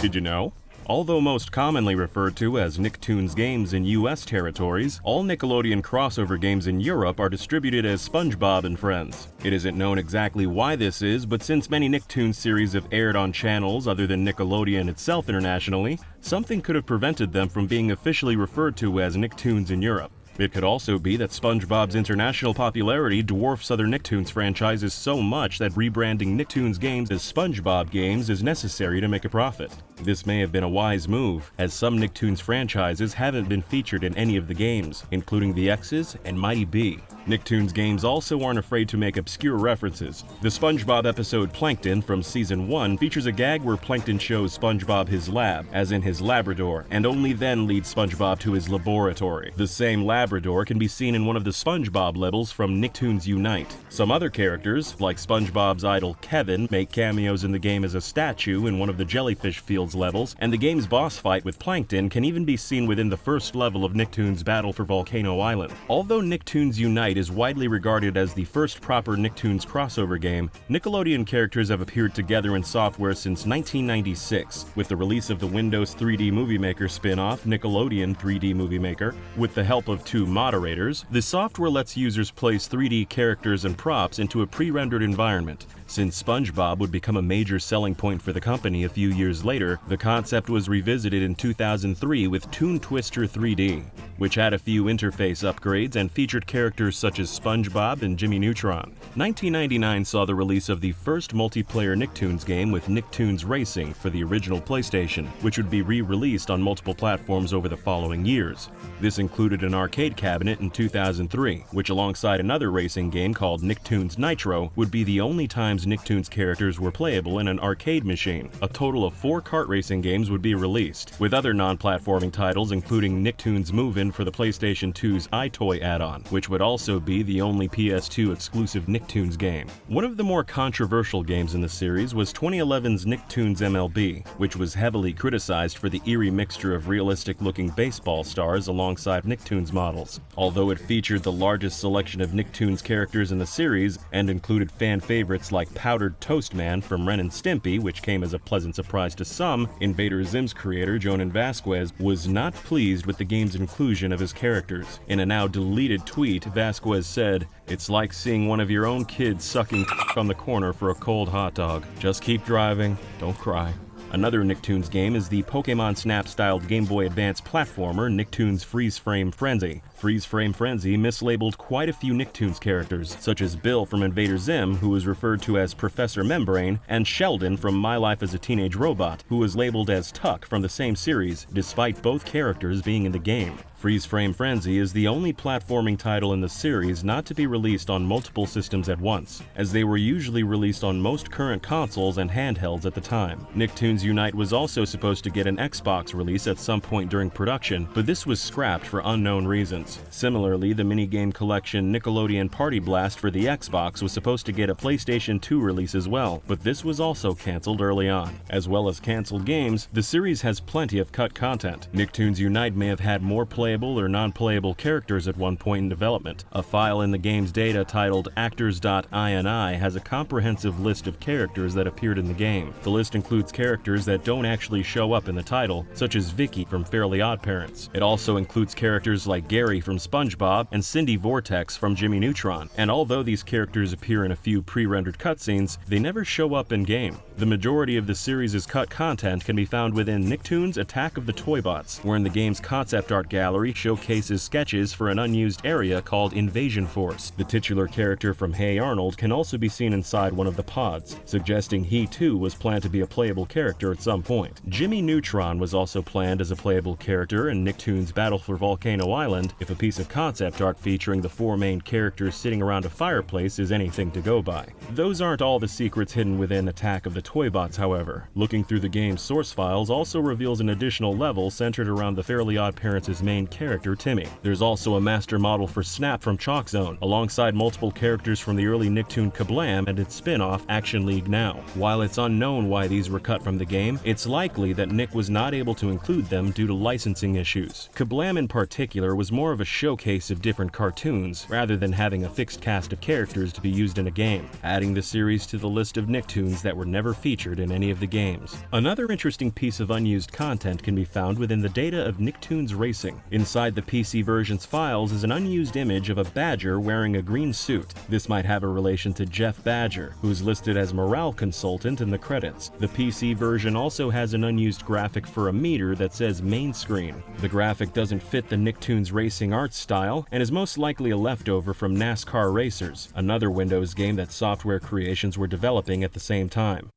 Did you know? Although most commonly referred to as Nicktoons games in US territories, all Nickelodeon crossover games in Europe are distributed as SpongeBob and Friends. It isn't known exactly why this is, but since many Nicktoons series have aired on channels other than Nickelodeon itself internationally, something could have prevented them from being officially referred to as Nicktoons in Europe. It could also be that SpongeBob's international popularity dwarfs other Nicktoons franchises so much that rebranding Nicktoons games as SpongeBob games is necessary to make a profit. This may have been a wise move, as some Nicktoons franchises haven't been featured in any of the games, including the X's and Mighty B. Nicktoons games also aren't afraid to make obscure references. The SpongeBob episode Plankton from Season 1 features a gag where Plankton shows SpongeBob his lab, as in his Labrador, and only then leads SpongeBob to his laboratory. The same Labrador can be seen in one of the SpongeBob levels from Nicktoons Unite. Some other characters, like SpongeBob's idol Kevin, make cameos in the game as a statue in one of the Jellyfish Fields levels, and the game's boss fight with Plankton can even be seen within the first level of Nicktoons Battle for Volcano Island. Although Nicktoons Unite is widely regarded as the first proper Nicktoons crossover game, Nickelodeon characters have appeared together in software since 1996, with the release of the Windows 3D Movie Maker spin-off, Nickelodeon 3D Movie Maker. With the help of two moderators, the software lets users place 3D characters and props into a pre-rendered environment. Since SpongeBob would become a major selling point for the company a few years later, the concept was revisited in 2003 with Toon Twister 3D, which had a few interface upgrades and featured characters such as SpongeBob and Jimmy Neutron. 1999 saw the release of the first multiplayer Nicktoons game with Nicktoons Racing for the original PlayStation, which would be re-released on multiple platforms over the following years. This included an arcade cabinet in 2003, which alongside another racing game called Nicktoons Nitro would be the only times Nicktoons characters were playable in an arcade machine. A total of 4 kart racing games would be released, with other non-platforming titles including Nicktoons Move-In for the PlayStation 2's iToy add-on, which would also be the only PS2 exclusive Nicktoons game. One of the more controversial games in the series was 2011's Nicktoons MLB, which was heavily criticized for the eerie mixture of realistic-looking baseball stars alongside Nicktoons models. Although it featured the largest selection of Nicktoons characters in the series and included fan favorites like Powdered Toast Man from Ren and Stimpy, which came as a pleasant surprise to some, Invader Zim's creator Jonan Vasquez was not pleased with the game's inclusion of his characters. In a now deleted tweet, Vasquez said, "It's like seeing one of your own kids sucking on the corner for a cold hot dog. Just keep driving, don't cry." Another Nicktoons game is the Pokemon Snap-styled Game Boy Advance platformer Nicktoons Freeze Frame Frenzy. Freeze Frame Frenzy mislabeled quite a few Nicktoons characters, such as Bill from Invader Zim, who was referred to as Professor Membrane, and Sheldon from My Life as a Teenage Robot, who was labeled as Tuck from the same series, despite both characters being in the game. Freeze Frame Frenzy is the only platforming title in the series not to be released on multiple systems at once, as they were usually released on most current consoles and handhelds at the time. Nicktoons Unite was also supposed to get an Xbox release at some point during production, but this was scrapped for unknown reasons. Similarly, the minigame collection Nickelodeon Party Blast for the Xbox was supposed to get a PlayStation 2 release as well, but this was also cancelled early on. As well as cancelled games, the series has plenty of cut content. Nicktoons Unite may have had more playable or non-playable characters at one point in development. A file in the game's data titled actors.ini has a comprehensive list of characters that appeared in the game. The list includes characters that don't actually show up in the title, such as Vicky from Fairly OddParents. It also includes characters like Gary from SpongeBob and Cindy Vortex from Jimmy Neutron, and although these characters appear in a few pre-rendered cutscenes, they never show up in-game. The majority of the series' cut content can be found within Nicktoons Attack of the Toybots, where in the game's concept art gallery showcases sketches for an unused area called Invasion Force. The titular character from Hey Arnold can also be seen inside one of the pods, suggesting he too was planned to be a playable character at some point. Jimmy Neutron was also planned as a playable character in Nicktoons Battle for Volcano Island, if a piece of concept art featuring the 4 main characters sitting around a fireplace is anything to go by. Those aren't all the secrets hidden within Attack of the Toybots, however. Looking through the game's source files also reveals an additional level centered around the Fairly OddParents' main character Timmy. There's also a master model for Snap from Chalk Zone, alongside multiple characters from the early Nicktoon Kablam and its spin-off Action League Now. While it's unknown why these were cut from the game, it's likely that Nick was not able to include them due to licensing issues. Kablam in particular was more of a showcase of different cartoons, rather than having a fixed cast of characters to be used in a game, adding the series to the list of Nicktoons that were never featured in any of the games. Another interesting piece of unused content can be found within the data of Nicktoons Racing. Inside the PC version's files is an unused image of a badger wearing a green suit. This might have a relation to Jeff Badger, who's listed as morale consultant in the credits. The PC version also has an unused graphic for a meter that says main screen. The graphic doesn't fit the Nicktoons Racing art style and is most likely a leftover from NASCAR Racers, another Windows game that Software Creations were developing at the same time.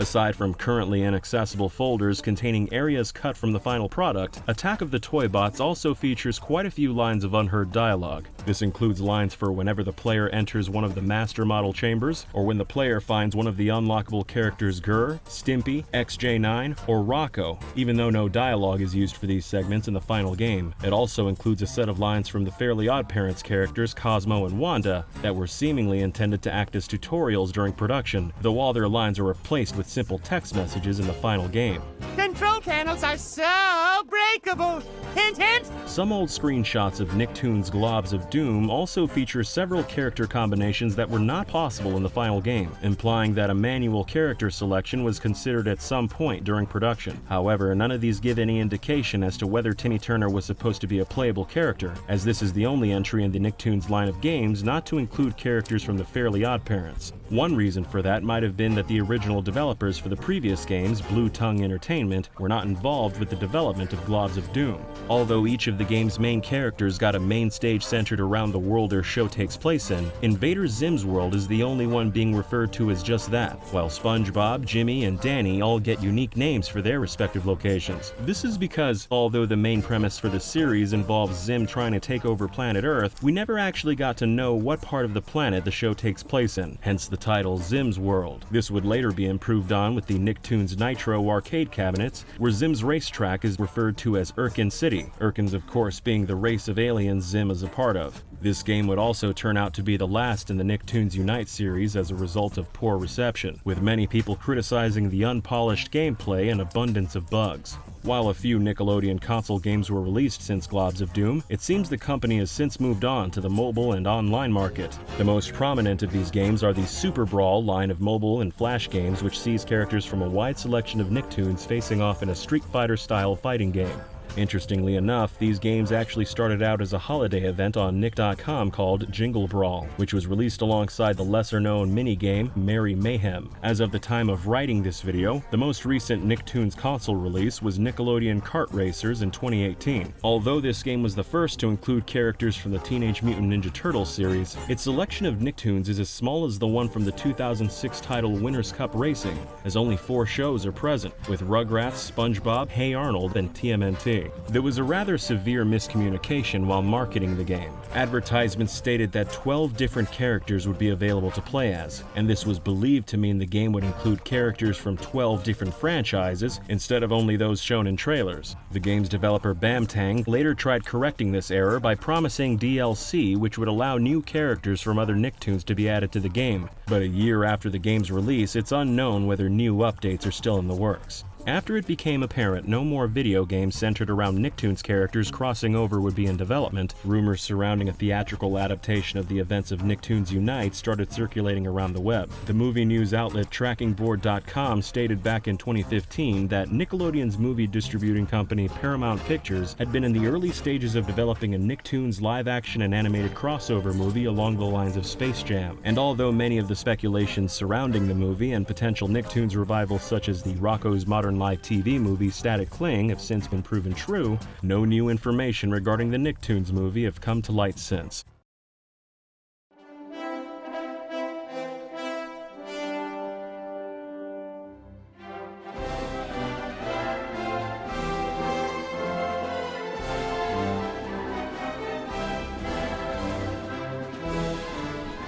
Aside from currently inaccessible folders containing areas cut from the final product, Attack of the Toybots also features quite a few lines of unheard dialogue. This includes lines for whenever the player enters one of the master model chambers, or when the player finds one of the unlockable characters Gurr, Stimpy, XJ9, or Rocco. Even though no dialogue is used for these segments in the final game, it also includes a set of lines from the Fairly OddParents characters Cosmo and Wanda that were seemingly intended to act as tutorials during production, though all their lines are replaced with simple text messages in the final game. Control panels are so breakable! Hint, hint! Some old screenshots of Nicktoons Globs of Doom also feature several character combinations that were not possible in the final game, implying that a manual character selection was considered at some point during production. However, none of these give any indication as to whether Timmy Turner was supposed to be a playable character, as this is the only entry in the Nicktoons line of games not to include characters from the Fairly OddParents. One reason for that might have been that the original developers for the previous games, Blue Tongue Entertainment, were not involved with the development of Globs of Doom. Although each of the game's main characters got a main stage centered around the world their show takes place in, Invader Zim's world is the only one being referred to as just that, while SpongeBob, Jimmy, and Danny all get unique names for their respective locations. This is because, although the main premise for the series involves Zim trying to take over planet Earth, we never actually got to know what part of the planet the show takes place in, hence the title Zim's World. This would later be improved on with the Nicktoons Nitro arcade cabinets, where Zim's racetrack is referred to as Irken City, Irkens of course being the race of aliens Zim is a part of. This game would also turn out to be the last in the Nicktoons Unite series as a result of poor reception, with many people criticizing the unpolished gameplay and abundance of bugs. While a few Nickelodeon console games were released since Globs of Doom, it seems the company has since moved on to the mobile and online market. The most prominent of these games are the Super Brawl line of mobile and flash games, which sees characters from a wide selection of Nicktoons facing off in a Street Fighter-style fighting game. Interestingly enough, these games actually started out as a holiday event on Nick.com called Jingle Brawl, which was released alongside the lesser-known minigame Merry Mayhem. As of the time of writing this video, the most recent Nicktoons console release was Nickelodeon Kart Racers in 2018. Although this game was the first to include characters from the Teenage Mutant Ninja Turtles series, its selection of Nicktoons is as small as the one from the 2006 title Winners' Cup Racing, as only 4 shows are present, with Rugrats, SpongeBob, Hey Arnold, and TMNT. There was a rather severe miscommunication while marketing the game. Advertisements stated that 12 different characters would be available to play as, and this was believed to mean the game would include characters from 12 different franchises instead of only those shown in trailers. The game's developer Bamtang later tried correcting this error by promising DLC, which would allow new characters from other Nicktoons to be added to the game, but a year after the game's release, it's unknown whether new updates are still in the works. After it became apparent no more video games centered around Nicktoons characters crossing over would be in development, rumors surrounding a theatrical adaptation of the events of Nicktoons Unite started circulating around the web. The movie news outlet TrackingBoard.com stated back in 2015 that Nickelodeon's movie distributing company Paramount Pictures had been in the early stages of developing a Nicktoons live-action and animated crossover movie along the lines of Space Jam. And although many of the speculations surrounding the movie and potential Nicktoons revivals such as the Rocko's Modern Live TV movie Static Cling have since been proven true, no new information regarding the Nicktoons movie have come to light since.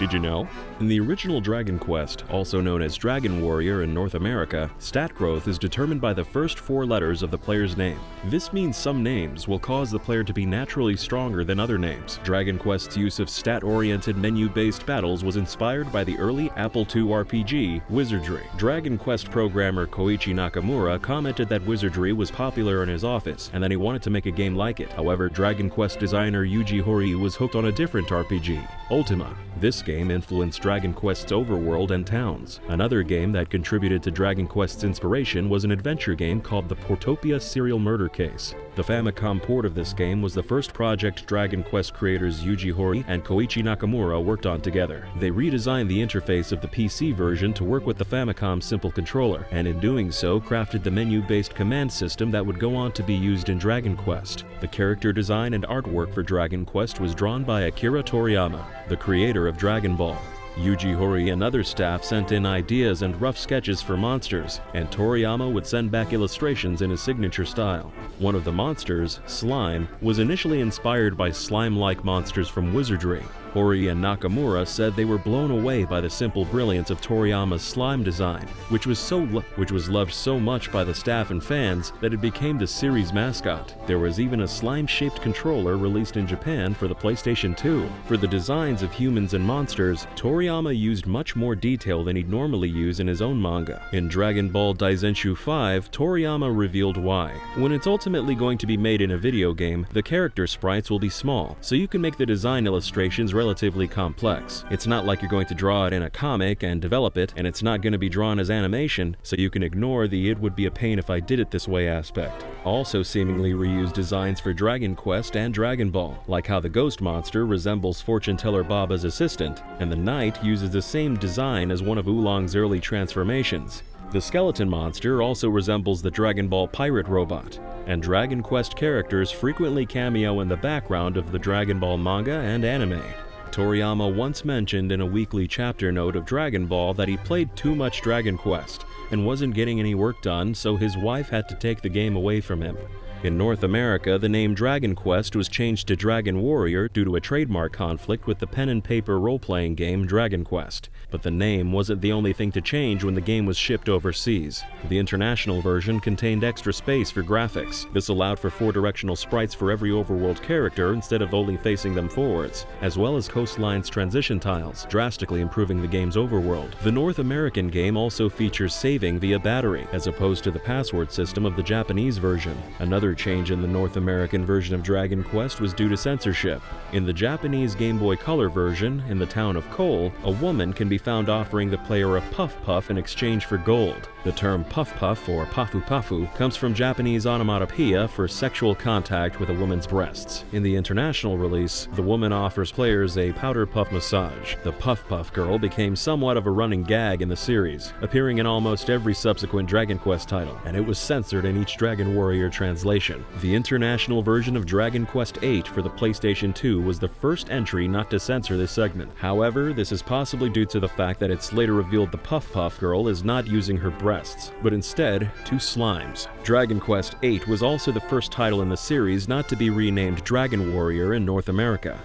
Did you know? In the original Dragon Quest, also known as Dragon Warrior in North America, stat growth is determined by the first 4 letters of the player's name. This means some names will cause the player to be naturally stronger than other names. Dragon Quest's use of stat-oriented menu-based battles was inspired by the early Apple II RPG, Wizardry. Dragon Quest programmer Koichi Nakamura commented that Wizardry was popular in his office, and that he wanted to make a game like it. However, Dragon Quest designer Yuji Horii was hooked on a different RPG, Ultima. This game influenced Dragon Quest's overworld and towns. Another game that contributed to Dragon Quest's inspiration was an adventure game called the Portopia Serial Murder Case. The Famicom port of this game was the first project Dragon Quest creators Yuji Horii and Koichi Nakamura worked on together. They redesigned the interface of the PC version to work with the Famicom Simple Controller, and in doing so crafted the menu-based command system that would go on to be used in Dragon Quest. The character design and artwork for Dragon Quest was drawn by Akira Toriyama, the creator of Dragon Ball. Yuji Horii and other staff sent in ideas and rough sketches for monsters, and Toriyama would send back illustrations in his signature style. One of the monsters, Slime, was initially inspired by slime-like monsters from Wizardry. Horii and Nakamura said they were blown away by the simple brilliance of Toriyama's slime design, which was loved so much by the staff and fans that it became the series mascot. There was even a slime-shaped controller released in Japan for the PlayStation 2. For the designs of humans and monsters, Toriyama used much more detail than he'd normally use in his own manga. In Dragon Ball Daizenshu 5, Toriyama revealed why. When it's ultimately going to be made in a video game, the character sprites will be small, so you can make the design illustrations relatively complex. It's not like you're going to draw it in a comic and develop it, and it's not going to be drawn as animation, so you can ignore the "it would be a pain if I did it this way" aspect. Also seemingly reused designs for Dragon Quest and Dragon Ball, like how the ghost monster resembles fortune teller Baba's assistant, and the knight uses the same design as one of Oolong's early transformations. The skeleton monster also resembles the Dragon Ball pirate robot, and Dragon Quest characters frequently cameo in the background of the Dragon Ball manga and anime. Toriyama once mentioned in a weekly chapter note of Dragon Ball that he played too much Dragon Quest and wasn't getting any work done, so his wife had to take the game away from him. In North America, the name Dragon Quest was changed to Dragon Warrior due to a trademark conflict with the pen and paper role-playing game Dragon Quest. But the name wasn't the only thing to change when the game was shipped overseas. The international version contained extra space for graphics. This allowed for 4-directional sprites for every overworld character instead of only facing them forwards, as well as coastlines transition tiles, drastically improving the game's overworld. The North American game also features saving via battery, as opposed to the password system of the Japanese version. Another change in the North American version of Dragon Quest was due to censorship. In the Japanese Game Boy Color version, in the town of Cole, a woman can be found offering the player a puff puff in exchange for gold. The term puff puff, or pafu pafu, comes from Japanese onomatopoeia for sexual contact with a woman's breasts. In the international release, the woman offers players a powder puff massage. The puff puff girl became somewhat of a running gag in the series, appearing in almost every subsequent Dragon Quest title, and it was censored in each Dragon Warrior translation. The international version of Dragon Quest VIII for the PlayStation 2 was the first entry not to censor this segment. However, this is possibly due to the fact that it's later revealed the puff puff girl is not using her breasts, but instead 2 slimes. Dragon Quest VIII was also the first title in the series not to be renamed Dragon Warrior in North America.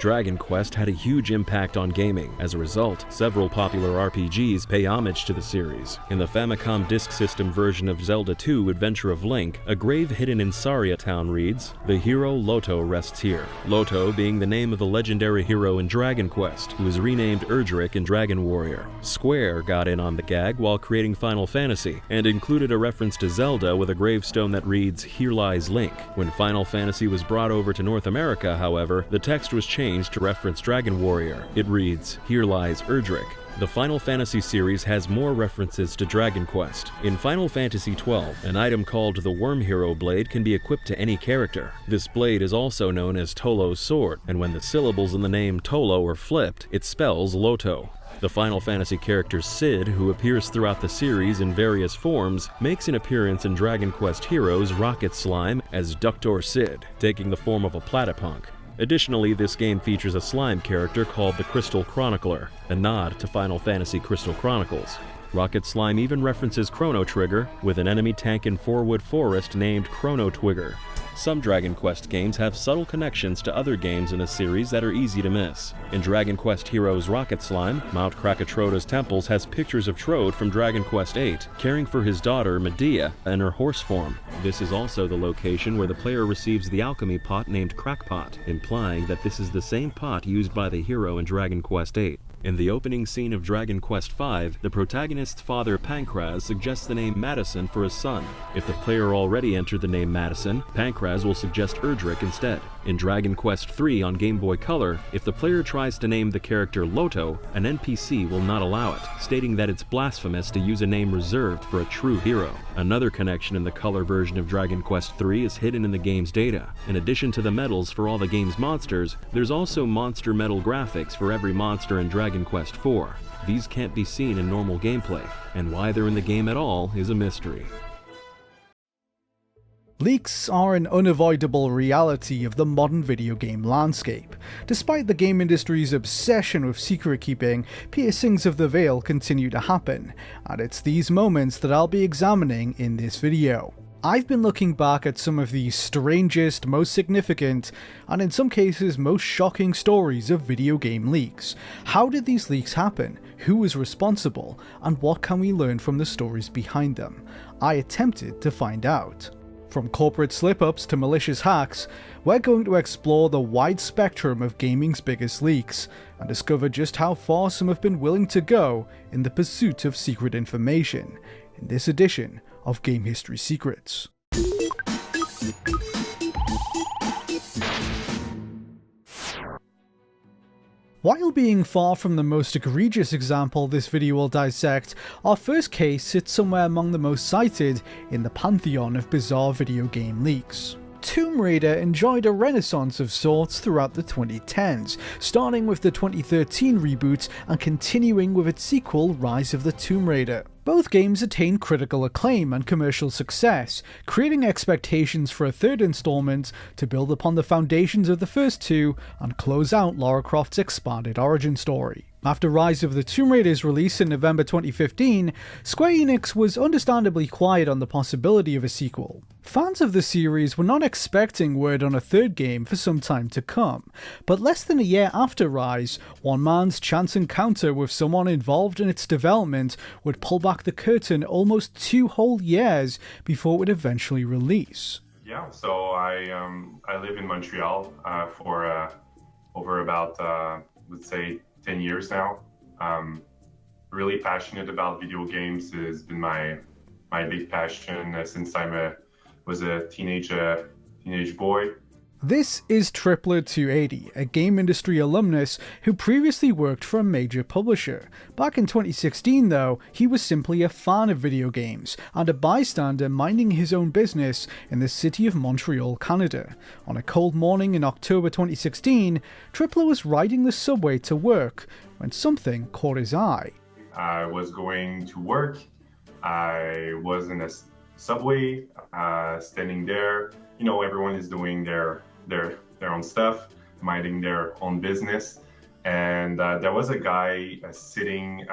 Dragon Quest had a huge impact on gaming. As a result, several popular RPGs pay homage to the series. In the Famicom Disk System version of Zelda 2: Adventure of Link, a grave hidden in Saria Town reads, "The hero Loto rests here." Loto being the name of the legendary hero in Dragon Quest, who was renamed Erdrick in Dragon Warrior. Square got in on the gag while creating Final Fantasy, and included a reference to Zelda with a gravestone that reads, "Here lies Link." When Final Fantasy was brought over to North America, however, the text was changed to reference Dragon Warrior. It reads, "Here lies Erdrick." The Final Fantasy series has more references to Dragon Quest. In Final Fantasy XII, an item called the Worm Hero Blade can be equipped to any character. This blade is also known as Tolo's Sword, and when the syllables in the name Tolo are flipped, it spells Loto. The Final Fantasy character Cid, who appears throughout the series in various forms, makes an appearance in Dragon Quest Heroes Rocket Slime as Dr. Cid, taking the form of a platypunk. Additionally, this game features a slime character called the Crystal Chronicler, a nod to Final Fantasy Crystal Chronicles. Rocket Slime even references Chrono Trigger, with an enemy tank in Forwood Forest named Chrono Twigger. Some Dragon Quest games have subtle connections to other games in a series that are easy to miss. In Dragon Quest Heroes Rocket Slime, Mount Krakatoa's temples has pictures of Trode from Dragon Quest VIII, caring for his daughter Medea in her horse form. This is also the location where the player receives the alchemy pot named Crackpot, implying that this is the same pot used by the hero in Dragon Quest VIII. In the opening scene of Dragon Quest V, the protagonist's father Pancraz suggests the name Madison for his son. If the player already entered the name Madison, Pancraz will suggest Erdrick instead. In Dragon Quest III on Game Boy Color, if the player tries to name the character Loto, an NPC will not allow it, stating that it's blasphemous to use a name reserved for a true hero. Another connection in the color version of Dragon Quest III is hidden in the game's data. In addition to the medals for all the game's monsters, there's also monster medal graphics for every monster in Dragon Quest IV. These can't be seen in normal gameplay, and why they're in the game at all is a mystery. Leaks are an unavoidable reality of the modern video game landscape. Despite the game industry's obsession with secret keeping, piercings of the veil continue to happen, and it's these moments that I'll be examining in this video. I've been looking back at some of the strangest, most significant, and in some cases most shocking stories of video game leaks. How did these leaks happen? Who was responsible? And what can we learn from the stories behind them? I attempted to find out. From corporate slip-ups to malicious hacks, we're going to explore the wide spectrum of gaming's biggest leaks, and discover just how far some have been willing to go in the pursuit of secret information, in this edition of Game History Secrets. While being far from the most egregious example this video will dissect, our first case sits somewhere among the most cited in the pantheon of bizarre video game leaks. Tomb Raider enjoyed a renaissance of sorts throughout the 2010s, starting with the 2013 reboot and continuing with its sequel, Rise of the Tomb Raider. Both games attained critical acclaim and commercial success, creating expectations for a third installment to build upon the foundations of the first two and close out Lara Croft's expanded origin story. After Rise of the Tomb Raider's release in November 2015, Square Enix was understandably quiet on the possibility of a sequel. Fans of the series were not expecting word on a third game for some time to come, but less than a year after Rise, one man's chance encounter with someone involved in its development would pull back the curtain almost 2 whole years before it would eventually release. Yeah, so I live in Montreal for over about, let's say, 10 years now. Really passionate about video games. Has been my big passion since I was a teenage boy. This is Trippler280, a game industry alumnus who previously worked for a major publisher. Back in 2016 though, he was simply a fan of video games and a bystander minding his own business in the city of Montreal, Canada. On a cold morning in October 2016, Trippler was riding the subway to work when something caught his eye. I was going to work. I was in a subway, standing there. You know, everyone is doing their own stuff, minding their own business. And there was a guy sitting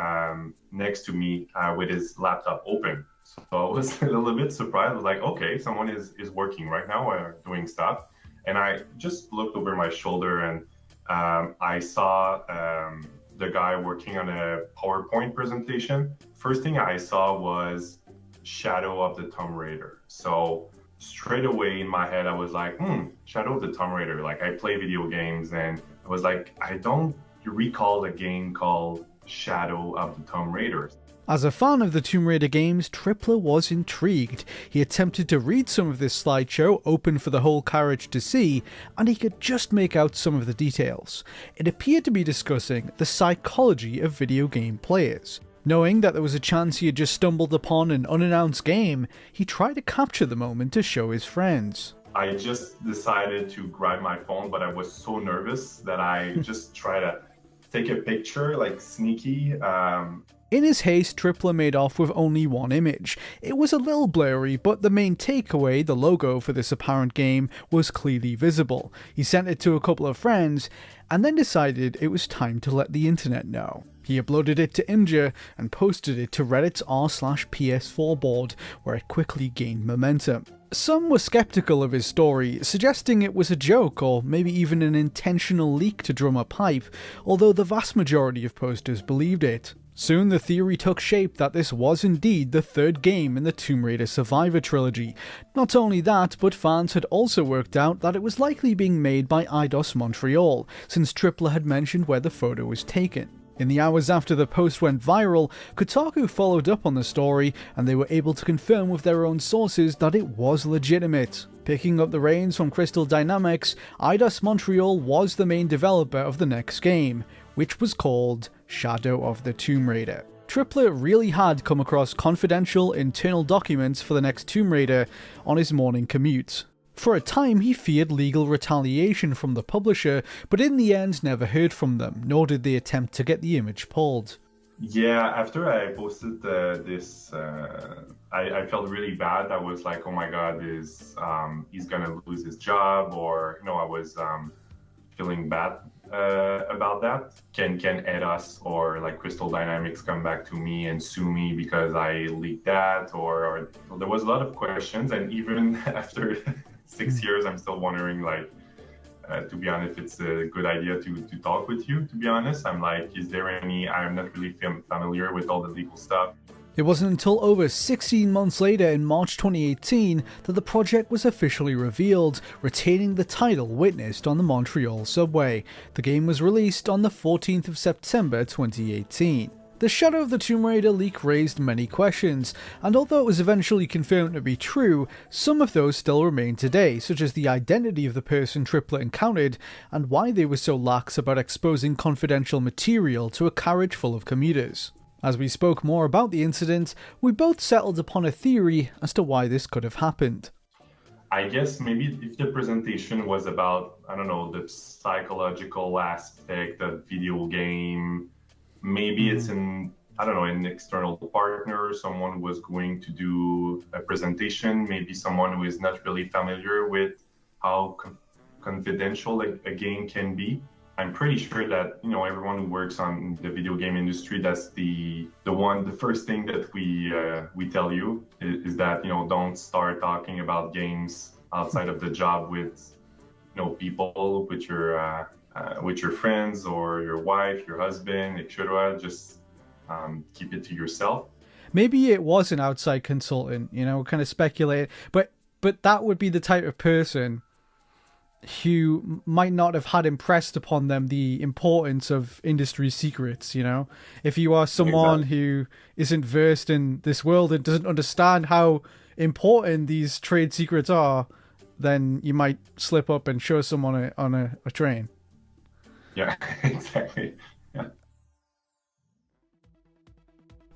next to me with his laptop open. So I was a little bit surprised. I was like, okay, someone is working right now, doing stuff. And I just looked over my shoulder and I saw the guy working on a PowerPoint presentation. First thing I saw was Shadow of the Tomb Raider. So straight away in my head, I was like, Shadow of the Tomb Raider. Like, I play video games and I was like, I don't recall a game called Shadow of the Tomb Raider. As a fan of the Tomb Raider games, Trippler was intrigued. He attempted to read some of this slideshow open for the whole carriage to see, and he could just make out some of the details. It appeared to be discussing the psychology of video game players. Knowing that there was a chance he had just stumbled upon an unannounced game, he tried to capture the moment to show his friends. I just decided to grab my phone, but I was so nervous that I just tried to take a picture, like sneaky. In his haste, Trippler made off with only one image. It was a little blurry, but the main takeaway, the logo for this apparent game, was clearly visible. He sent it to a couple of friends, and then decided it was time to let the internet know. He uploaded it to Imgur and posted it to Reddit's r/PS4 board, where it quickly gained momentum. Some were skeptical of his story, suggesting it was a joke or maybe even an intentional leak to drum up hype, although the vast majority of posters believed it. Soon the theory took shape that this was indeed the third game in the Tomb Raider Survivor trilogy. Not only that, but fans had also worked out that it was likely being made by Eidos Montreal, since Tripler had mentioned where the photo was taken. In the hours after the post went viral, Kotaku followed up on the story, and they were able to confirm with their own sources that it was legitimate. Picking up the reins from Crystal Dynamics, Eidos Montreal was the main developer of the next game, which was called Shadow of the Tomb Raider. Tripler really had come across confidential internal documents for the next Tomb Raider on his morning commute. For a time, he feared legal retaliation from the publisher, but in the end never heard from them, nor did they attempt to get the image pulled. Yeah, after I posted this, I felt really bad. I was like, oh my god, he's gonna lose his job, or I was feeling bad about that. Can Eidos or like Crystal Dynamics come back to me and sue me because I leaked that? Or there was a lot of questions, and even after 6 years, I'm still wondering, like, to be honest, if it's a good idea to talk with you. To be honest, I'm like, is there any? I'm not really familiar with all the legal stuff. It wasn't until over 16 months later in March 2018 that the project was officially revealed, retaining the title witnessed on the Montreal subway. The game was released on the 14th of September 2018. The Shadow of the Tomb Raider leak raised many questions, and although it was eventually confirmed to be true, some of those still remain today, such as the identity of the person Tripler encountered, and why they were so lax about exposing confidential material to a carriage full of commuters. As we spoke more about the incident, we both settled upon a theory as to why this could have happened. I guess maybe if the presentation was about, I don't know, the psychological aspect of video game, maybe it's an external partner, someone was going to do a presentation, maybe someone who is not really familiar with how confidential a game can be. I'm pretty sure that, everyone who works on the video game industry, that's the first thing that we tell you is that, don't start talking about games outside of the job with, people, with your friends or your wife, your husband, etc. Just keep it to yourself. Maybe it was an outside consultant, kind of speculate, but that would be the type of person who might not have had impressed upon them the importance of industry secrets, If you are someone who isn't versed in this world and doesn't understand how important these trade secrets are, then you might slip up and show someone on a train. Yeah, exactly. Yeah.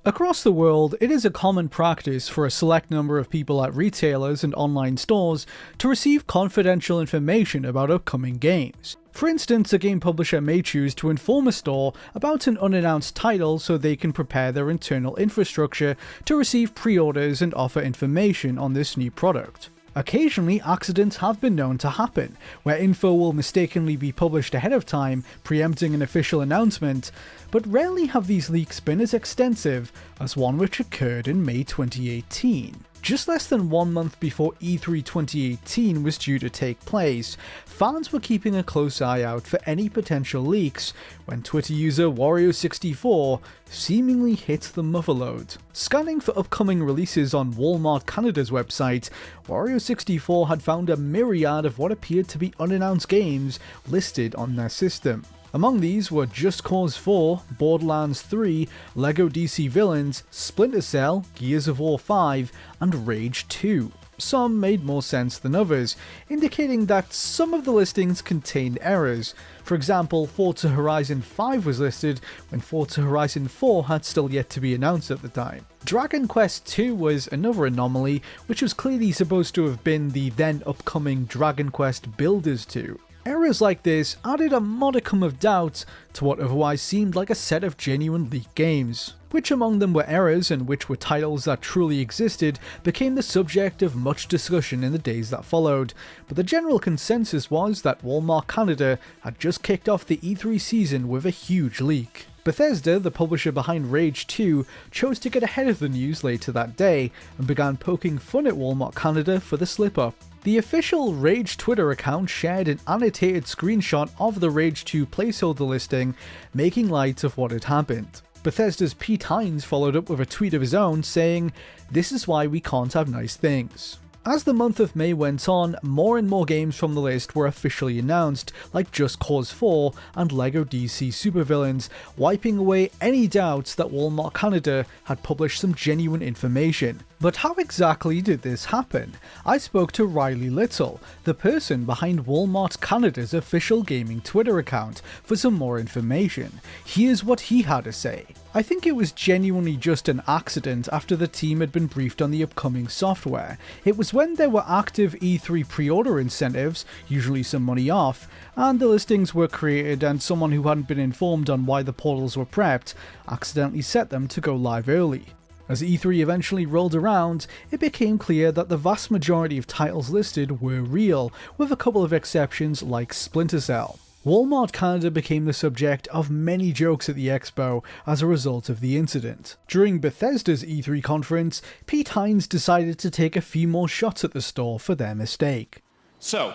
Across the world, it is a common practice for a select number of people at retailers and online stores to receive confidential information about upcoming games. For instance, a game publisher may choose to inform a store about an unannounced title so they can prepare their internal infrastructure to receive pre-orders and offer information on this new product. Occasionally, accidents have been known to happen, where info will mistakenly be published ahead of time, preempting an official announcement, but rarely have these leaks been as extensive as one which occurred in May 2018. Just less than 1 month before E3 2018 was due to take place, fans were keeping a close eye out for any potential leaks when Twitter user Wario64 seemingly hit the motherlode. Scanning for upcoming releases on Walmart Canada's website, Wario64 had found a myriad of what appeared to be unannounced games listed on their system. Among these were Just Cause 4, Borderlands 3, LEGO DC Villains, Splinter Cell, Gears of War 5, and Rage 2. Some made more sense than others, indicating that some of the listings contained errors. For example, Forza Horizon 5 was listed when Forza Horizon 4 had still yet to be announced at the time. Dragon Quest II was another anomaly, which was clearly supposed to have been the then upcoming Dragon Quest Builders 2. Errors like this added a modicum of doubt to what otherwise seemed like a set of genuine leaked games. Which among them were errors and which were titles that truly existed became the subject of much discussion in the days that followed, but the general consensus was that Walmart Canada had just kicked off the E3 season with a huge leak. Bethesda, the publisher behind Rage 2, chose to get ahead of the news later that day and began poking fun at Walmart Canada for the slip-up. The official Rage Twitter account shared an annotated screenshot of the Rage 2 placeholder listing, making light of what had happened. Bethesda's Pete Hines followed up with a tweet of his own saying, "This is why we can't have nice things." As the month of May went on, more and more games from the list were officially announced, like Just Cause 4 and LEGO DC Supervillains, wiping away any doubts that Walmart Canada had published some genuine information. But how exactly did this happen? I spoke to Riley Little, the person behind Walmart Canada's official gaming Twitter account, for some more information. Here's what he had to say. "I think it was genuinely just an accident after the team had been briefed on the upcoming software. It was when there were active E3 pre-order incentives, usually some money off, and the listings were created and someone who hadn't been informed on why the portals were prepped accidentally set them to go live early." As E3 eventually rolled around, it became clear that the vast majority of titles listed were real, with a couple of exceptions like Splinter Cell. Walmart Canada became the subject of many jokes at the expo as a result of the incident. During Bethesda's E3 conference, Pete Hines decided to take a few more shots at the store for their mistake. So,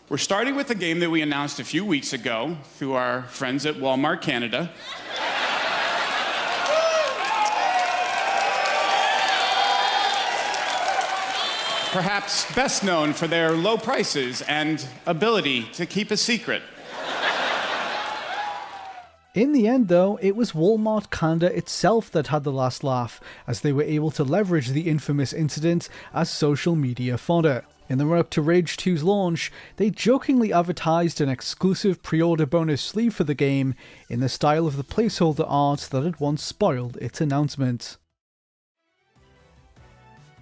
we're starting with a game that we announced a few weeks ago through our friends at Walmart Canada. Perhaps best known for their low prices and ability to keep a secret. In the end though, it was Walmart Canada itself that had the last laugh, as they were able to leverage the infamous incident as social media fodder. In the run-up to Rage 2's launch, they jokingly advertised an exclusive pre-order bonus sleeve for the game in the style of the placeholder art that had once spoiled its announcement.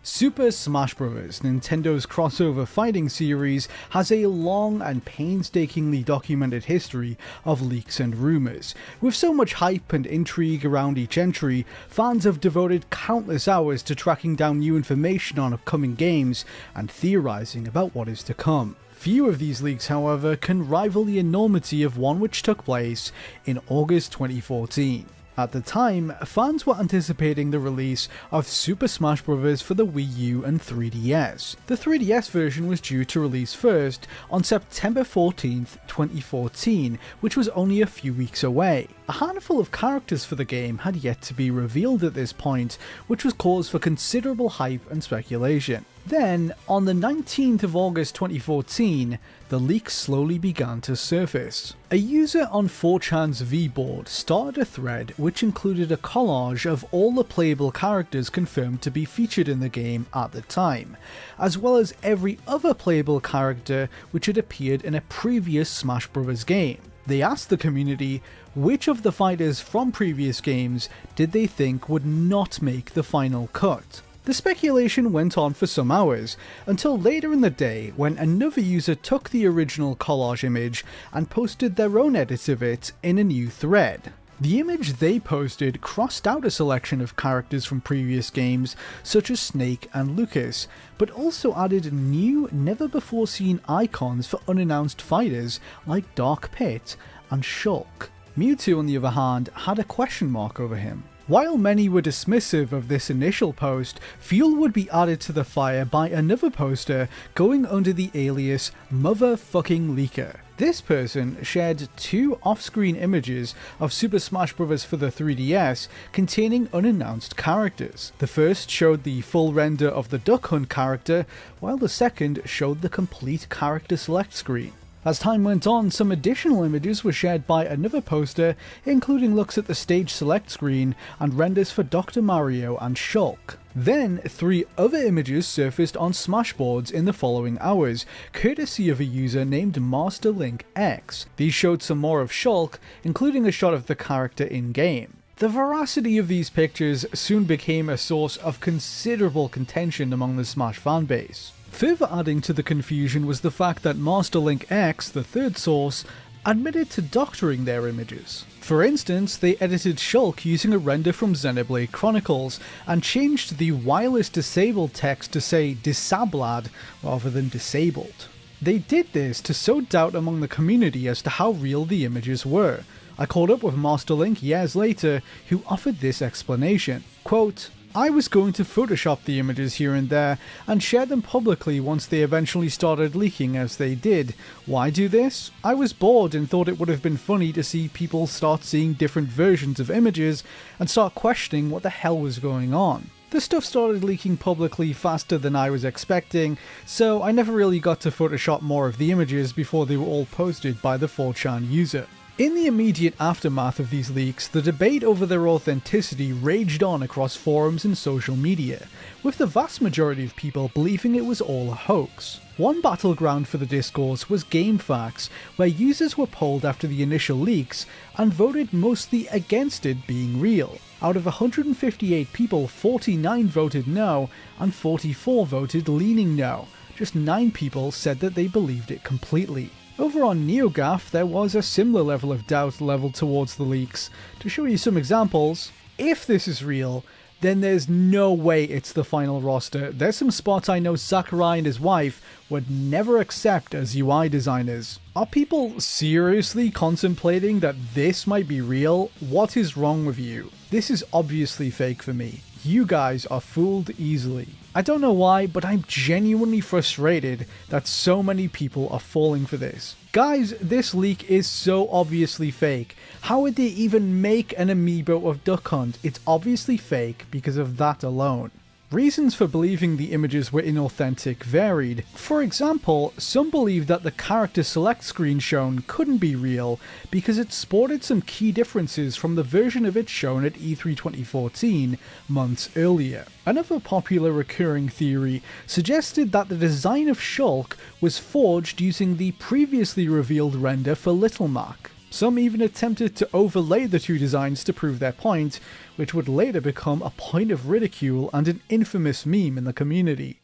Super Smash Bros., Nintendo's crossover fighting series, has a long and painstakingly documented history of leaks and rumours. With so much hype and intrigue around each entry, fans have devoted countless hours to tracking down new information on upcoming games and theorising about what is to come. Few of these leaks, however, can rival the enormity of one which took place in August 2014. At the time, fans were anticipating the release of Super Smash Bros. For the Wii U and 3DS. The 3DS version was due to release first on September 14th, 2014, which was only a few weeks away. A handful of characters for the game had yet to be revealed at this point, which was cause for considerable hype and speculation. Then, on the 19th of August 2014, the leaks slowly began to surface. A user on 4chan's V-board started a thread which included a collage of all the playable characters confirmed to be featured in the game at the time, as well as every other playable character which had appeared in a previous Smash Bros. Game. They asked the community which of the fighters from previous games did they think would not make the final cut. The speculation went on for some hours, until later in the day when another user took the original collage image and posted their own edit of it in a new thread. The image they posted crossed out a selection of characters from previous games such as Snake and Lucas, but also added new, never-before-seen icons for unannounced fighters like Dark Pit and Shulk. Mewtwo, on the other hand, had a question mark over him. While many were dismissive of this initial post, fuel would be added to the fire by another poster going under the alias Motherfucking Leaker. This person shared two off-screen images of Super Smash Bros. For the 3DS containing unannounced characters. The first showed the full render of the Duck Hunt character, while the second showed the complete character select screen. As time went on, some additional images were shared by another poster, including looks at the stage select screen and renders for Dr. Mario and Shulk. Then, three other images surfaced on Smashboards in the following hours, courtesy of a user named Master Link X. These showed some more of Shulk, including a shot of the character in-game. The veracity of these pictures soon became a source of considerable contention among the Smash fanbase. Further adding to the confusion was the fact that Master Link X, the third source, admitted to doctoring their images. For instance, they edited Shulk using a render from Xenoblade Chronicles and changed the wireless disabled text to say disabled rather than disabled. They did this to sow doubt among the community as to how real the images were. I caught up with Masterlink years later, who offered this explanation. Quote, I was going to Photoshop the images here and there and share them publicly once they eventually started leaking as they did. Why do this? I was bored and thought it would have been funny to see people start seeing different versions of images and start questioning what the hell was going on. The stuff started leaking publicly faster than I was expecting, so I never really got to Photoshop more of the images before they were all posted by the 4chan user. In the immediate aftermath of these leaks, the debate over their authenticity raged on across forums and social media, with the vast majority of people believing it was all a hoax. One battleground for the discourse was GameFAQs, where users were polled after the initial leaks and voted mostly against it being real. Out of 158 people, 49 voted no, and 44 voted leaning no. Just 9 people said that they believed it completely. Over on NeoGAF, there was a similar level of doubt leveled towards the leaks. To show you some examples, if this is real, then there's no way it's the final roster. There's some spots I know Sakurai and his wife would never accept as UI designers. Are people seriously contemplating that this might be real? What is wrong with you? This is obviously fake for me. You guys are fooled easily. I don't know why, but I'm genuinely frustrated that so many people are falling for this. Guys, this leak is so obviously fake. How would they even make an amiibo of Duck Hunt? It's obviously fake because of that alone. Reasons for believing the images were inauthentic varied. For example, some believed that the character select screen shown couldn't be real because it sported some key differences from the version of it shown at E3 2014, months earlier. Another popular recurring theory suggested that the design of Shulk was forged using the previously revealed render for Little Mac. Some even attempted to overlay the two designs to prove their point, which would later become a point of ridicule and an infamous meme in the community.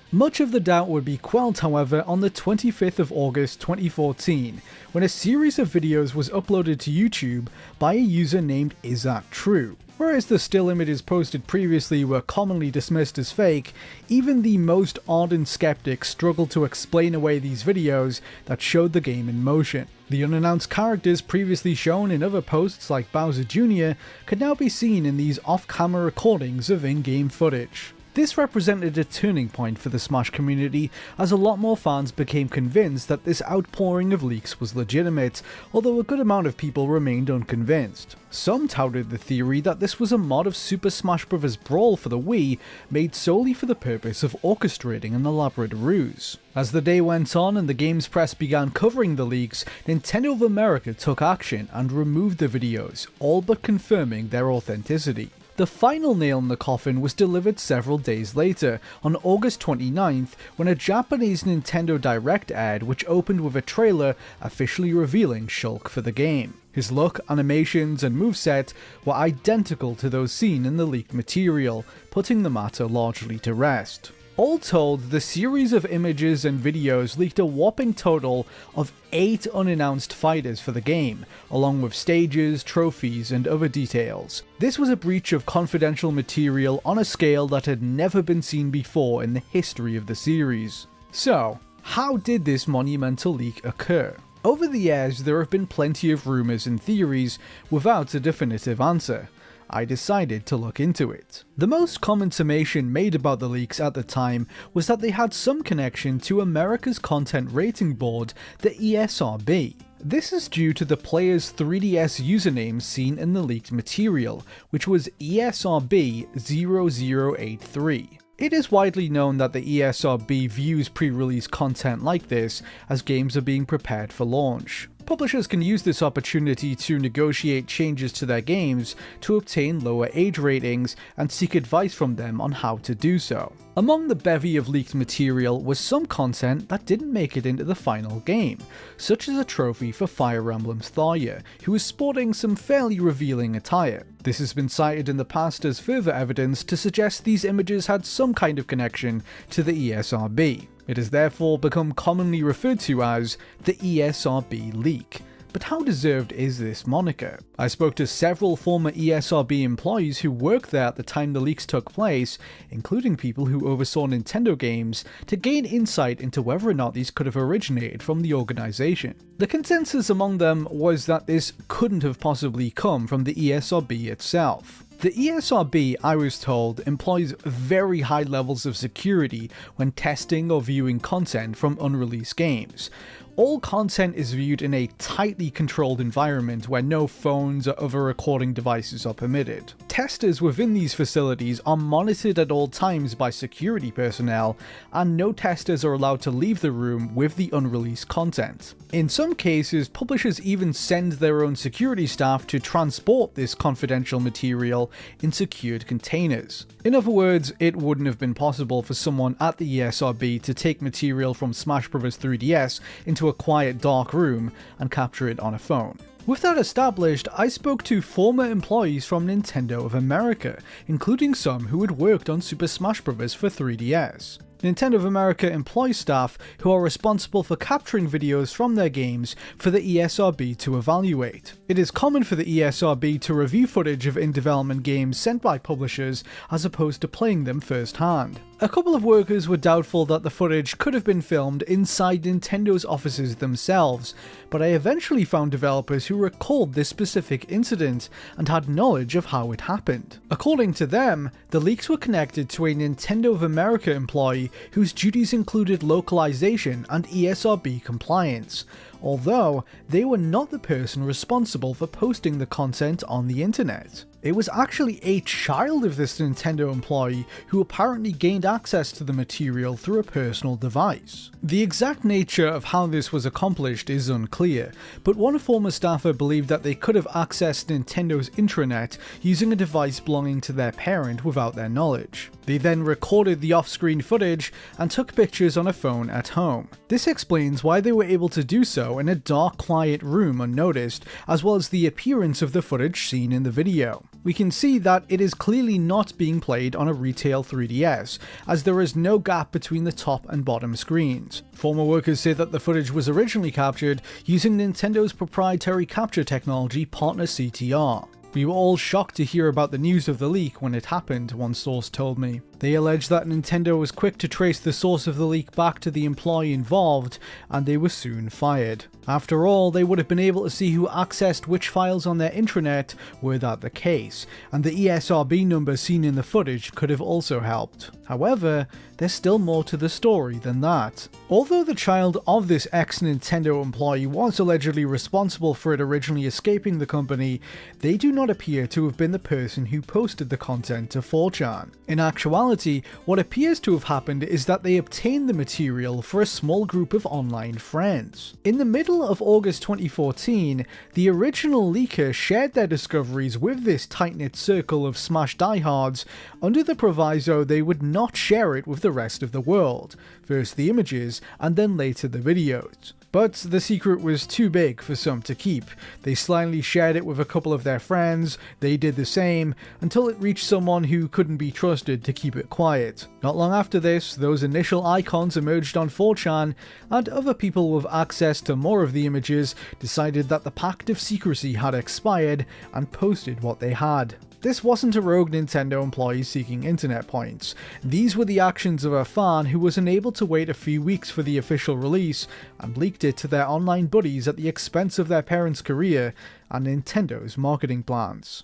Much of the doubt would be quelled, however, on the 25th of August 2014, when a series of videos was uploaded to YouTube by a user named Is That True? Whereas the still images posted previously were commonly dismissed as fake, even the most ardent skeptics struggled to explain away these videos that showed the game in motion. The unannounced characters previously shown in other posts like Bowser Jr. could now be seen in these off-camera recordings of in-game footage. This represented a turning point for the Smash community, as a lot more fans became convinced that this outpouring of leaks was legitimate, although a good amount of people remained unconvinced. Some touted the theory that this was a mod of Super Smash Bros. Brawl for the Wii, made solely for the purpose of orchestrating an elaborate ruse. As the day went on and the game's press began covering the leaks, Nintendo of America took action and removed the videos, all but confirming their authenticity. The final nail in the coffin was delivered several days later, on August 29th, when a Japanese Nintendo Direct aired which opened with a trailer officially revealing Shulk for the game. His look, animations, and moveset were identical to those seen in the leaked material, putting the matter largely to rest. All told, the series of images and videos leaked a whopping total of 8 unannounced fighters for the game, along with stages, trophies, and other details. This was a breach of confidential material on a scale that had never been seen before in the history of the series. So, how did this monumental leak occur? Over the years, there have been plenty of rumours and theories without a definitive answer. I decided to look into it. The most common summation made about the leaks at the time was that they had some connection to America's content rating board, the ESRB. This is due to the player's 3DS username seen in the leaked material, which was ESRB0083. It is widely known that the ESRB views pre-release content like this as games are being prepared for launch. Publishers can use this opportunity to negotiate changes to their games to obtain lower age ratings and seek advice from them on how to do so. Among the bevy of leaked material was some content that didn't make it into the final game, such as a trophy for Fire Emblem's Tharya, who is sporting some fairly revealing attire. This has been cited in the past as further evidence to suggest these images had some kind of connection to the ESRB. It has therefore become commonly referred to as the ESRB leak. But how deserved is this moniker? I spoke to several former ESRB employees who worked there at the time the leaks took place, including people who oversaw Nintendo games, to gain insight into whether or not these could have originated from the organization. The consensus among them was that this couldn't have possibly come from the ESRB itself. The ESRB, I was told, employs very high levels of security when testing or viewing content from unreleased games. All content is viewed in a tightly controlled environment where no phones or other recording devices are permitted. Testers within these facilities are monitored at all times by security personnel, and no testers are allowed to leave the room with the unreleased content. In some cases, publishers even send their own security staff to transport this confidential material in secured containers. In other words, it wouldn't have been possible for someone at the ESRB to take material from Smash Bros. 3DS into a quiet dark room and capture it on a phone. With that established, I spoke to former employees from Nintendo of America, including some who had worked on Super Smash Bros. For 3DS. Nintendo of America employs staff who are responsible for capturing videos from their games for the ESRB to evaluate. It is common for the ESRB to review footage of in-development games sent by publishers as opposed to playing them firsthand. A couple of workers were doubtful that the footage could have been filmed inside Nintendo's offices themselves, but I eventually found developers who recalled this specific incident and had knowledge of how it happened. According to them, the leaks were connected to a Nintendo of America employee whose duties included localization and ESRB compliance, although they were not the person responsible for posting the content on the internet. It was actually a child of this Nintendo employee who apparently gained access to the material through a personal device. The exact nature of how this was accomplished is unclear, but one former staffer believed that they could have accessed Nintendo's intranet using a device belonging to their parent without their knowledge. They then recorded the off-screen footage and took pictures on a phone at home. This explains why they were able to do so in a dark, quiet room unnoticed, as well as the appearance of the footage seen in the video. We can see that it is clearly not being played on a retail 3DS, as there is no gap between the top and bottom screens. Former workers say that the footage was originally captured using Nintendo's proprietary capture technology partner CTR. We were all shocked to hear about the news of the leak when it happened, one source told me. They allege that Nintendo was quick to trace the source of the leak back to the employee involved, and they were soon fired. After all, they would have been able to see who accessed which files on their intranet were that the case, and the ESRB number seen in the footage could have also helped. However, there's still more to the story than that. Although the child of this ex-Nintendo employee was allegedly responsible for it originally escaping the company, they do not appear to have been the person who posted the content to 4chan. In actuality, what appears to have happened is that they obtained the material for a small group of online friends. In the middle of August 2014, the original leaker shared their discoveries with this tight-knit circle of Smash diehards under the proviso they would not share it with the rest of the world, first the images and then later the videos. But the secret was too big for some to keep. They slyly shared it with a couple of their friends, they did the same, until it reached someone who couldn't be trusted to keep it quiet. Not long after this, those initial icons emerged on 4chan, and other people with access to more of the images decided that the pact of secrecy had expired and posted what they had. This wasn't a rogue Nintendo employee seeking internet points. These were the actions of a fan who was unable to wait a few weeks for the official release and leaked it to their online buddies at the expense of their parents' career and Nintendo's marketing plans.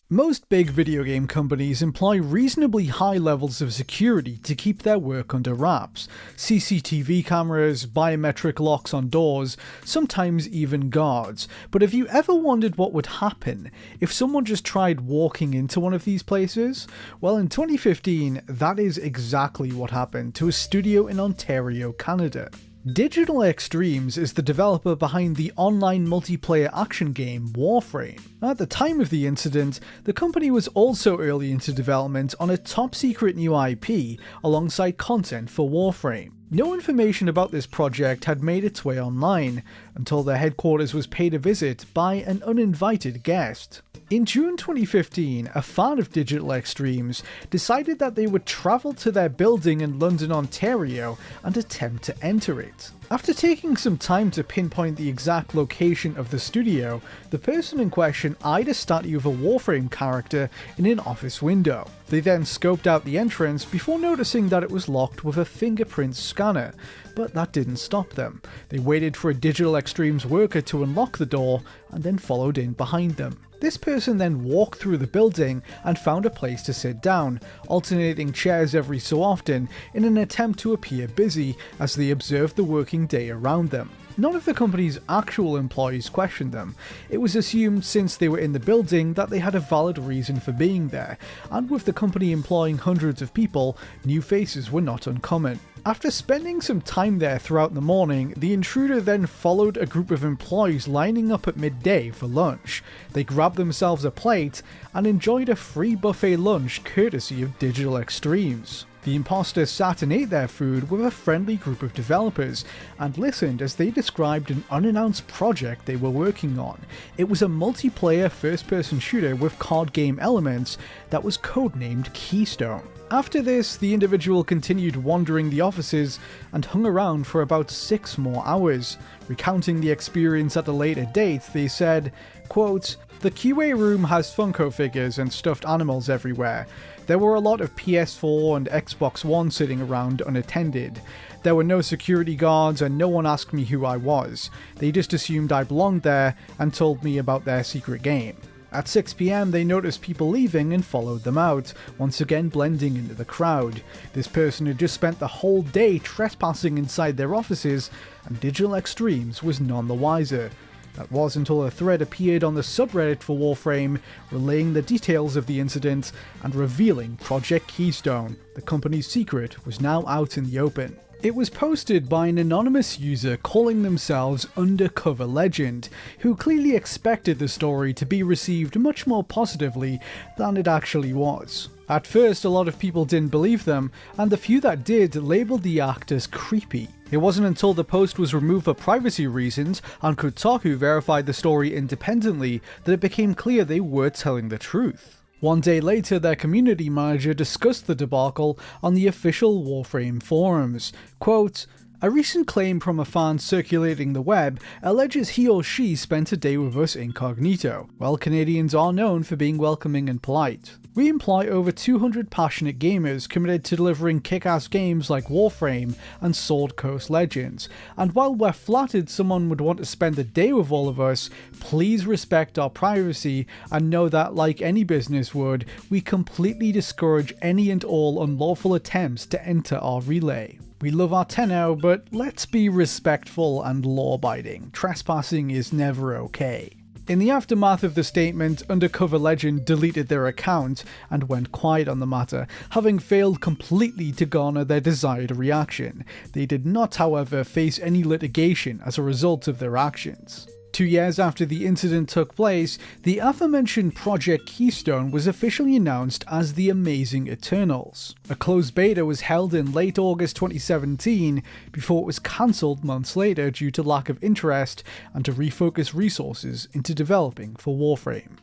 Most big video game companies employ reasonably high levels of security to keep their work under wraps. CCTV cameras, biometric locks on doors, sometimes even guards. But have you ever wondered what would happen if someone just tried walking into one of these places? Well, in 2015, that is exactly what happened to a studio in Ontario, Canada. Digital Extremes is the developer behind the online multiplayer action game Warframe. At the time of the incident, the company was also early into development on a top-secret new IP alongside content for Warframe. No information about this project had made its way online, until their headquarters was paid a visit by an uninvited guest. In June 2015, a fan of Digital Extremes decided that they would travel to their building in London, Ontario and attempt to enter it. After taking some time to pinpoint the exact location of the studio, the person in question eyed a statue of a Warframe character in an office window. They then scoped out the entrance before noticing that it was locked with a fingerprint scanner, but that didn't stop them. They waited for a Digital Extremes worker to unlock the door and then followed in behind them. This person then walked through the building and found a place to sit down, alternating chairs every so often in an attempt to appear busy as they observed the working day around them. None of the company's actual employees questioned them. It was assumed since they were in the building that they had a valid reason for being there, and with the company employing hundreds of people, new faces were not uncommon. After spending some time there throughout the morning, the intruder then followed a group of employees lining up at midday for lunch. They grabbed themselves a plate and enjoyed a free buffet lunch courtesy of Digital Extremes. The imposter sat and ate their food with a friendly group of developers and listened as they described an unannounced project they were working on. It was a multiplayer first-person shooter with card game elements that was codenamed Keystone. After this, the individual continued wandering the offices and hung around for about 6 more hours. Recounting the experience at a later date, they said, quote, "The QA room has Funko figures and stuffed animals everywhere. There were a lot of PS4 and Xbox One sitting around unattended. There were no security guards and no one asked me who I was. They just assumed I belonged there and told me about their secret game. At 6 PM they noticed people leaving and followed them out, once again blending into the crowd. This person had just spent the whole day trespassing inside their offices, and Digital Extremes was none the wiser. That was until a thread appeared on the subreddit for Warframe, relaying the details of the incident and revealing Project Keystone. The company's secret was now out in the open. It was posted by an anonymous user calling themselves Undercover Legend, who clearly expected the story to be received much more positively than it actually was. At first, a lot of people didn't believe them, and the few that did labelled the act as creepy. It wasn't until the post was removed for privacy reasons and Kotaku verified the story independently that it became clear they were telling the truth. One day later, their community manager discussed the debacle on the official Warframe forums. Quote, "A recent claim from a fan circulating the web alleges he or she spent a day with us incognito. Well, Canadians are known for being welcoming and polite. We employ over 200 passionate gamers committed to delivering kick-ass games like Warframe and Sword Coast Legends, and while we're flattered someone would want to spend a day with all of us, please respect our privacy and know that, like any business would, we completely discourage any and all unlawful attempts to enter our relay. We love our tenor, but let's be respectful and law-abiding. Trespassing is never okay." In the aftermath of the statement, Undercover Legend deleted their account and went quiet on the matter, having failed completely to garner their desired reaction. They did not, however, face any litigation as a result of their actions. 2 years after the incident took place, the aforementioned Project Keystone was officially announced as the Amazing Eternals. A closed beta was held in late August 2017 before it was cancelled months later due to lack of interest and to refocus resources into developing for Warframe.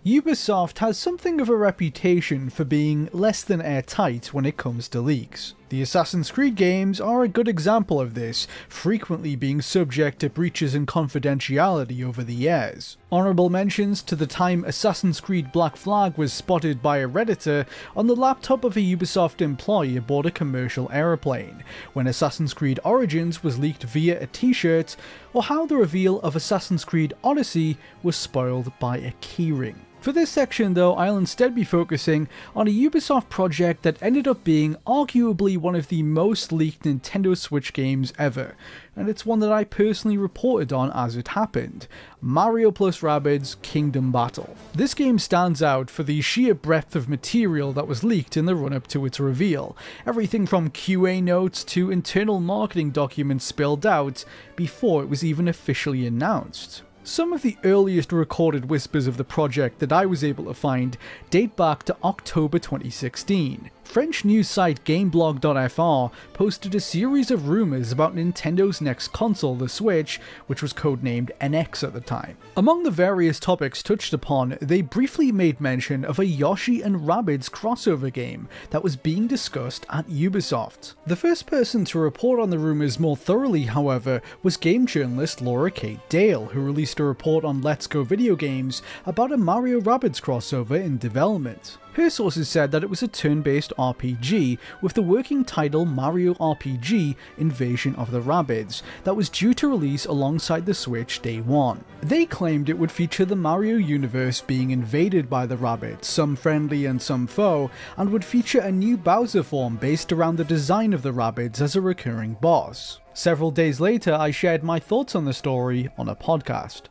Ubisoft has something of a reputation for being less than airtight when it comes to leaks. The Assassin's Creed games are a good example of this, frequently being subject to breaches in confidentiality over the years. Honourable mentions to the time Assassin's Creed Black Flag was spotted by a Redditor on the laptop of a Ubisoft employee aboard a commercial aeroplane, when Assassin's Creed Origins was leaked via a t-shirt, or how the reveal of Assassin's Creed Odyssey was spoiled by a keyring. For this section though, I'll instead be focusing on a Ubisoft project that ended up being arguably one of the most leaked Nintendo Switch games ever, and it's one that I personally reported on as it happened: Mario plus Rabbids Kingdom Battle. This game stands out for the sheer breadth of material that was leaked in the run-up to its reveal, everything from QA notes to internal marketing documents spilled out before it was even officially announced. Some of the earliest recorded whispers of the project that I was able to find date back to October 2016. French news site Gameblog.fr posted a series of rumours about Nintendo's next console, the Switch, which was codenamed NX at the time. Among the various topics touched upon, they briefly made mention of a Yoshi and Rabbids crossover game that was being discussed at Ubisoft. The first person to report on the rumours more thoroughly, however, was game journalist Laura Kate Dale, who released a report on Let's Go Video Games about a Mario Rabbids crossover in development. Her sources said that it was a turn-based RPG with the working title Mario RPG Invasion of the Rabbids that was due to release alongside the Switch day one. They claimed it would feature the Mario universe being invaded by the Rabbids, some friendly and some foe, and would feature a new Bowser form based around the design of the Rabbids as a recurring boss. Several days later, I shared my thoughts on the story on a podcast.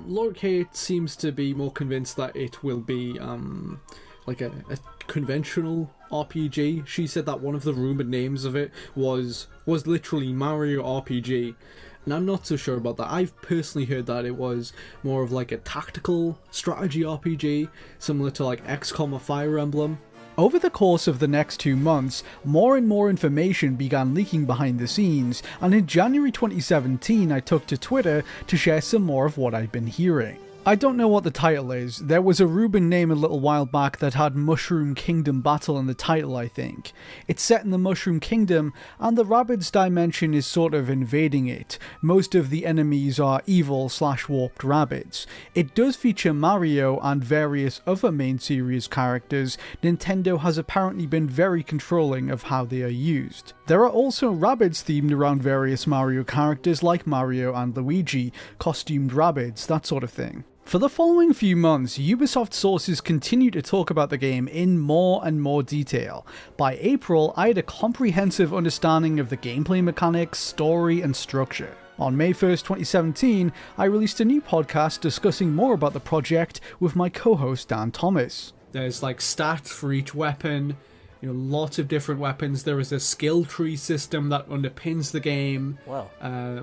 Laura Kate seems to be more convinced that it will be like a conventional RPG. She said that one of the rumoured names of it was literally Mario RPG, and I'm not so sure about that. I've personally heard that it was more of like a tactical strategy RPG, similar to like XCOM or Fire Emblem. Over the course of the next 2 months, more and more information began leaking behind the scenes, and in January 2017 I took to Twitter to share some more of what I'd been hearing. I don't know what the title is. There was a Reuben name a little while back that had Mushroom Kingdom Battle in the title, I think. It's set in the Mushroom Kingdom, and the Rabbids dimension is sort of invading it. Most of the enemies are evil/warped Rabbids. It does feature Mario and various other main series characters. Nintendo has apparently been very controlling of how they are used. There are also Rabbids themed around various Mario characters like Mario and Luigi, costumed Rabbids, that sort of thing. For the following few months, Ubisoft sources continued to talk about the game in more and more detail. By April, I had a comprehensive understanding of the gameplay mechanics, story, and structure. On May 1st, 2017, I released a new podcast discussing more about the project with my co-host Dan Thomas. There's like stats for each weapon, lots of different weapons. There is a skill tree system that underpins the game. Wow.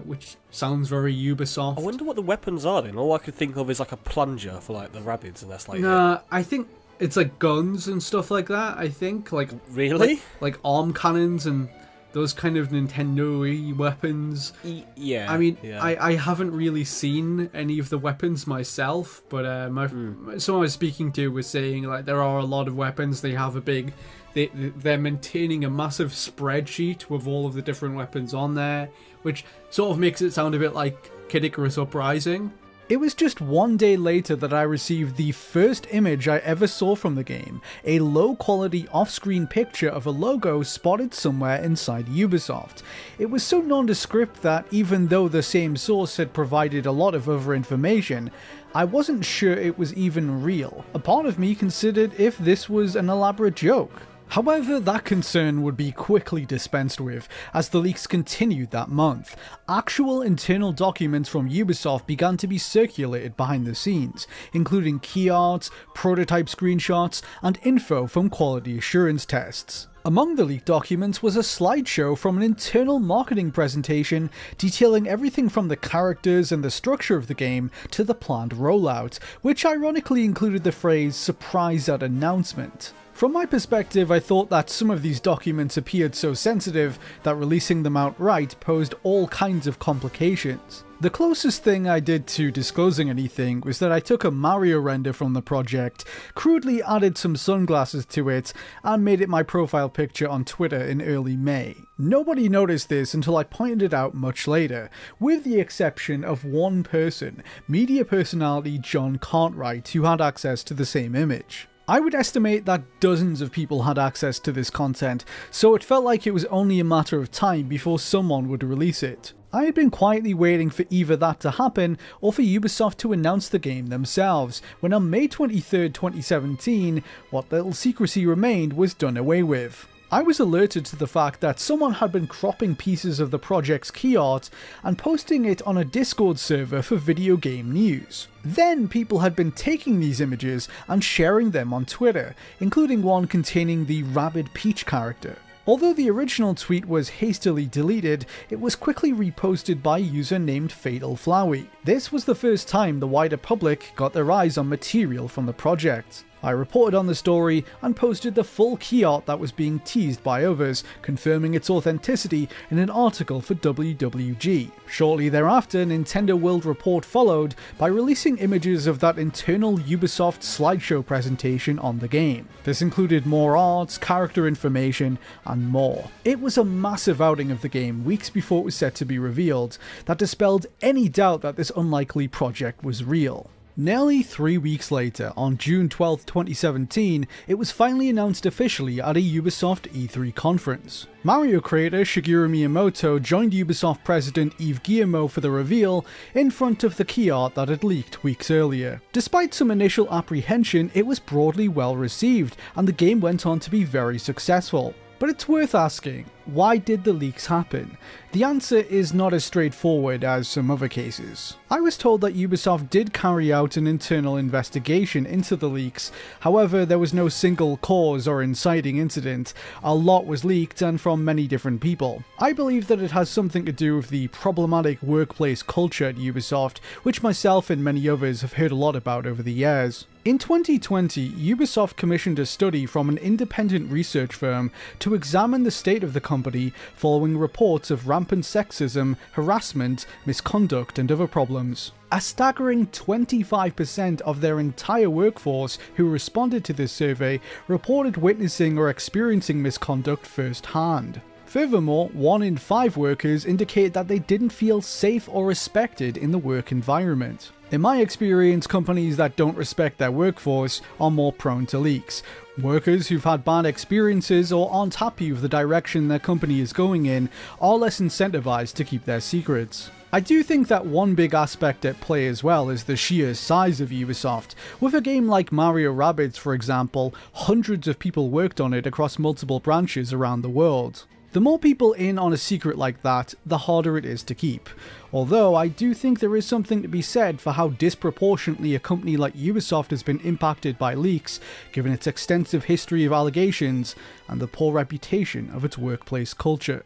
Which sounds very Ubisoft. I wonder what the weapons are then. All I could think of is like a plunger for like the Rabbids, and that's like Nah, I think it's like guns and stuff like that, I think. Like really? Like arm cannons and those kind of Nintendo-y weapons. Yeah. I mean, yeah. I haven't really seen any of the weapons myself, but someone I was speaking to was saying like there are a lot of weapons. They have a big... They're maintaining a massive spreadsheet with all of the different weapons on there, which sort of makes it sound a bit like Kid Icarus Uprising. It was just 1 day later that I received the first image I ever saw from the game, a low-quality off-screen picture of a logo spotted somewhere inside Ubisoft. It was so nondescript that even though the same source had provided a lot of other information, I wasn't sure it was even real. A part of me considered if this was an elaborate joke. However, that concern would be quickly dispensed with as the leaks continued that month. Actual internal documents from Ubisoft began to be circulated behind the scenes, including key arts, prototype screenshots, and info from quality assurance tests. Among the leaked documents was a slideshow from an internal marketing presentation detailing everything from the characters and the structure of the game to the planned rollout, which ironically included the phrase "surprise at announcement." From my perspective, I thought that some of these documents appeared so sensitive that releasing them outright posed all kinds of complications. The closest thing I did to disclosing anything was that I took a Mario render from the project, crudely added some sunglasses to it, and made it my profile picture on Twitter in early May. Nobody noticed this until I pointed it out much later, with the exception of one person, media personality John Cartwright, who had access to the same image. I would estimate that dozens of people had access to this content, so it felt like it was only a matter of time before someone would release it. I had been quietly waiting for either that to happen or for Ubisoft to announce the game themselves, when on May 23rd, 2017, what little secrecy remained was done away with. I was alerted to the fact that someone had been cropping pieces of the project's key art and posting it on a Discord server for video game news. Then people had been taking these images and sharing them on Twitter, including one containing the Rabid Peach character. Although the original tweet was hastily deleted, it was quickly reposted by a user named Fatal Flowey. This was the first time the wider public got their eyes on material from the project. I reported on the story and posted the full key art that was being teased by others, confirming its authenticity in an article for WWG. Shortly thereafter, Nintendo World Report followed by releasing images of that internal Ubisoft slideshow presentation on the game. This included more art, character information, and more. It was a massive outing of the game weeks before it was set to be revealed that dispelled any doubt that this unlikely project was real. Nearly 3 weeks later, on June 12, 2017, it was finally announced officially at a Ubisoft E3 conference. Mario creator Shigeru Miyamoto joined Ubisoft president Yves Guillemot for the reveal in front of the key art that had leaked weeks earlier. Despite some initial apprehension, it was broadly well received, and the game went on to be very successful. But it's worth asking, why did the leaks happen? The answer is not as straightforward as some other cases. I was told that Ubisoft did carry out an internal investigation into the leaks, however there was no single cause or inciting incident. A lot was leaked and from many different people. I believe that it has something to do with the problematic workplace culture at Ubisoft, which myself and many others have heard a lot about over the years. In 2020, Ubisoft commissioned a study from an independent research firm to examine the state of the company following reports of rampant sexism, harassment, misconduct, and other problems. A staggering 25% of their entire workforce who responded to this survey reported witnessing or experiencing misconduct firsthand. Furthermore, 1 in 5 workers indicated that they didn't feel safe or respected in the work environment. In my experience, companies that don't respect their workforce are more prone to leaks. Workers who've had bad experiences or aren't happy with the direction their company is going in are less incentivized to keep their secrets. I do think that one big aspect at play as well is the sheer size of Ubisoft. With a game like Mario Rabbids, for example, hundreds of people worked on it across multiple branches around the world. The more people in on a secret like that, the harder it is to keep. Although I do think there is something to be said for how disproportionately a company like Ubisoft has been impacted by leaks, given its extensive history of allegations and the poor reputation of its workplace culture.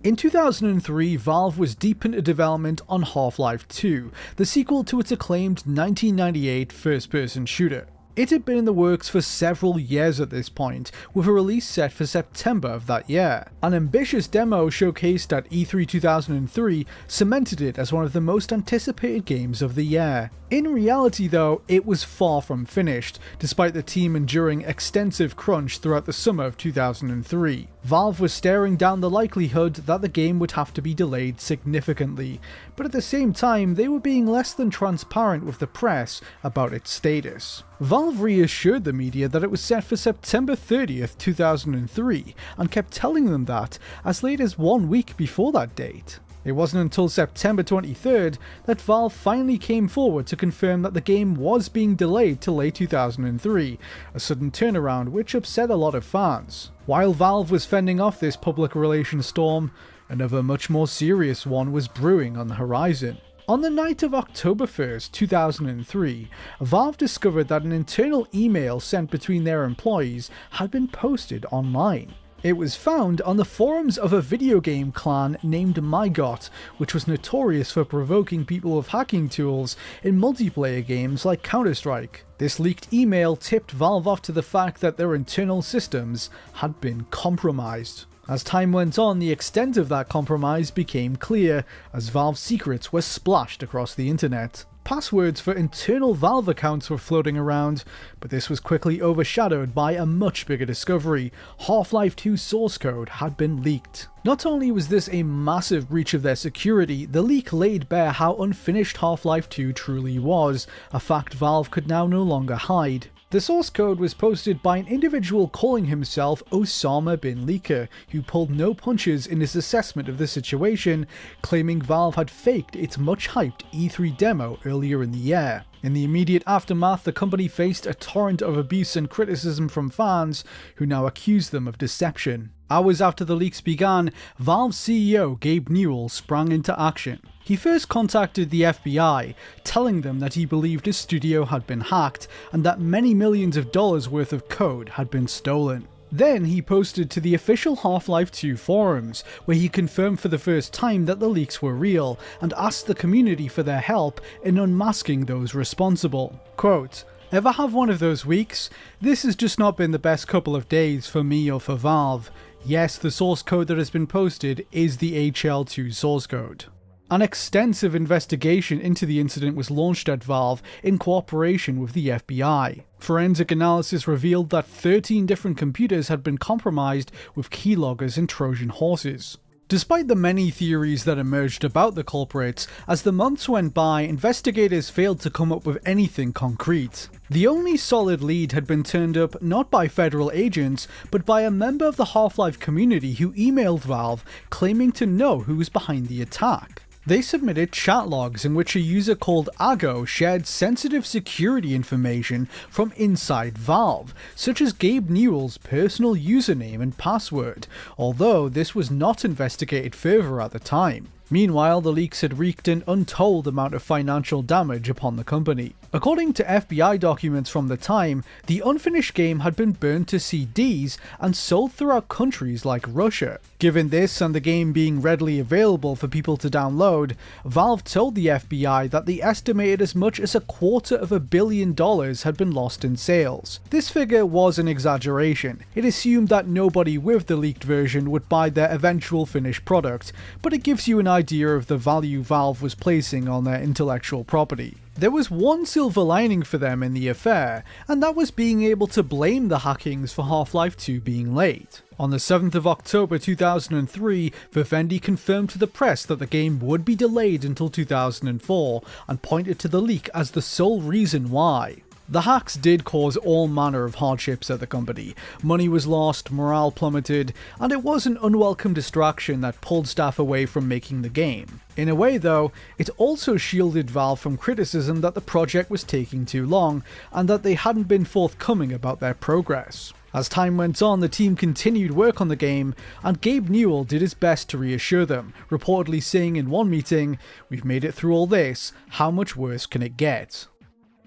In 2003, Valve was deep into development on Half-Life 2, the sequel to its acclaimed 1998 first-person shooter. It had been in the works for several years at this point, with a release set for September of that year. An ambitious demo showcased at E3 2003 cemented it as one of the most anticipated games of the year. In reality though, it was far from finished, despite the team enduring extensive crunch throughout the summer of 2003. Valve was staring down the likelihood that the game would have to be delayed significantly, but at the same time they were being less than transparent with the press about its status. Valve reassured the media that it was set for September 30th, 2003, and kept telling them that as late as 1 week before that date. It wasn't until September 23rd that Valve finally came forward to confirm that the game was being delayed till late 2003, a sudden turnaround which upset a lot of fans. While Valve was fending off this public relations storm, another much more serious one was brewing on the horizon. On the night of October 1st, 2003, Valve discovered that an internal email sent between their employees had been posted online. It was found on the forums of a video game clan named MyGot, which was notorious for provoking people with hacking tools in multiplayer games like Counter-Strike. This leaked email tipped Valve off to the fact that their internal systems had been compromised. As time went on, the extent of that compromise became clear, as Valve's secrets were splashed across the internet. Passwords for internal Valve accounts were floating around, but this was quickly overshadowed by a much bigger discovery. Half-Life 2 source code had been leaked. Not only was this a massive breach of their security, the leak laid bare how unfinished Half-Life 2 truly was, a fact Valve could now no longer hide. The source code was posted by an individual calling himself Osama bin Leaker, who pulled no punches in his assessment of the situation, claiming Valve had faked its much-hyped E3 demo earlier in the year. In the immediate aftermath, the company faced a torrent of abuse and criticism from fans, who now accused them of deception. Hours after the leaks began, Valve's CEO Gabe Newell sprang into action. He first contacted the FBI, telling them that he believed his studio had been hacked and that many millions of dollars worth of code had been stolen. Then he posted to the official Half-Life 2 forums, where he confirmed for the first time that the leaks were real, and asked the community for their help in unmasking those responsible. Quote, "Ever have one of those weeks? This has just not been the best couple of days for me or for Valve. Yes, the source code that has been posted is the HL2 source code." An extensive investigation into the incident was launched at Valve in cooperation with the FBI. Forensic analysis revealed that 13 different computers had been compromised with keyloggers and Trojan horses. Despite the many theories that emerged about the culprits, as the months went by, investigators failed to come up with anything concrete. The only solid lead had been turned up not by federal agents, but by a member of the Half-Life community who emailed Valve claiming to know who was behind the attack. They submitted chat logs in which a user called Ago shared sensitive security information from inside Valve, such as Gabe Newell's personal username and password, although this was not investigated further at the time. Meanwhile, the leaks had wreaked an untold amount of financial damage upon the company. According to FBI documents from the time, the unfinished game had been burned to CDs and sold throughout countries like Russia. Given this and the game being readily available for people to download, Valve told the FBI that they estimated as much as $250 million had been lost in sales. This figure was an exaggeration. It assumed that nobody with the leaked version would buy their eventual finished product, but it gives you an idea of the value Valve was placing on their intellectual property. There was one silver lining for them in the affair, and that was being able to blame the hackings for Half-Life 2 being late. On the 7th of October 2003, Vivendi confirmed to the press that the game would be delayed until 2004, and pointed to the leak as the sole reason why. The hacks did cause all manner of hardships at the company. Money was lost, morale plummeted, and it was an unwelcome distraction that pulled staff away from making the game. In a way though, it also shielded Valve from criticism that the project was taking too long, and that they hadn't been forthcoming about their progress. As time went on, the team continued work on the game, and Gabe Newell did his best to reassure them, reportedly saying in one meeting, "We've made it through all this, how much worse can it get?"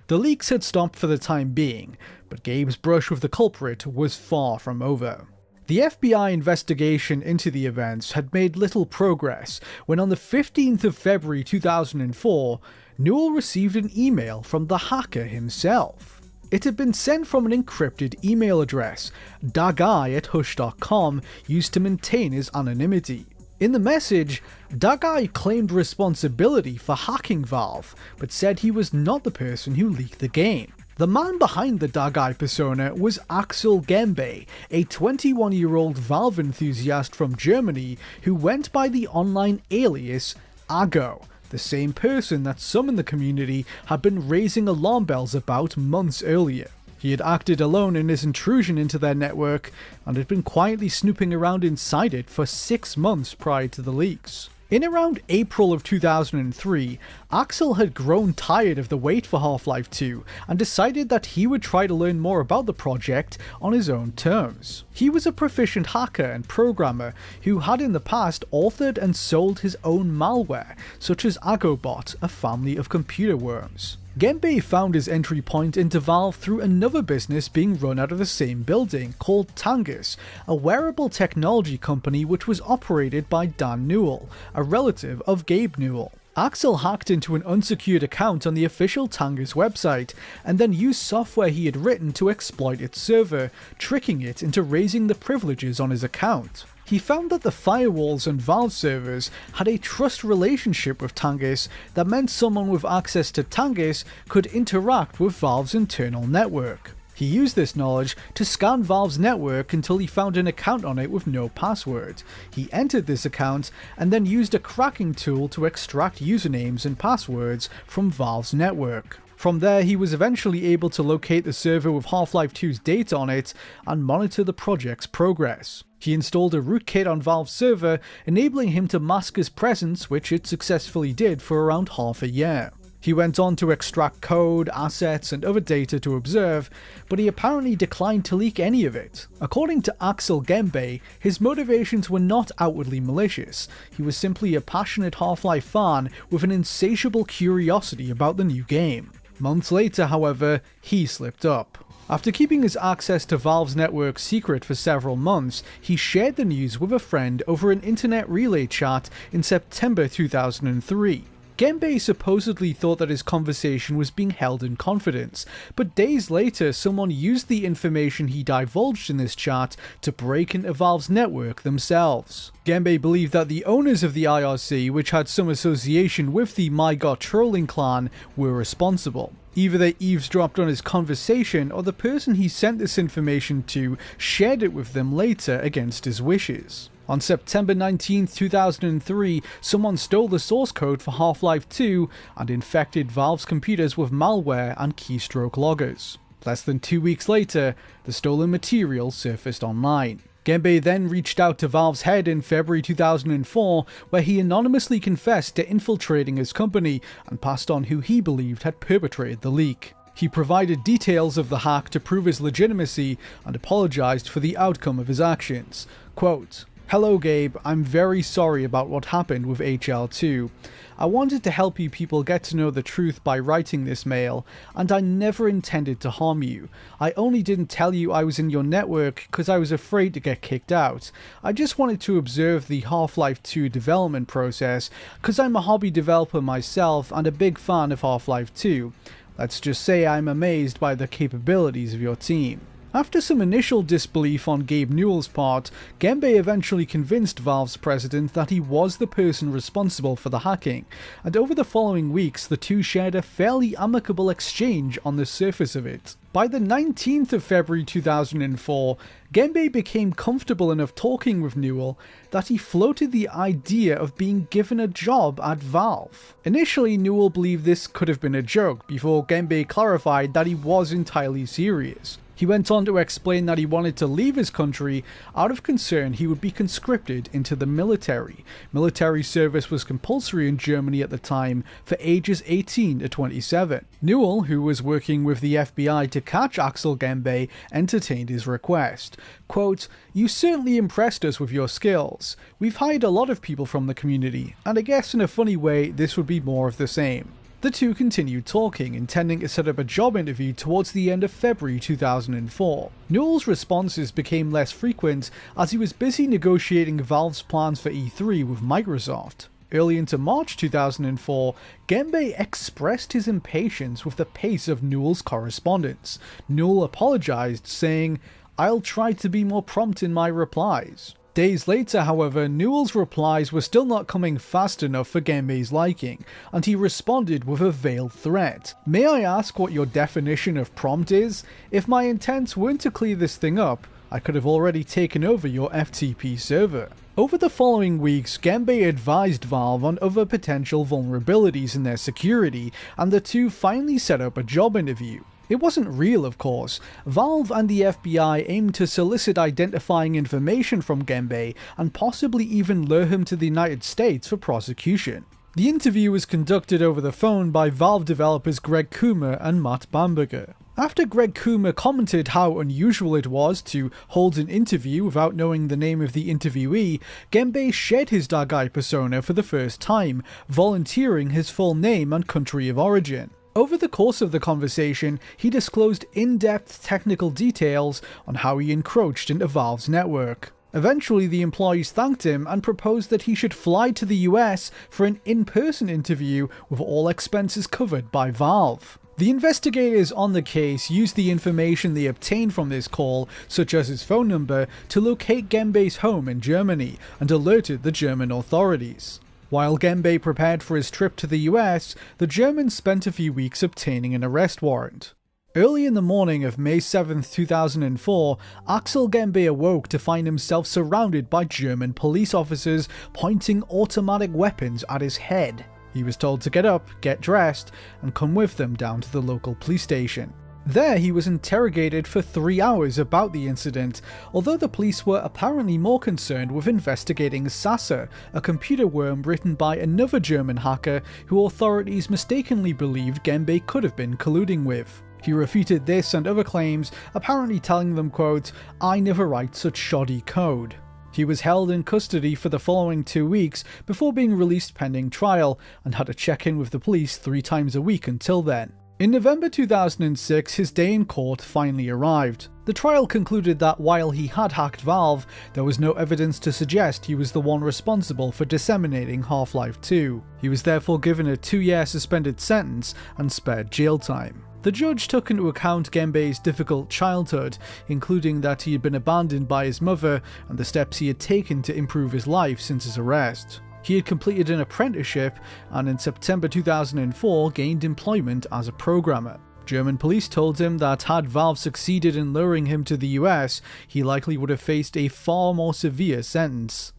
The leaks had stopped for the time being, but Gabe's brush with the culprit was far from over. The FBI investigation into the events had made little progress when on the 15th of February 2004, Newell received an email from the hacker himself. It had been sent from an encrypted email address, daguy@hush.com, used to maintain his anonymity. In the message, Tighe claimed responsibility for hacking Valve, but said he was not the person who leaked the game. The man behind the Tighe persona was Axel Gembe, a 21-year-old Valve enthusiast from Germany who went by the online alias Ago, the same person that some in the community had been raising alarm bells about months earlier. He had acted alone in his intrusion into their network, and had been quietly snooping around inside it for 6 months prior to the leaks. In around April of 2003, Axel had grown tired of the wait for Half-Life 2 and decided that he would try to learn more about the project on his own terms. He was a proficient hacker and programmer who had in the past authored and sold his own malware, such as Agobot, a family of computer worms. Gembe found his entry point into Valve through another business being run out of the same building called Tangus, a wearable technology company which was operated by Dan Newell, a relative of Gabe Newell. Axel hacked into an unsecured account on the official Tangus website, and then used software he had written to exploit its server, tricking it into raising the privileges on his account. He found that the firewalls and Valve servers had a trust relationship with Tangus that meant someone with access to Tangus could interact with Valve's internal network. He used this knowledge to scan Valve's network until he found an account on it with no password. He entered this account and then used a cracking tool to extract usernames and passwords from Valve's network. From there, he was eventually able to locate the server with Half-Life 2's data on it and monitor the project's progress. He installed a rootkit on Valve's server, enabling him to mask his presence, which it successfully did for around half a year. He went on to extract code, assets, and other data to observe, but he apparently declined to leak any of it. According to Axel Gembe, his motivations were not outwardly malicious. He was simply a passionate Half-Life fan with an insatiable curiosity about the new game. Months later, however, he slipped up. After keeping his access to Valve's network secret for several months, he shared the news with a friend over an internet relay chat in September 2003. Genbei supposedly thought that his conversation was being held in confidence, but days later someone used the information he divulged in this chat to break into Valve's network themselves. Genbei believed that the owners of the IRC, which had some association with the MyGot trolling clan, were responsible. Either they eavesdropped on his conversation, or the person he sent this information to shared it with them later against his wishes. On September 19, 2003, someone stole the source code for Half-Life 2 and infected Valve's computers with malware and keystroke loggers. Less than 2 weeks later, the stolen material surfaced online. Genbei then reached out to Valve's head in February 2004, where he anonymously confessed to infiltrating his company and passed on who he believed had perpetrated the leak. He provided details of the hack to prove his legitimacy and apologized for the outcome of his actions. Quote, "Hello Gabe, I'm very sorry about what happened with HL2. I wanted to help you people get to know the truth by writing this mail, and I never intended to harm you. I only didn't tell you I was in your network because I was afraid to get kicked out. I just wanted to observe the Half-Life 2 development process because I'm a hobby developer myself and a big fan of Half-Life 2. Let's just say I'm amazed by the capabilities of your team." After some initial disbelief on Gabe Newell's part, Genbei eventually convinced Valve's president that he was the person responsible for the hacking, and over the following weeks the two shared a fairly amicable exchange on the surface of it. By the 19th of February 2004, Genbei became comfortable enough talking with Newell that he floated the idea of being given a job at Valve. Initially, Newell believed this could have been a joke, before Genbei clarified that he was entirely serious. He went on to explain that he wanted to leave his country out of concern he would be conscripted into the military. Military service was compulsory in Germany at the time for ages 18 to 27. Newell, who was working with the FBI to catch Axel Genbei, entertained his request. Quote, "You certainly impressed us with your skills. We've hired a lot of people from the community, and I guess in a funny way this would be more of the same." The two continued talking, intending to set up a job interview towards the end of February 2004. Newell's responses became less frequent as he was busy negotiating Valve's plans for E3 with Microsoft. Early into March 2004, Genbei expressed his impatience with the pace of Newell's correspondence. Newell apologized, saying, "I'll try to be more prompt in my replies." Days later, however, Newell's replies were still not coming fast enough for Genbei's liking, and he responded with a veiled threat. "May I ask what your definition of prompt is? If my intents weren't to clear this thing up, I could have already taken over your FTP server." Over the following weeks, Genbei advised Valve on other potential vulnerabilities in their security, and the two finally set up a job interview. It wasn't real, of course. Valve and the FBI aimed to solicit identifying information from Genbei and possibly even lure him to the United States for prosecution. The interview was conducted over the phone by Valve developers Greg Coomer and Matt Bamberger. After Greg Coomer commented how unusual it was to hold an interview without knowing the name of the interviewee, Genbei shared his Tighe persona for the first time, volunteering his full name and country of origin. Over the course of the conversation, he disclosed in-depth technical details on how he encroached into Valve's network. Eventually, the employees thanked him and proposed that he should fly to the US for an in-person interview with all expenses covered by Valve. The investigators on the case used the information they obtained from this call, such as his phone number, to locate Genbei's home in Germany and alerted the German authorities. While Genbei prepared for his trip to the US, the Germans spent a few weeks obtaining an arrest warrant. Early in the morning of May 7, 2004, Axel Genbei awoke to find himself surrounded by German police officers pointing automatic weapons at his head. He was told to get up, get dressed, and come with them down to the local police station. There he was interrogated for 3 hours about the incident, although the police were apparently more concerned with investigating Sasser, a computer worm written by another German hacker who authorities mistakenly believed Genbei could have been colluding with. He refuted this and other claims, apparently telling them, quote, "I never write such shoddy code." He was held in custody for the following 2 weeks before being released pending trial, and had to check in with the police 3 times a week until then. In November 2006, his day in court finally arrived. The trial concluded that while he had hacked Valve, there was no evidence to suggest he was the one responsible for disseminating Half-Life 2. He was therefore given a 2-year suspended sentence and spared jail time. The judge took into account Genbei's difficult childhood, including that he had been abandoned by his mother and the steps he had taken to improve his life since his arrest. He had completed an apprenticeship and in September 2004 gained employment as a programmer. German police told him that had Valve succeeded in luring him to the US, he likely would have faced a far more severe sentence.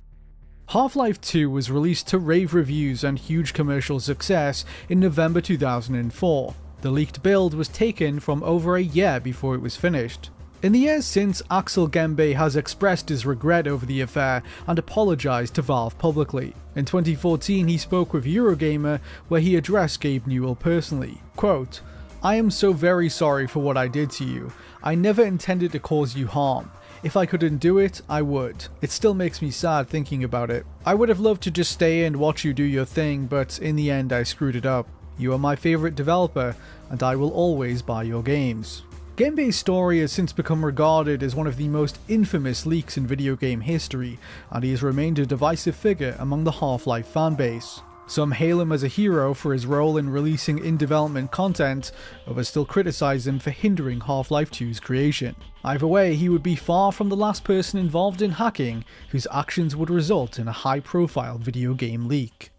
Half-Life 2 was released to rave reviews and huge commercial success in November 2004. The leaked build was taken from over a year before it was finished. In the years since, Axel Genbei has expressed his regret over the affair and apologised to Valve publicly. In 2014, he spoke with Eurogamer, where he addressed Gabe Newell personally. Quote, "I am so very sorry for what I did to you. I never intended to cause you harm. If I couldn't do it, I would. It still makes me sad thinking about it. I would have loved to just stay and watch you do your thing, but in the end I screwed it up. You are my favourite developer, and I will always buy your games." Genbei's story has since become regarded as one of the most infamous leaks in video game history, and he has remained a divisive figure among the Half-Life fanbase. Some hail him as a hero for his role in releasing in-development content, others still criticise him for hindering Half-Life 2's creation. Either way, he would be far from the last person involved in hacking whose actions would result in a high-profile video game leak.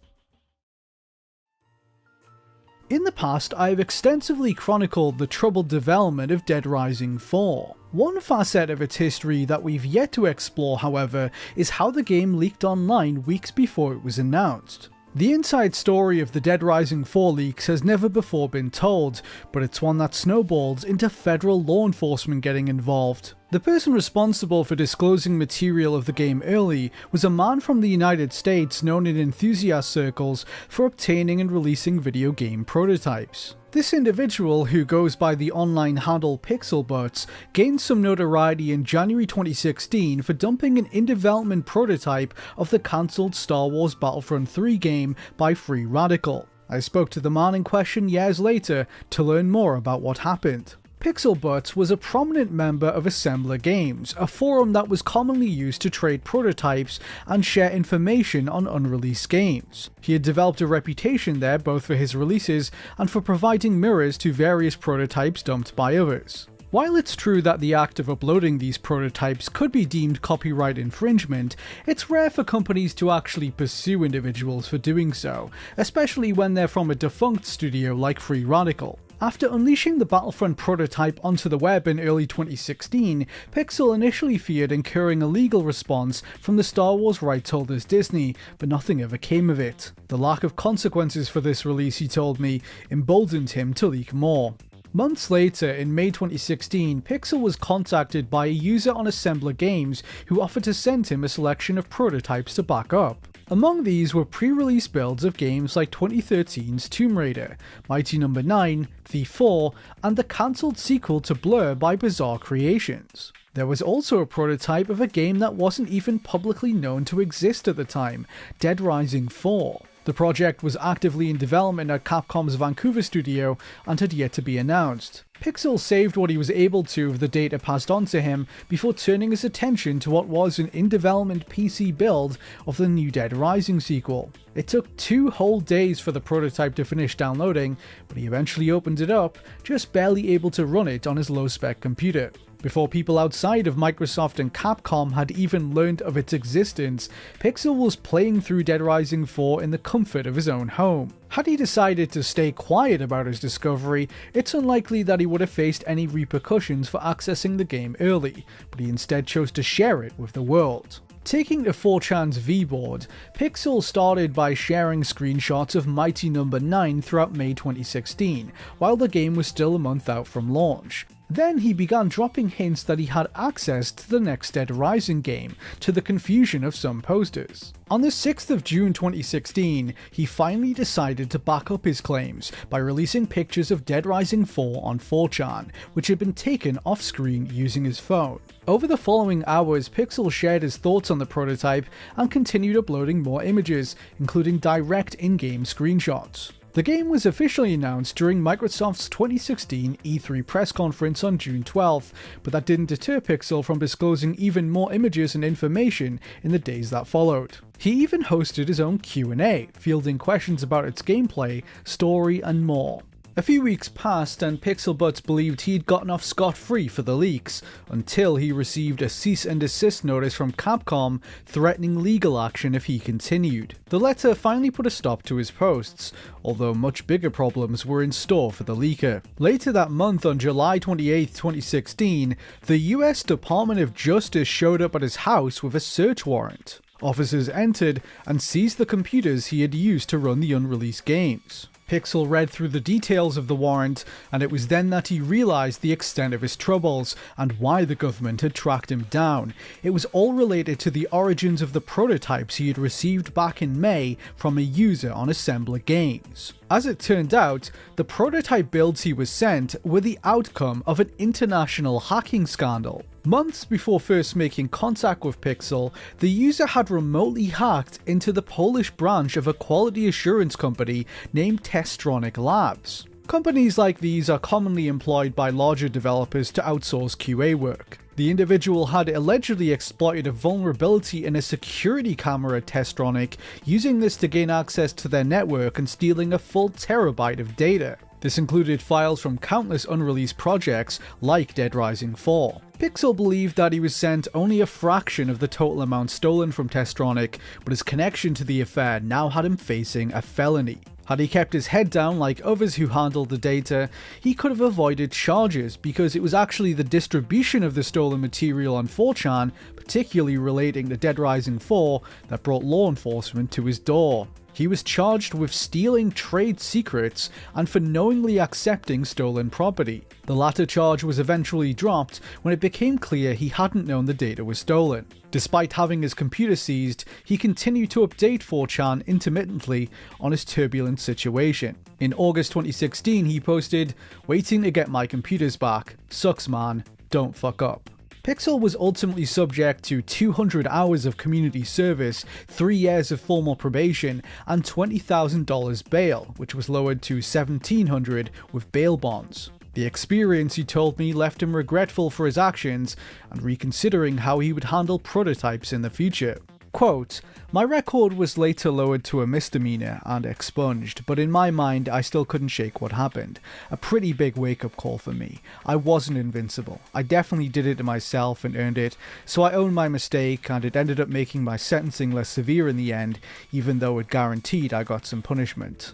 In the past, I have extensively chronicled the troubled development of Dead Rising 4. One facet of its history that we've yet to explore, however, is how the game leaked online weeks before it was announced. The inside story of the Dead Rising 4 leaks has never before been told, but it's one that snowballed into federal law enforcement getting involved. The person responsible for disclosing material of the game early was a man from the United States known in enthusiast circles for obtaining and releasing video game prototypes. This individual, who goes by the online handle PixelButts, gained some notoriety in January 2016 for dumping an in-development prototype of the cancelled Star Wars Battlefront 3 game by Free Radical. I spoke to the man in question years later to learn more about what happened. PixelButts was a prominent member of Assembler Games, a forum that was commonly used to trade prototypes and share information on unreleased games. He had developed a reputation there both for his releases and for providing mirrors to various prototypes dumped by others. While it's true that the act of uploading these prototypes could be deemed copyright infringement, it's rare for companies to actually pursue individuals for doing so, especially when they're from a defunct studio like Free Radical. After unleashing the Battlefront prototype onto the web in early 2016, Pixel initially feared incurring a legal response from the Star Wars rights holders Disney, but nothing ever came of it. The lack of consequences for this release, he told me, emboldened him to leak more. Months later, in May 2016, Pixel was contacted by a user on Assembler Games who offered to send him a selection of prototypes to back up. Among these were pre-release builds of games like 2013's Tomb Raider, Mighty No. 9, Thief 4, and the cancelled sequel to Blur by Bizarre Creations. There was also a prototype of a game that wasn't even publicly known to exist at the time, Dead Rising 4. The project was actively in development at Capcom's Vancouver studio and had yet to be announced. Pixel saved what he was able to of the data passed on to him before turning his attention to what was an in-development PC build of the new Dead Rising sequel. It took 2 whole days for the prototype to finish downloading, but he eventually opened it up, just barely able to run it on his low-spec computer. Before people outside of Microsoft and Capcom had even learned of its existence, Pixel was playing through Dead Rising 4 in the comfort of his own home. Had he decided to stay quiet about his discovery, it's unlikely that he would have faced any repercussions for accessing the game early, but he instead chose to share it with the world. Taking to 4chan's V-board, Pixel started by sharing screenshots of Mighty No. 9 throughout May 2016, while the game was still a month out from launch. Then he began dropping hints that he had access to the next Dead Rising game, to the confusion of some posters. On the 6th of June 2016, he finally decided to back up his claims by releasing pictures of Dead Rising 4 on 4chan, which had been taken off-screen using his phone. Over the following hours, Pixel shared his thoughts on the prototype and continued uploading more images, including direct in-game screenshots. The game was officially announced during Microsoft's 2016 E3 press conference on June 12th, but that didn't deter Pixel from disclosing even more images and information in the days that followed. He even hosted his own Q&A, fielding questions about its gameplay, story, and more. A few weeks passed and Pixelbutts believed he'd gotten off scot-free for the leaks, until he received a cease and desist notice from Capcom threatening legal action if he continued. The letter finally put a stop to his posts, although much bigger problems were in store for the leaker. Later that month, on July 28, 2016, the US Department of Justice showed up at his house with a search warrant. Officers entered and seized the computers he had used to run the unreleased games. Pixel read through the details of the warrant, and it was then that he realised the extent of his troubles and why the government had tracked him down. It was all related to the origins of the prototypes he had received back in May from a user on Assembler Games. As it turned out, the prototype builds he was sent were the outcome of an international hacking scandal. Months before first making contact with Pixel, the user had remotely hacked into the Polish branch of a quality assurance company named Testronic Labs. Companies like these are commonly employed by larger developers to outsource QA work. The individual had allegedly exploited a vulnerability in a security camera at Testronic, using this to gain access to their network and stealing a full terabyte of data. This included files from countless unreleased projects like Dead Rising 4. Pixel believed that he was sent only a fraction of the total amount stolen from Testronic, but his connection to the affair now had him facing a felony. Had he kept his head down like others who handled the data, he could have avoided charges because it was actually the distribution of the stolen material on 4chan, particularly relating to Dead Rising 4, that brought law enforcement to his door. He was charged with stealing trade secrets and for knowingly accepting stolen property. The latter charge was eventually dropped when it became clear he hadn't known the data was stolen. Despite having his computer seized, he continued to update 4chan intermittently on his turbulent situation. In August 2016, he posted, "Waiting to get my computers back. Sucks man, don't fuck up." Pixel was ultimately subject to 200 hours of community service, 3 years of formal probation, and $20,000 bail, which was lowered to $1,700 with bail bonds. The experience, he told me, left him regretful for his actions and reconsidering how he would handle prototypes in the future. Quote, "My record was later lowered to a misdemeanor and expunged, but in my mind I still couldn't shake what happened. A pretty big wake-up call for me. I wasn't invincible. I definitely did it to myself and earned it, so I own my mistake, and it ended up making my sentencing less severe in the end, even though it guaranteed I got some punishment."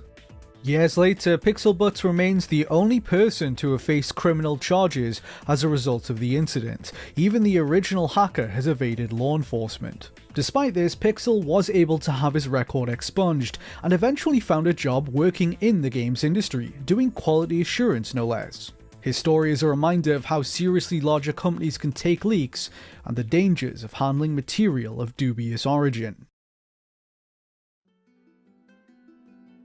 Years later, Pixelbutts remains the only person to have faced criminal charges as a result of the incident. Even the original hacker has evaded law enforcement. Despite this, Pixel was able to have his record expunged, and eventually found a job working in the games industry, doing quality assurance no less. His story is a reminder of how seriously larger companies can take leaks, and the dangers of handling material of dubious origin.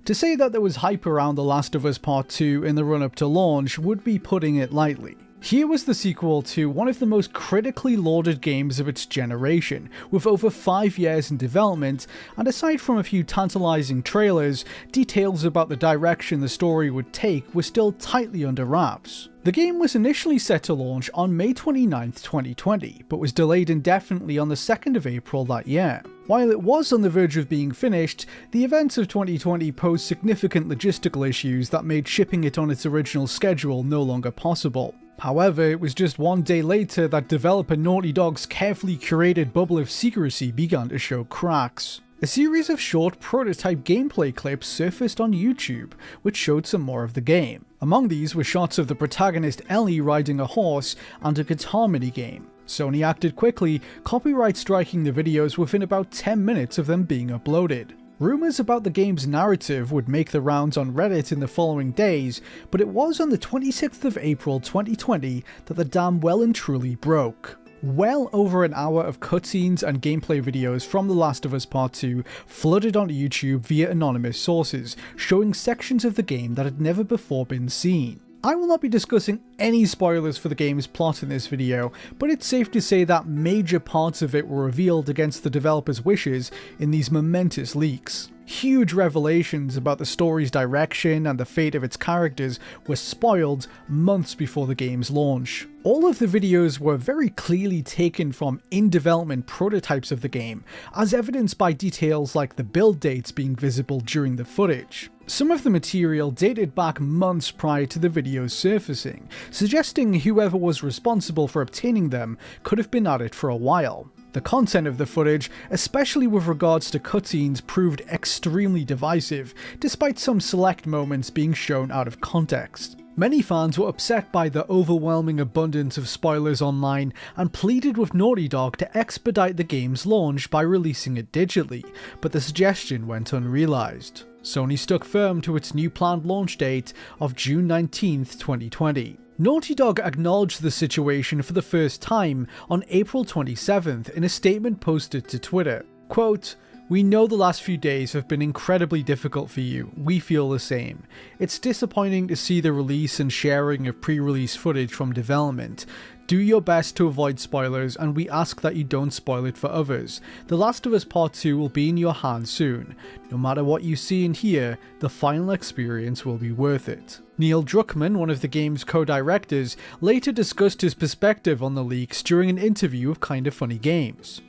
To say that there was hype around The Last of Us Part 2 in the run-up to launch would be putting it lightly. Here was the sequel to one of the most critically lauded games of its generation, with over 5 years in development, and aside from a few tantalizing trailers, details about the direction the story would take were still tightly under wraps. The game was initially set to launch on May 29, 2020, but was delayed indefinitely on the 2nd of April that year. While it was on the verge of being finished, the events of 2020 posed significant logistical issues that made shipping it on its original schedule no longer possible. However, it was just 1 day later that developer Naughty Dog's carefully curated bubble of secrecy began to show cracks. A series of short prototype gameplay clips surfaced on YouTube, which showed some more of the game. Among these were shots of the protagonist Ellie riding a horse and a guitar minigame. Sony acted quickly, copyright striking the videos within about 10 minutes of them being uploaded. Rumours about the game's narrative would make the rounds on Reddit in the following days, but it was on the 26th of April 2020 that the dam well and truly broke. Well over an hour of cutscenes and gameplay videos from The Last of Us Part 2 flooded onto YouTube via anonymous sources, showing sections of the game that had never before been seen. I will not be discussing any spoilers for the game's plot in this video, but it's safe to say that major parts of it were revealed against the developer's wishes in these momentous leaks. Huge revelations about the story's direction and the fate of its characters were spoiled months before the game's launch. All of the videos were very clearly taken from in-development prototypes of the game, as evidenced by details like the build dates being visible during the footage. Some of the material dated back months prior to the video's surfacing, suggesting whoever was responsible for obtaining them could have been at it for a while. The content of the footage, especially with regards to cutscenes, proved extremely divisive, despite some select moments being shown out of context. Many fans were upset by the overwhelming abundance of spoilers online and pleaded with Naughty Dog to expedite the game's launch by releasing it digitally, but the suggestion went unrealised. Sony stuck firm to its new planned launch date of June 19th, 2020. Naughty Dog acknowledged the situation for the first time on April 27th in a statement posted to Twitter. Quote, "We know the last few days have been incredibly difficult for you. We feel the same. It's disappointing to see the release and sharing of pre-release footage from development. Do your best to avoid spoilers, and we ask that you don't spoil it for others. The Last of Us Part 2 will be in your hands soon. No matter what you see and hear, the final experience will be worth it." Neil Druckmann, one of the game's co-directors, later discussed his perspective on the leaks during an interview with Kinda Funny Games.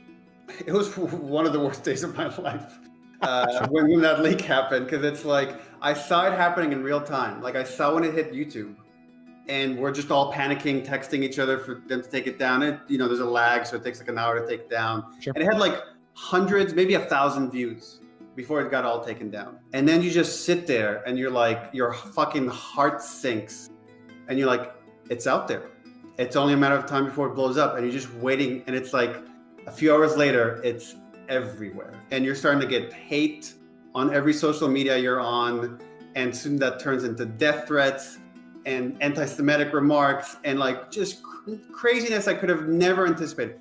It was one of the worst days of my life when that leak happened, because it's like, I saw it happening in real time. Like, I saw when it hit YouTube. And we're just all panicking, texting each other for them to take it down. And, you know, there's a lag, so it takes like an hour to take it down. Sure. And it had like hundreds, maybe 1,000 views before it got all taken down. And then you just sit there and you're like, your fucking heart sinks. And you're like, it's out there. It's only a matter of time before it blows up. And you're just waiting. And it's like a few hours later, it's everywhere. And you're starting to get hate on every social media you're on. And soon that turns into death threats and anti-Semitic remarks and like just craziness I could have never anticipated.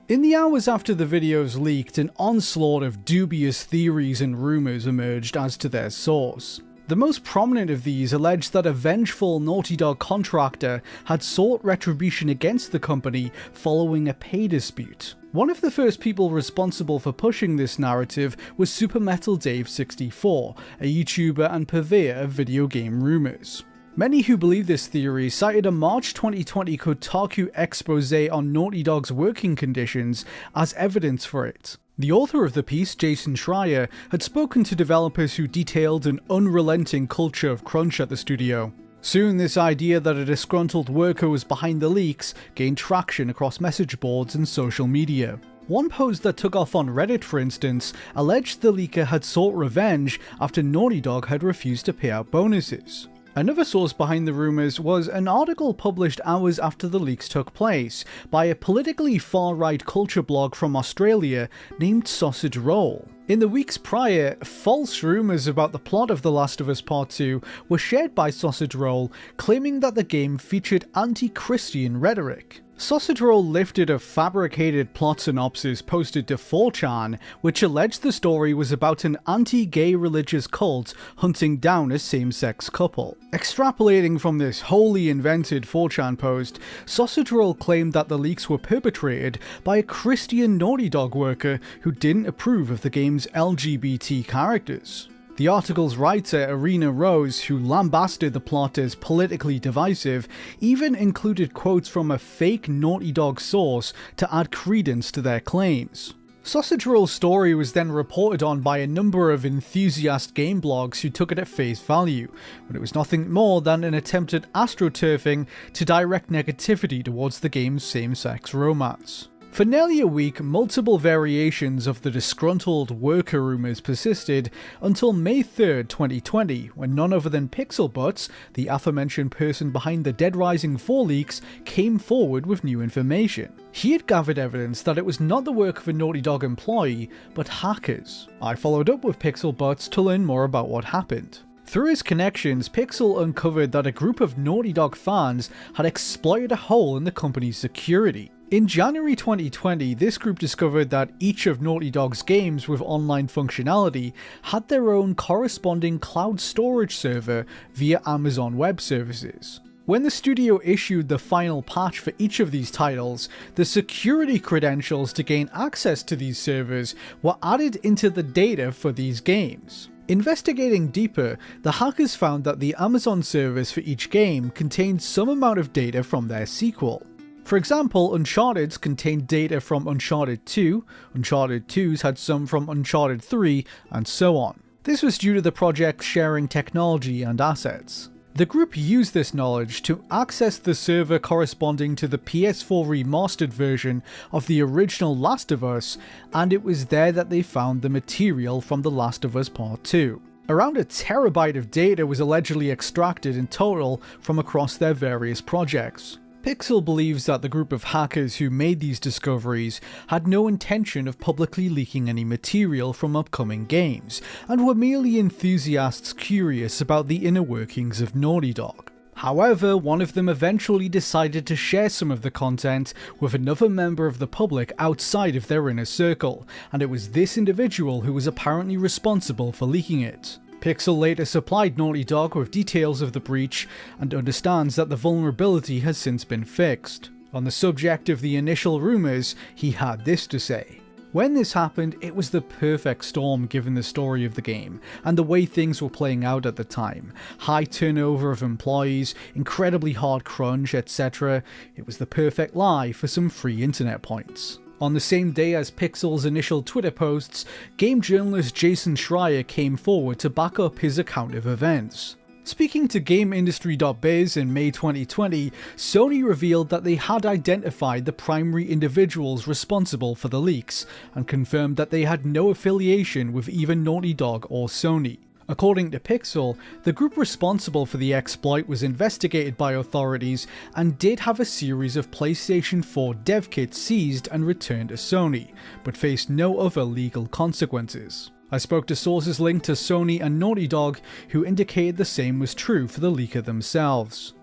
In the hours after the videos leaked, an onslaught of dubious theories and rumours emerged as to their source. The most prominent of these alleged that a vengeful Naughty Dog contractor had sought retribution against the company following a pay dispute. One of the first people responsible for pushing this narrative was Super Metal Dave 64, a YouTuber and purveyor of video game rumours. Many who believe this theory cited a March 2020 Kotaku expose on Naughty Dog's working conditions as evidence for it. The author of the piece, Jason Schreier, had spoken to developers who detailed an unrelenting culture of crunch at the studio. Soon, this idea that a disgruntled worker was behind the leaks gained traction across message boards and social media. One post that took off on Reddit, for instance, alleged the leaker had sought revenge after Naughty Dog had refused to pay out bonuses. Another source behind the rumours was an article published hours after the leaks took place by a politically far-right culture blog from Australia named Sausage Roll. In the weeks prior, false rumours about the plot of The Last of Us Part 2 were shared by Sausage Roll, claiming that the game featured anti-Christian rhetoric. Sausage Roll lifted a fabricated plot synopsis posted to 4chan, which alleged the story was about an anti-gay religious cult hunting down a same-sex couple. Extrapolating from this wholly invented 4chan post, Sausage Roll claimed that the leaks were perpetrated by a Christian Naughty Dog worker who didn't approve of the game's LGBT characters. The article's writer, Arena Rose, who lambasted the plot as politically divisive, even included quotes from a fake Naughty Dog source to add credence to their claims. Sausage Roll's story was then reported on by a number of enthusiast game blogs who took it at face value, when it was nothing more than an attempt at astroturfing to direct negativity towards the game's same-sex romance. For nearly a week, multiple variations of the disgruntled worker rumours persisted until May 3rd, 2020, when none other than Pixelbutts, the aforementioned person behind the Dead Rising 4 leaks, came forward with new information. He had gathered evidence that it was not the work of a Naughty Dog employee, but hackers. I followed up with Pixelbutts to learn more about what happened. Through his connections, Pixel uncovered that a group of Naughty Dog fans had exploited a hole in the company's security. In January 2020, this group discovered that each of Naughty Dog's games with online functionality had their own corresponding cloud storage server via Amazon Web Services. When the studio issued the final patch for each of these titles, the security credentials to gain access to these servers were added into the data for these games. Investigating deeper, the hackers found that the Amazon servers for each game contained some amount of data from their sequel. For example, Uncharted's contained data from Uncharted 2, Uncharted 2's had some from Uncharted 3, and so on. This was due to the project sharing technology and assets. The group used this knowledge to access the server corresponding to the PS4 remastered version of the original Last of Us, and it was there that they found the material from The Last of Us Part 2. Around a terabyte of data was allegedly extracted in total from across their various projects. Pixel believes that the group of hackers who made these discoveries had no intention of publicly leaking any material from upcoming games, and were merely enthusiasts curious about the inner workings of Naughty Dog. However, one of them eventually decided to share some of the content with another member of the public outside of their inner circle, and it was this individual who was apparently responsible for leaking it. Pixel later supplied Naughty Dog with details of the breach and understands that the vulnerability has since been fixed. On the subject of the initial rumours, he had this to say. When this happened, it was the perfect storm given the story of the game and the way things were playing out at the time. High turnover of employees, incredibly hard crunch, etc. It was the perfect lie for some free internet points. On the same day as Pixel's initial Twitter posts, game journalist Jason Schreier came forward to back up his account of events. Speaking to GameIndustry.biz in May 2020, Sony revealed that they had identified the primary individuals responsible for the leaks, and confirmed that they had no affiliation with either Naughty Dog or Sony. According to Pixel, the group responsible for the exploit was investigated by authorities and did have a series of PlayStation 4 dev kits seized and returned to Sony, but faced no other legal consequences. I spoke to sources linked to Sony and Naughty Dog who indicated the same was true for the leaker themselves.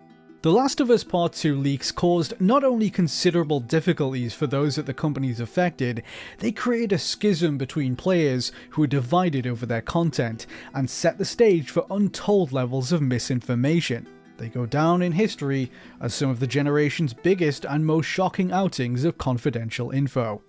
The Last of Us Part 2 leaks caused not only considerable difficulties for those at the companies affected, they created a schism between players who were divided over their content, and set the stage for untold levels of misinformation. They go down in history as some of the generation's biggest and most shocking outings of confidential info.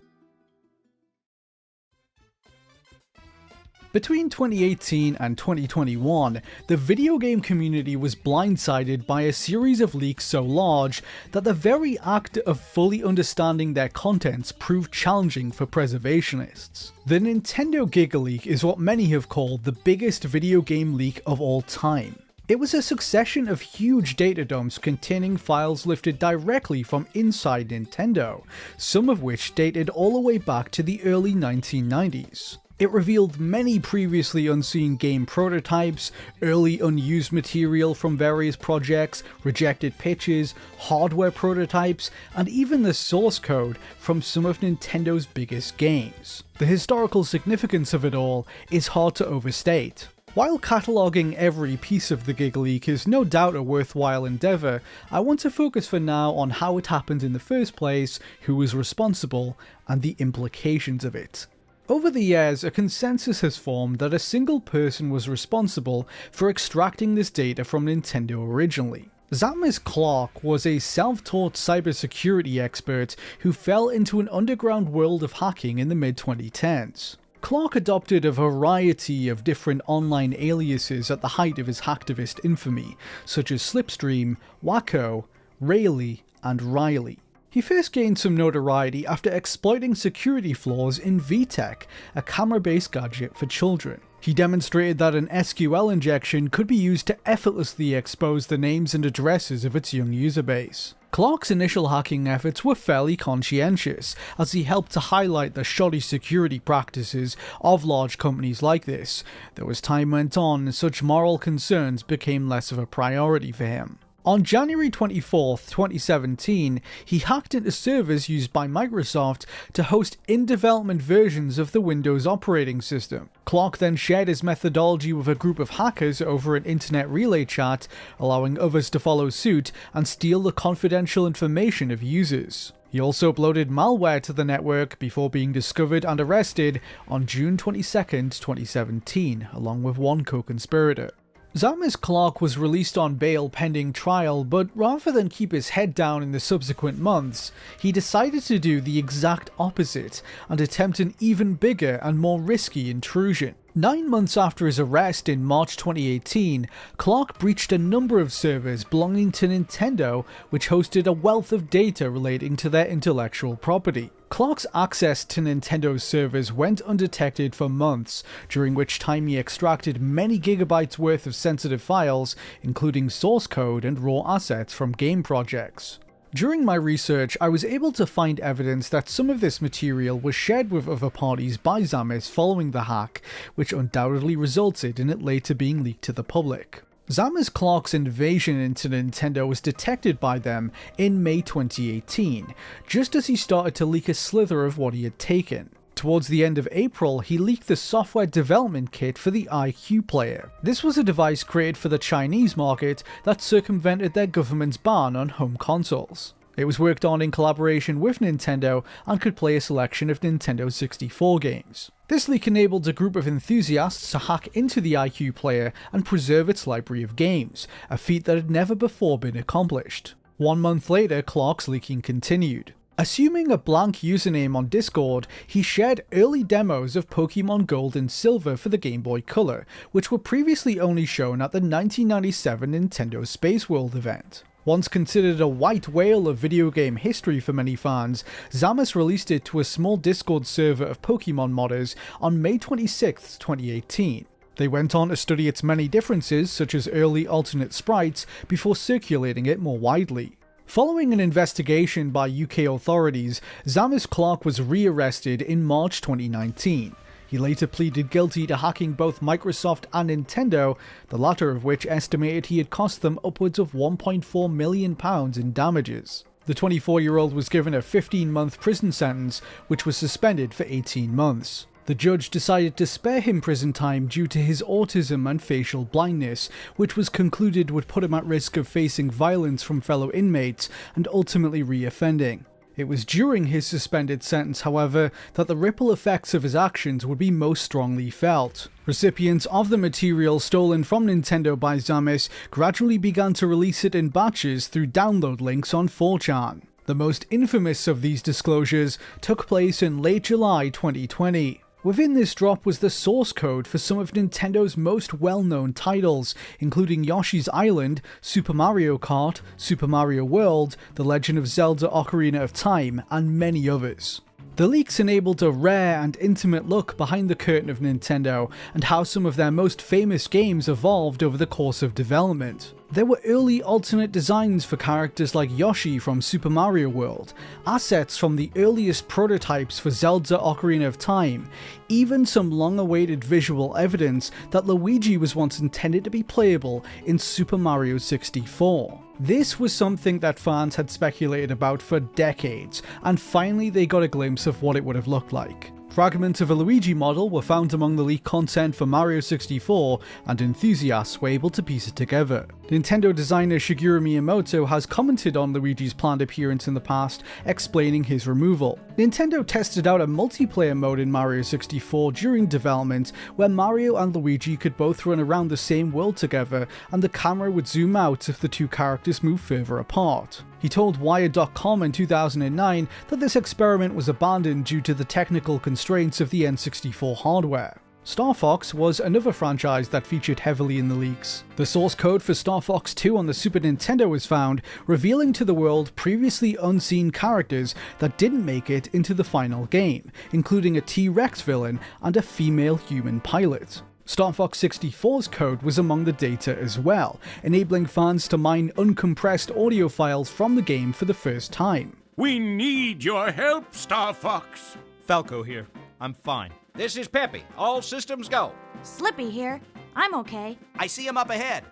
Between 2018 and 2021, the video game community was blindsided by a series of leaks so large that the very act of fully understanding their contents proved challenging for preservationists. The Nintendo Giga leak is what many have called the biggest video game leak of all time. It was a succession of huge data dumps containing files lifted directly from inside Nintendo, some of which dated all the way back to the early 1990s. It revealed many previously unseen game prototypes, early unused material from various projects, rejected pitches, hardware prototypes, and even the source code from some of Nintendo's biggest games. The historical significance of it all is hard to overstate. While cataloguing every piece of the Giga leak is no doubt a worthwhile endeavour, I want to focus for now on how it happened in the first place, who was responsible, and the implications of it. Over the years, a consensus has formed that a single person was responsible for extracting this data from Nintendo originally. Zatmas Clark was a self-taught cybersecurity expert who fell into an underground world of hacking in the mid-2010s. Clark adopted a variety of different online aliases at the height of his hacktivist infamy, such as Slipstream, Wacko, Rayleigh, and Riley. He first gained some notoriety after exploiting security flaws in VTech, a camera-based gadget for children. He demonstrated that an SQL injection could be used to effortlessly expose the names and addresses of its young user base. Clark's initial hacking efforts were fairly conscientious, as he helped to highlight the shoddy security practices of large companies like this, though as time went on, such moral concerns became less of a priority for him. On January 24, 2017, he hacked into servers used by Microsoft to host in-development versions of the Windows operating system. Clark then shared his methodology with a group of hackers over an internet relay chat, allowing others to follow suit and steal the confidential information of users. He also uploaded malware to the network before being discovered and arrested on June 22, 2017, along with one co-conspirator. Samus Clark was released on bail pending trial, but rather than keep his head down in the subsequent months, he decided to do the exact opposite and attempt an even bigger and more risky intrusion. 9 months after his arrest in March 2018, Clark breached a number of servers belonging to Nintendo, which hosted a wealth of data relating to their intellectual property. Clark's access to Nintendo's servers went undetected for months, during which time he extracted many gigabytes worth of sensitive files, including source code and raw assets from game projects. During my research, I was able to find evidence that some of this material was shared with other parties by Samus following the hack, which undoubtedly resulted in it later being leaked to the public. Samus Clark's invasion into Nintendo was detected by them in May 2018, just as he started to leak a slither of what he had taken. Towards the end of April, he leaked the software development kit for the iQ player. This was a device created for the Chinese market that circumvented their government's ban on home consoles. It was worked on in collaboration with Nintendo and could play a selection of Nintendo 64 games. This leak enabled a group of enthusiasts to hack into the iQ player and preserve its library of games, a feat that had never before been accomplished. 1 month later, Clark's leaking continued. Assuming a blank username on Discord, he shared early demos of Pokemon Gold and Silver for the Game Boy Color, which were previously only shown at the 1997 Nintendo Space World event. Once considered a white whale of video game history for many fans, Samus released it to a small Discord server of Pokemon modders on May 26, 2018. They went on to study its many differences, such as early alternate sprites, before circulating it more widely. Following an investigation by UK authorities, Samus Clark was re-arrested in March 2019. He later pleaded guilty to hacking both Microsoft and Nintendo, the latter of which estimated he had cost them upwards of £1.4 million in damages. The 24-year-old was given a 15-month prison sentence, which was suspended for 18 months. The judge decided to spare him prison time due to his autism and facial blindness, which was concluded would put him at risk of facing violence from fellow inmates and ultimately re-offending. It was during his suspended sentence, however, that the ripple effects of his actions would be most strongly felt. Recipients of the material stolen from Nintendo by Samus gradually began to release it in batches through download links on 4chan. The most infamous of these disclosures took place in late July 2020. Within this drop was the source code for some of Nintendo's most well-known titles, including Yoshi's Island, Super Mario Kart, Super Mario World, The Legend of Zelda: Ocarina of Time, and many others. The leaks enabled a rare and intimate look behind the curtain of Nintendo and how some of their most famous games evolved over the course of development. There were early alternate designs for characters like Yoshi from Super Mario World, assets from the earliest prototypes for Zelda: Ocarina of Time, even some long-awaited visual evidence that Luigi was once intended to be playable in Super Mario 64. This was something that fans had speculated about for decades, and finally they got a glimpse of what it would have looked like. Fragments of a Luigi model were found among the leaked content for Mario 64, and enthusiasts were able to piece it together. Nintendo designer Shigeru Miyamoto has commented on Luigi's planned appearance in the past, explaining his removal. Nintendo tested out a multiplayer mode in Mario 64 during development, where Mario and Luigi could both run around the same world together, and the camera would zoom out if the two characters moved further apart. He told Wired.com in 2009 that this experiment was abandoned due to the technical constraints of the N64 hardware. Star Fox was another franchise that featured heavily in the leaks. The source code for Star Fox 2 on the Super Nintendo was found, revealing to the world previously unseen characters that didn't make it into the final game, including a T-Rex villain and a female human pilot. Star Fox 64's code was among the data as well, enabling fans to mine uncompressed audio files from the game for the first time. We need your help, Star Fox. Falco here. I'm fine. This is Peppy. All systems go. Slippy here. I'm okay. I see him up ahead.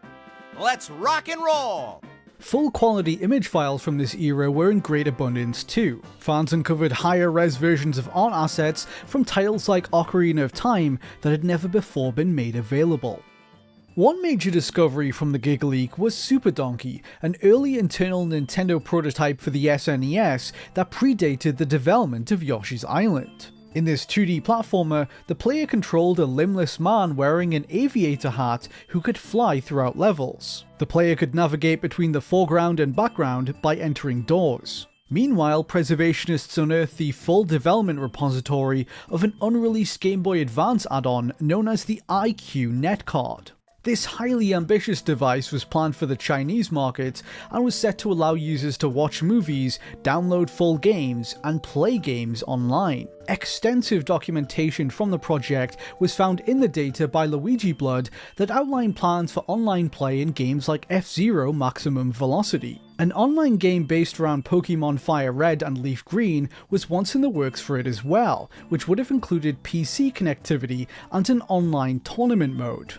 Let's rock and roll! Full quality image files from this era were in great abundance too. Fans uncovered higher res versions of art assets from titles like Ocarina of Time that had never before been made available. One major discovery from the Giga leak was Super Donkey, an early internal Nintendo prototype for the SNES that predated the development of Yoshi's Island. In this 2D platformer, the player controlled a limbless man wearing an aviator hat who could fly throughout levels. The player could navigate between the foreground and background by entering doors. Meanwhile, preservationists unearthed the full development repository of an unreleased Game Boy Advance add-on known as the iQ Netcard. This highly ambitious device was planned for the Chinese market and was set to allow users to watch movies, download full games, and play games online. Extensive documentation from the project was found in the data by Luigi Blood that outlined plans for online play in games like F-Zero Maximum Velocity. An online game based around Pokemon Fire Red and Leaf Green was once in the works for it as well, which would have included PC connectivity and an online tournament mode.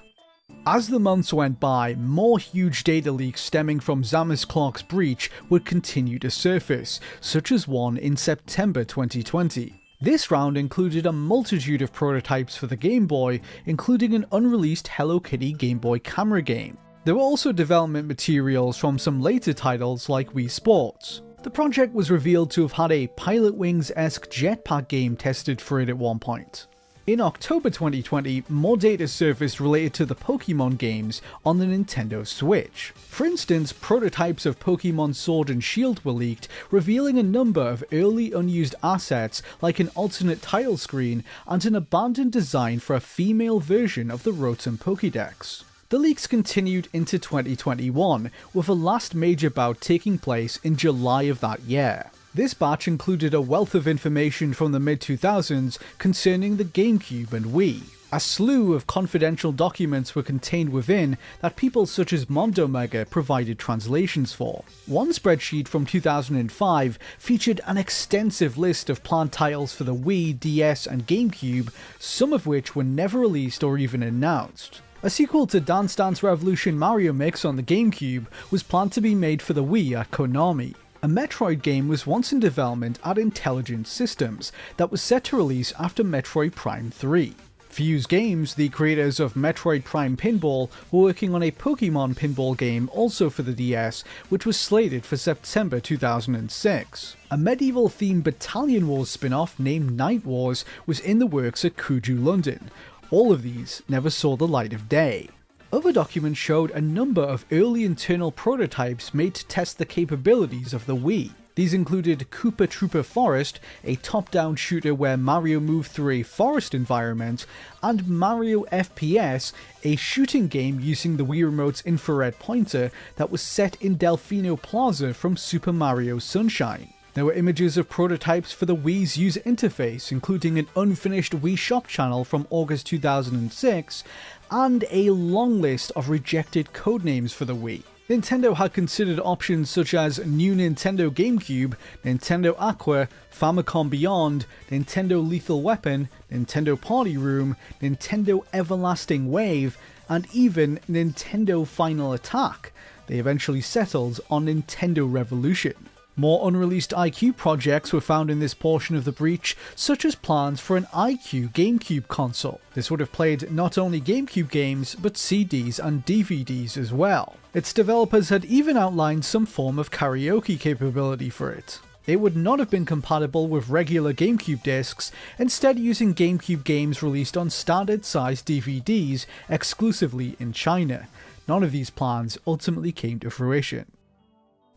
As the months went by, more huge data leaks stemming from Zamis Clark's breach would continue to surface, such as one in September 2020. This round included a multitude of prototypes for the Game Boy, including an unreleased Hello Kitty Game Boy camera game. There were also development materials from some later titles like Wii Sports. The project was revealed to have had a Pilot Wings-esque jetpack game tested for it at one point. In October 2020, more data surfaced related to the Pokemon games on the Nintendo Switch. For instance, prototypes of Pokemon Sword and Shield were leaked, revealing a number of early unused assets like an alternate title screen and an abandoned design for a female version of the Rotom Pokédex. The leaks continued into 2021, with a last major bout taking place in July of that year. This batch included a wealth of information from the mid-2000s concerning the GameCube and Wii. A slew of confidential documents were contained within that people such as Mondomega provided translations for. One spreadsheet from 2005 featured an extensive list of planned titles for the Wii, DS, and GameCube, some of which were never released or even announced. A sequel to Dance Dance Revolution Mario Mix on the GameCube was planned to be made for the Wii at Konami. A Metroid game was once in development at Intelligent Systems that was set to release after Metroid Prime 3. Fuse Games, the creators of Metroid Prime Pinball, were working on a Pokemon pinball game also for the DS, which was slated for September 2006. A medieval-themed Battalion Wars spin-off named Night Wars was in the works at Kuju London. All of these never saw the light of day. Other documents showed a number of early internal prototypes made to test the capabilities of the Wii. These included Koopa Troopa Forest, a top-down shooter where Mario moved through a forest environment, and Mario FPS, a shooting game using the Wii Remote's infrared pointer that was set in Delfino Plaza from Super Mario Sunshine. There were images of prototypes for the Wii's user interface, including an unfinished Wii Shop channel from August 2006, and a long list of rejected codenames for the Wii. Nintendo had considered options such as New Nintendo GameCube, Nintendo Aqua, Famicom Beyond, Nintendo Lethal Weapon, Nintendo Party Room, Nintendo Everlasting Wave, and even Nintendo Final Attack. They eventually settled on Nintendo Revolution. More unreleased iQ projects were found in this portion of the breach, such as plans for an iQ GameCube console. This would have played not only GameCube games, but CDs and DVDs as well. Its developers had even outlined some form of karaoke capability for it. It would not have been compatible with regular GameCube discs, instead using GameCube games released on standard-sized DVDs exclusively in China. None of these plans ultimately came to fruition.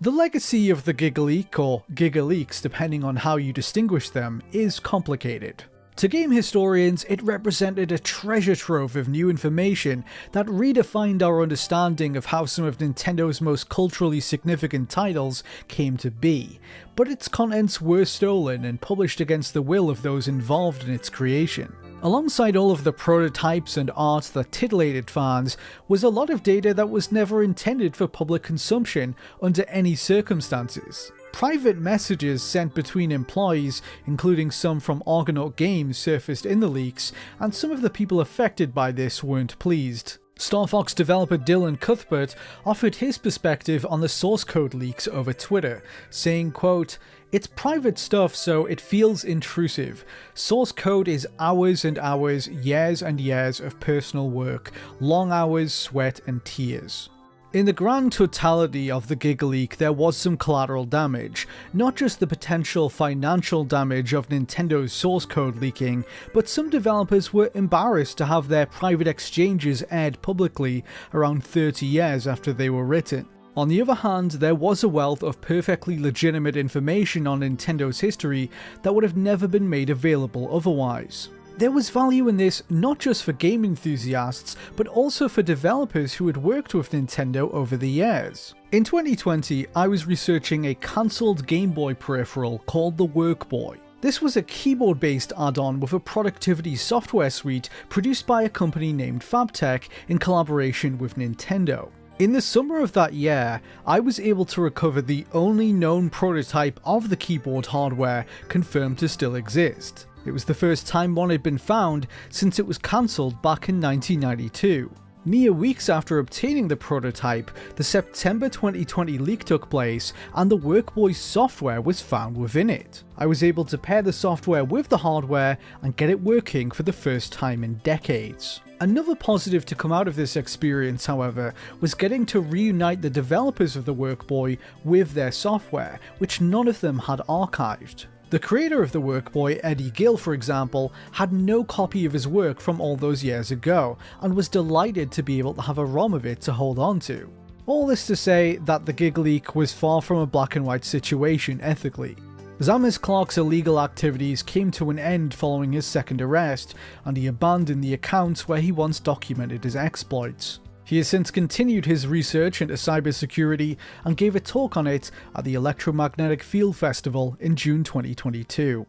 The legacy of the Giga Leak, or Giga Leaks depending on how you distinguish them, is complicated. To game historians, it represented a treasure trove of new information that redefined our understanding of how some of Nintendo's most culturally significant titles came to be, but its contents were stolen and published against the will of those involved in its creation. Alongside all of the prototypes and art that titillated fans was a lot of data that was never intended for public consumption under any circumstances. Private messages sent between employees, including some from Argonaut Games, surfaced in the leaks, and some of the people affected by this weren't pleased. Star Fox developer Dylan Cuthbert offered his perspective on the source code leaks over Twitter, saying, quote, "It's private stuff, so it feels intrusive. Source code is hours and hours, years and years of personal work, long hours, sweat and tears." In the grand totality of the Giga leak, there was some collateral damage, not just the potential financial damage of Nintendo's source code leaking, but some developers were embarrassed to have their private exchanges aired publicly around 30 years after they were written. On the other hand, there was a wealth of perfectly legitimate information on Nintendo's history that would have never been made available otherwise. There was value in this not just for game enthusiasts, but also for developers who had worked with Nintendo over the years. In 2020, I was researching a cancelled Game Boy peripheral called the Workboy. This was a keyboard-based add-on with a productivity software suite produced by a company named Fabtech in collaboration with Nintendo. In the summer of that year, I was able to recover the only known prototype of the keyboard hardware confirmed to still exist. It was the first time one had been found since it was cancelled back in 1992. Mere weeks after obtaining the prototype, the September 2020 leak took place and the Workboy software was found within it. I was able to pair the software with the hardware and get it working for the first time in decades. Another positive to come out of this experience, however, was getting to reunite the developers of the Workboy with their software, which none of them had archived. The creator of the Workboy, Eddie Gill, for example, had no copy of his work from all those years ago, and was delighted to be able to have a ROM of it to hold on to. All this to say that the Giga leak was far from a black and white situation ethically. Zamis Clark's illegal activities came to an end following his second arrest, and he abandoned the accounts where he once documented his exploits. He has since continued his research into cybersecurity and gave a talk on it at the Electromagnetic Field Festival in June 2022.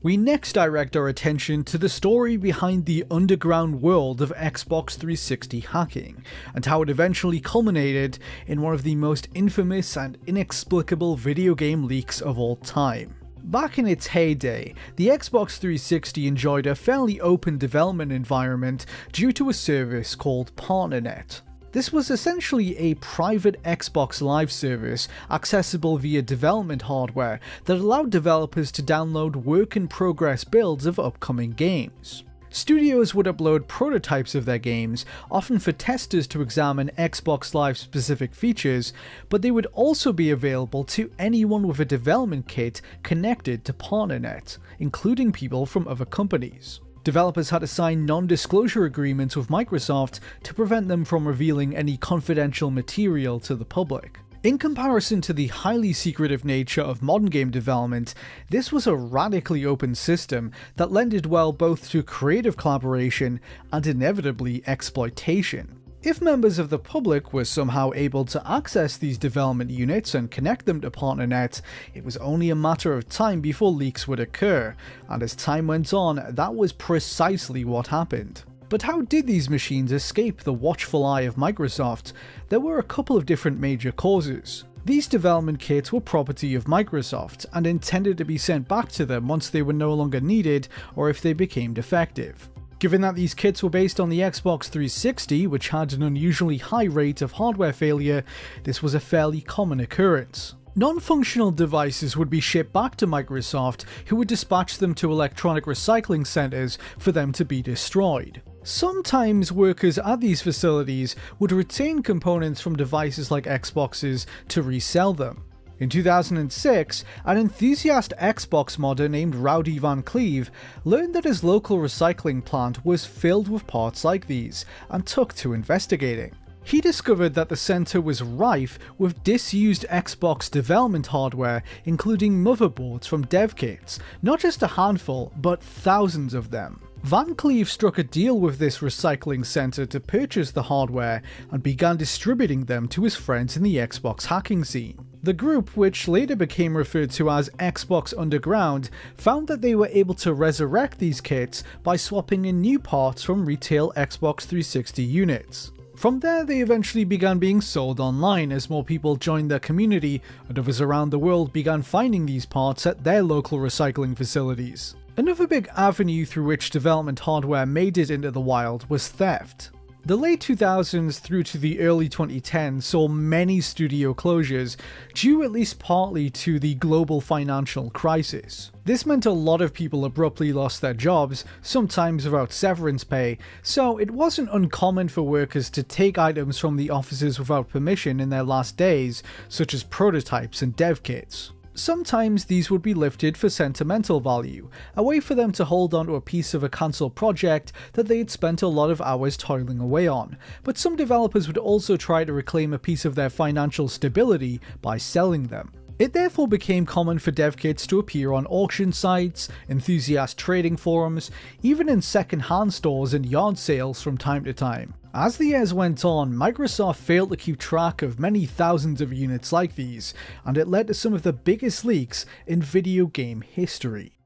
We next direct our attention to the story behind the underground world of Xbox 360 hacking, and how it eventually culminated in one of the most infamous and inexplicable video game leaks of all time. Back in its heyday, the Xbox 360 enjoyed a fairly open development environment due to a service called PartnerNet. This was essentially a private Xbox Live service accessible via development hardware that allowed developers to download work-in-progress builds of upcoming games. Studios would upload prototypes of their games, often for testers to examine Xbox Live specific features, but they would also be available to anyone with a development kit connected to PartnerNet, including people from other companies. Developers had to sign non-disclosure agreements with Microsoft to prevent them from revealing any confidential material to the public. In comparison to the highly secretive nature of modern game development, this was a radically open system that lended well both to creative collaboration and inevitably exploitation. If members of the public were somehow able to access these development units and connect them to PartnerNet, it was only a matter of time before leaks would occur, and as time went on, that was precisely what happened. But how did these machines escape the watchful eye of Microsoft? There were a couple of different major causes. These development kits were property of Microsoft and intended to be sent back to them once they were no longer needed or if they became defective. Given that these kits were based on the Xbox 360, which had an unusually high rate of hardware failure, this was a fairly common occurrence. Non-functional devices would be shipped back to Microsoft, who would dispatch them to electronic recycling centers for them to be destroyed. Sometimes workers at these facilities would retain components from devices like Xboxes to resell them. In 2006, an enthusiast Xbox modder named Rowdy Van Cleve learned that his local recycling plant was filled with parts like these and took to investigating. He discovered that the center was rife with disused Xbox development hardware, including motherboards from dev kits, not just a handful, but thousands of them. Van Cleve struck a deal with this recycling center to purchase the hardware and began distributing them to his friends in the Xbox hacking scene. The group, which later became referred to as Xbox Underground, found that they were able to resurrect these kits by swapping in new parts from retail Xbox 360 units. From there, they eventually began being sold online as more people joined their community and others around the world began finding these parts at their local recycling facilities. Another big avenue through which development hardware made it into the wild was theft. The late 2000s through to the early 2010s saw many studio closures, due at least partly to the global financial crisis. This meant a lot of people abruptly lost their jobs, sometimes without severance pay, so it wasn't uncommon for workers to take items from the offices without permission in their last days, such as prototypes and dev kits. Sometimes these would be lifted for sentimental value, a way for them to hold onto a piece of a cancelled project that they had spent a lot of hours toiling away on, but some developers would also try to reclaim a piece of their financial stability by selling them. It therefore became common for dev kits to appear on auction sites, enthusiast trading forums, even in second-hand stores and yard sales from time to time. As the years went on, Microsoft failed to keep track of many thousands of units like these, and it led to some of the biggest leaks in video game history.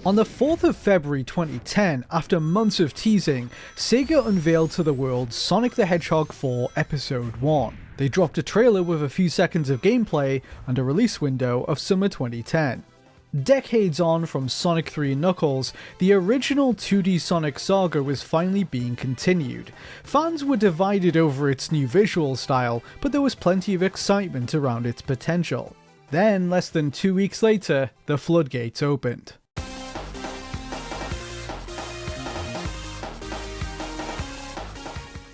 On the 4th of February 2010, after months of teasing, Sega unveiled to the world Sonic the Hedgehog 4 Episode 1. They dropped a trailer with a few seconds of gameplay and a release window of summer 2010. Decades on from Sonic 3 and Knuckles, the original 2D Sonic saga was finally being continued. Fans were divided over its new visual style, but there was plenty of excitement around its potential. Then, less than 2 weeks later, the floodgates opened.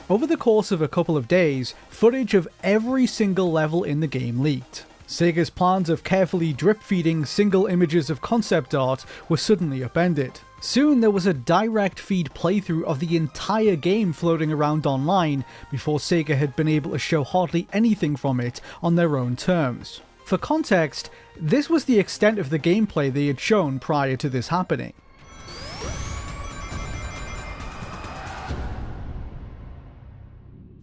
Over the course of a couple of days, footage of every single level in the game leaked. Sega's plans of carefully drip-feeding single images of concept art were suddenly upended. Soon there was a direct feed playthrough of the entire game floating around online before Sega had been able to show hardly anything from it on their own terms. For context, this was the extent of the gameplay they had shown prior to this happening.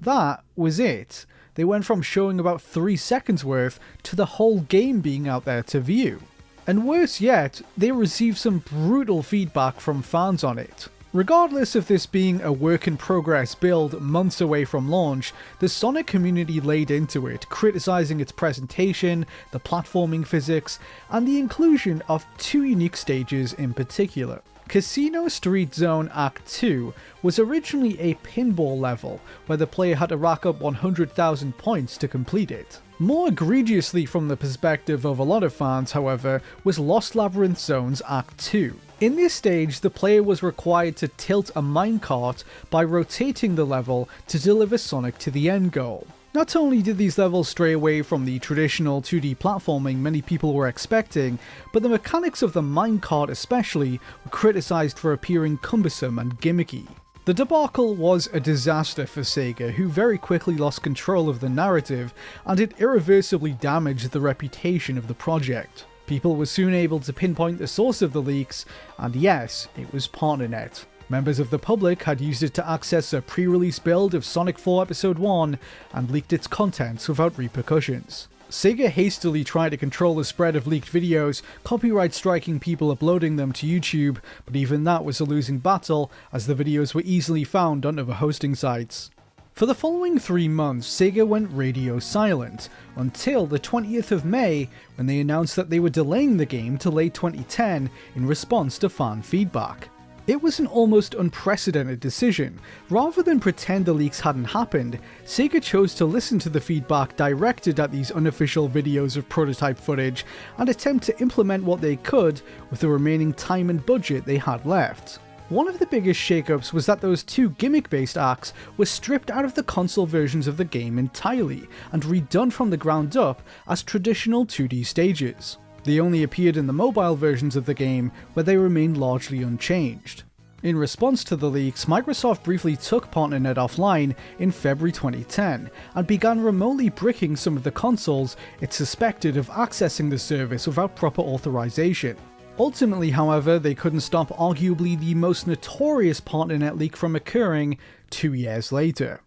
That was it. They went from showing about 3 seconds worth to the whole game being out there to view. And worse yet, they received some brutal feedback from fans on it. Regardless of this being a work in progress build months away from launch, the Sonic community laid into it, criticizing its presentation, the platforming physics, and the inclusion of 2 unique stages in particular. Casino Street Zone Act 2 was originally a pinball level, where the player had to rack up 100,000 points to complete it. More egregiously from the perspective of a lot of fans, however, was Lost Labyrinth Zones Act 2. In this stage, the player was required to tilt a minecart by rotating the level to deliver Sonic to the end goal. Not only did these levels stray away from the traditional 2D platforming many people were expecting, but the mechanics of the minecart especially were criticised for appearing cumbersome and gimmicky. The debacle was a disaster for Sega, who very quickly lost control of the narrative, and it irreversibly damaged the reputation of the project. People were soon able to pinpoint the source of the leaks, and yes, it was PartnerNet. Members of the public had used it to access a pre-release build of Sonic 4 Episode 1 and leaked its contents without repercussions. Sega hastily tried to control the spread of leaked videos, copyright striking people uploading them to YouTube, but even that was a losing battle as the videos were easily found on other hosting sites. For the following 3 months, Sega went radio silent, until the 20th of May, when they announced that they were delaying the game to late 2010 in response to fan feedback. It was an almost unprecedented decision. Rather than pretend the leaks hadn't happened, Sega chose to listen to the feedback directed at these unofficial videos of prototype footage and attempt to implement what they could with the remaining time and budget they had left. One of the biggest shakeups was that those 2 gimmick-based acts were stripped out of the console versions of the game entirely and redone from the ground up as traditional 2D stages. They only appeared in the mobile versions of the game, where they remained largely unchanged. In response to the leaks, Microsoft briefly took PartnerNet offline in February 2010, and began remotely bricking some of the consoles it suspected of accessing the service without proper authorization. Ultimately, however, they couldn't stop arguably the most notorious PartnerNet leak from occurring 2 years later.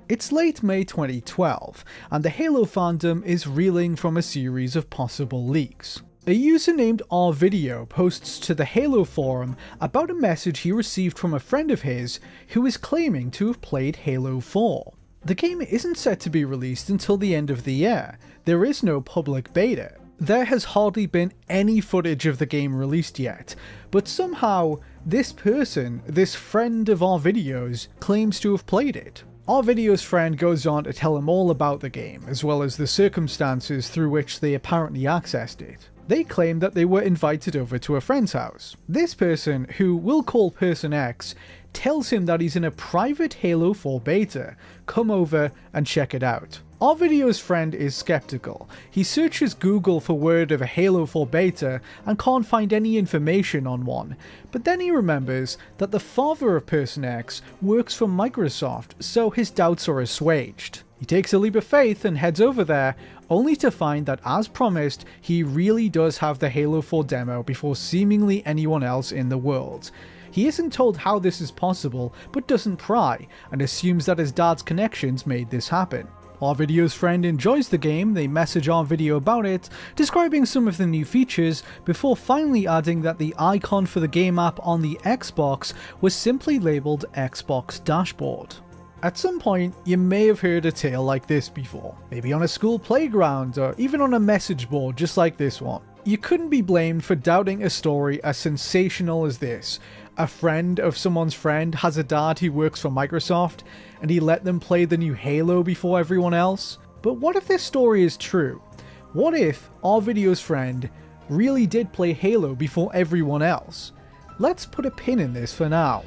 It's late May 2012, and the Halo fandom is reeling from a series of possible leaks. A user named RVideo posts to the Halo forum about a message he received from a friend of his who is claiming to have played Halo 4. The game isn't set to be released until the end of the year. There is no public beta. There has hardly been any footage of the game released yet, but somehow this person, this friend of our videos, claims to have played it. Our video's friend goes on to tell him all about the game, as well as the circumstances through which they apparently accessed it. They claim that they were invited over to a friend's house. This person, who we'll call Person X, tells him that he's in a private Halo 4 beta. Come over and check it out. Our video's friend is skeptical. He searches Google for word of a Halo 4 beta and can't find any information on one, but then he remembers that the father of Person X works for Microsoft, so his doubts are assuaged. He takes a leap of faith and heads over there, only to find that, as promised, he really does have the Halo 4 demo before seemingly anyone else in the world. He isn't told how this is possible, but doesn't pry, and assumes that his dad's connections made this happen. Our video's friend enjoys the game, they message our video about it, describing some of the new features, before finally adding that the icon for the game app on the Xbox was simply labelled Xbox Dashboard. At some point, you may have heard a tale like this before, maybe on a school playground, or even on a message board just like this one. You couldn't be blamed for doubting a story as sensational as this. A friend of someone's friend has a dad who works for Microsoft, and he let them play the new Halo before everyone else. But what if this story is true? What if our video's friend really did play Halo before everyone else? Let's put a pin in this for now.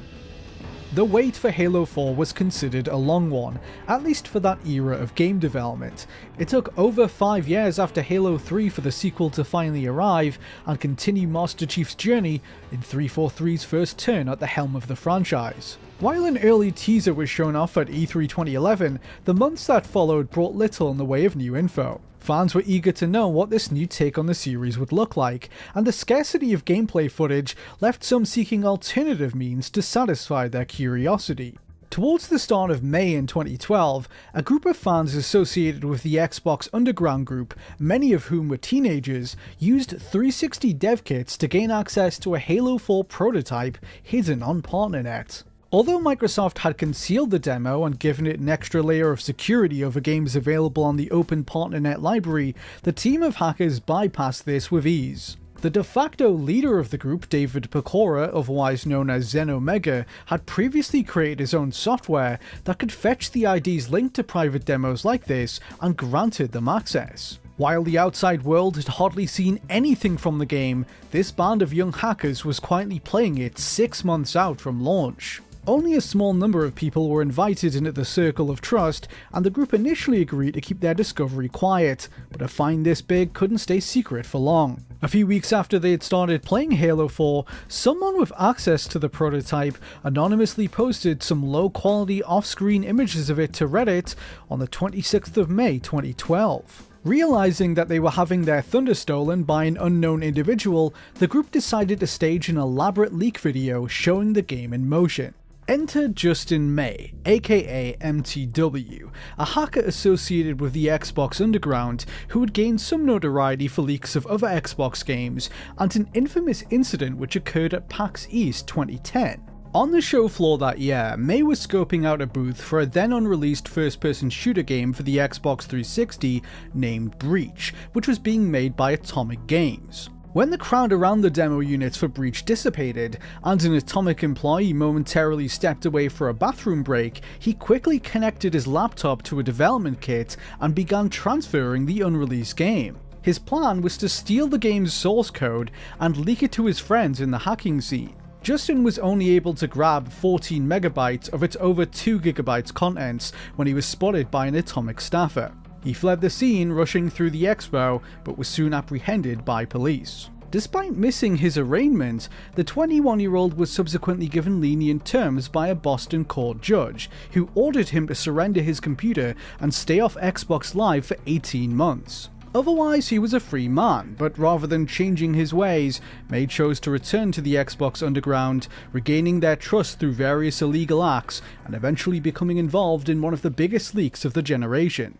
The wait for Halo 4 was considered a long one, at least for that era of game development. It took over 5 years after Halo 3 for the sequel to finally arrive and continue Master Chief's journey in 343's first turn at the helm of the franchise. While an early teaser was shown off at E3 2011, the months that followed brought little in the way of new info. Fans were eager to know what this new take on the series would look like, and the scarcity of gameplay footage left some seeking alternative means to satisfy their curiosity. Towards the start of May in 2012, a group of fans associated with the Xbox Underground group, many of whom were teenagers, used 360 dev kits to gain access to a Halo 4 prototype hidden on PartnerNet. Although Microsoft had concealed the demo and given it an extra layer of security over games available on the open PartnerNet library, the team of hackers bypassed this with ease. The de facto leader of the group, David Pecora, otherwise known as Zen Omega, had previously created his own software that could fetch the IDs linked to private demos like this and granted them access. While the outside world had hardly seen anything from the game, this band of young hackers was quietly playing it 6 months out from launch. Only a small number of people were invited into the circle of trust, and the group initially agreed to keep their discovery quiet, but a find this big couldn't stay secret for long. A few weeks after they had started playing Halo 4, someone with access to the prototype anonymously posted some low-quality off-screen images of it to Reddit on the 26th of May 2012. Realizing that they were having their thunder stolen by an unknown individual, the group decided to stage an elaborate leak video showing the game in motion. Enter Justin May, aka MTW, a hacker associated with the Xbox Underground who had gained some notoriety for leaks of other Xbox games and an infamous incident which occurred at PAX East 2010. On the show floor that year, May was scoping out a booth for a then unreleased first-person shooter game for the Xbox 360 named Breach, which was being made by Atomic Games. When the crowd around the demo units for Breach dissipated, and an Atomic employee momentarily stepped away for a bathroom break, he quickly connected his laptop to a development kit and began transferring the unreleased game. His plan was to steal the game's source code and leak it to his friends in the hacking scene. Justin was only able to grab 14 megabytes of its over 2 gigabytes contents when he was spotted by an Atomic staffer. He fled the scene, rushing through the expo, but was soon apprehended by police. Despite missing his arraignment, the 21-year-old was subsequently given lenient terms by a Boston court judge, who ordered him to surrender his computer and stay off Xbox Live for 18 months. Otherwise, he was a free man, but rather than changing his ways, May chose to return to the Xbox Underground, regaining their trust through various illegal acts, and eventually becoming involved in one of the biggest leaks of the generation.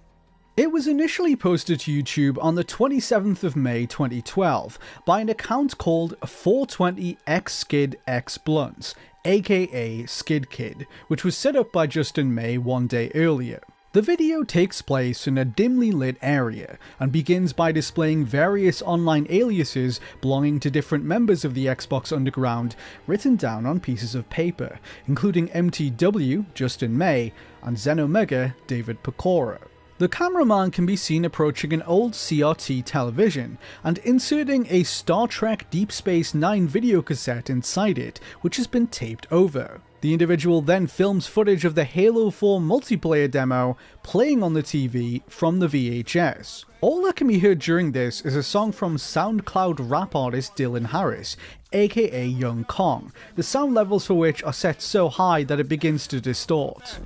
It was initially posted to YouTube on the 27th of May 2012 by an account called 420xskidxblunts, aka Skid Kid, which was set up by Justin May one day earlier. The video takes place in a dimly lit area and begins by displaying various online aliases belonging to different members of the Xbox Underground written down on pieces of paper, including MTW, Justin May, and Xenomega, David Pecora. The cameraman can be seen approaching an old CRT television and inserting a Star Trek Deep Space Nine videocassette inside it, which has been taped over. The individual then films footage of the Halo 4 multiplayer demo playing on the TV from the VHS. All that can be heard during this is a song from SoundCloud rap artist Dylan Harris, aka Young Kong, the sound levels for which are set so high that it begins to distort.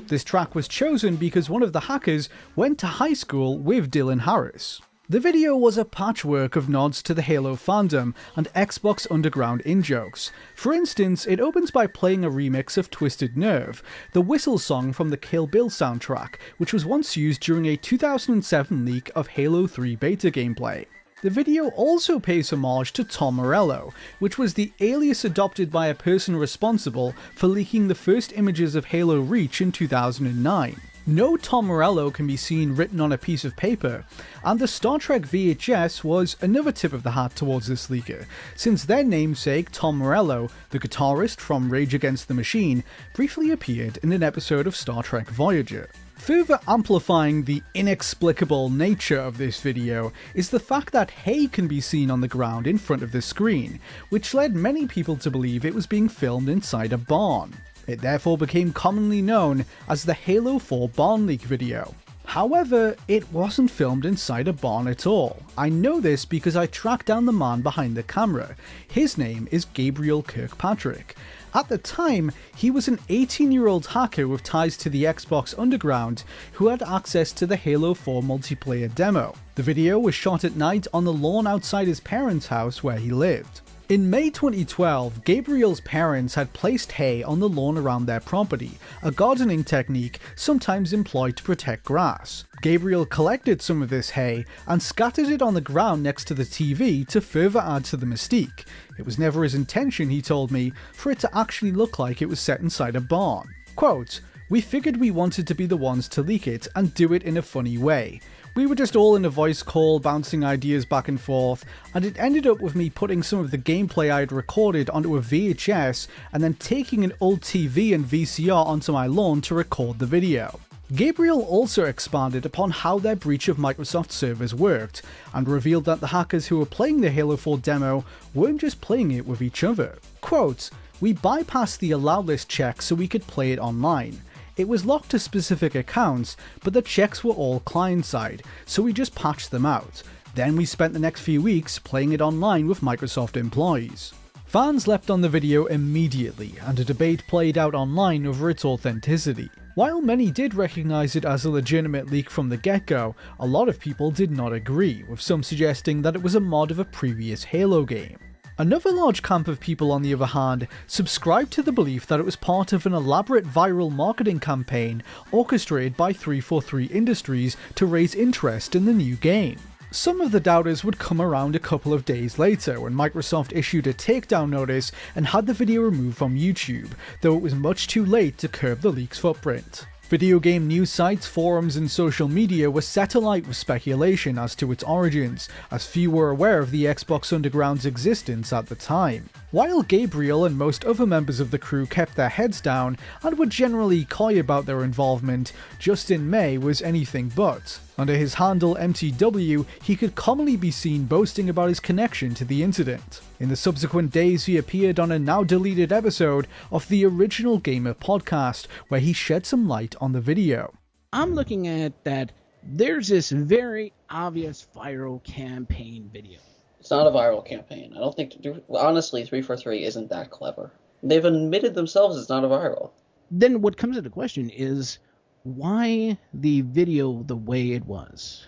This track was chosen because one of the hackers went to high school with Dylan Harris. The video was a patchwork of nods to the Halo fandom and Xbox Underground in-jokes. For instance, it opens by playing a remix of Twisted Nerve, the whistle song from the Kill Bill soundtrack, which was once used during a 2007 leak of Halo 3 beta gameplay. The video also pays homage to Tom Morello, which was the alias adopted by a person responsible for leaking the first images of Halo Reach in 2009. No Tom Morello can be seen written on a piece of paper, and the Star Trek VHS was another tip of the hat towards this leaker, since their namesake Tom Morello, the guitarist from Rage Against the Machine, briefly appeared in an episode of Star Trek Voyager. Further amplifying the inexplicable nature of this video is the fact that hay can be seen on the ground in front of the screen, which led many people to believe it was being filmed inside a barn. It therefore became commonly known as the Halo 4 barn leak video. However, it wasn't filmed inside a barn at all. I know this because I tracked down the man behind the camera. His name is Gabriel Kirkpatrick. At the time, he was an 18-year-old hacker with ties to the Xbox Underground who had access to the Halo 4 multiplayer demo. The video was shot at night on the lawn outside his parents' house where he lived. In May 2012, Gabriel's parents had placed hay on the lawn around their property, a gardening technique sometimes employed to protect grass. Gabriel collected some of this hay and scattered it on the ground next to the TV to further add to the mystique. It was never his intention, he told me, for it to actually look like it was set inside a barn. Quote, "We figured we wanted to be the ones to leak it and do it in a funny way. We were just all in a voice call, bouncing ideas back and forth, and it ended up with me putting some of the gameplay I had recorded onto a VHS and then taking an old TV and VCR onto my lawn to record the video." Gabriel also expanded upon how their breach of Microsoft servers worked, and revealed that the hackers who were playing the Halo 4 demo weren't just playing it with each other. Quote, "We bypassed the allow list check so we could play it online. It was locked to specific accounts, but the checks were all client-side, so we just patched them out. Then we spent the next few weeks playing it online with Microsoft employees." Fans leapt on the video immediately, and a debate played out online over its authenticity. While many did recognise it as a legitimate leak from the get-go, a lot of people did not agree, with some suggesting that it was a mod of a previous Halo game. Another large camp of people, on the other hand, subscribed to the belief that it was part of an elaborate viral marketing campaign orchestrated by 343 Industries to raise interest in the new game. Some of the doubters would come around a couple of days later when Microsoft issued a takedown notice and had the video removed from YouTube, though it was much too late to curb the leak's footprint. Video game news sites, forums, and social media were set alight with speculation as to its origins, as few were aware of the Xbox Underground's existence at the time. While Gabriel and most other members of the crew kept their heads down and were generally coy about their involvement, Justin May was anything but. Under his handle MTW, he could commonly be seen boasting about his connection to the incident. In the subsequent days, he appeared on a now-deleted episode of the Original Gamer podcast, where he shed some light on the video. I'm looking at that there's this very obvious viral campaign video. It's not a viral campaign. I don't think, honestly, 343 isn't that clever. They've admitted themselves it's not a viral. Then what comes into question is, why the video the way it was?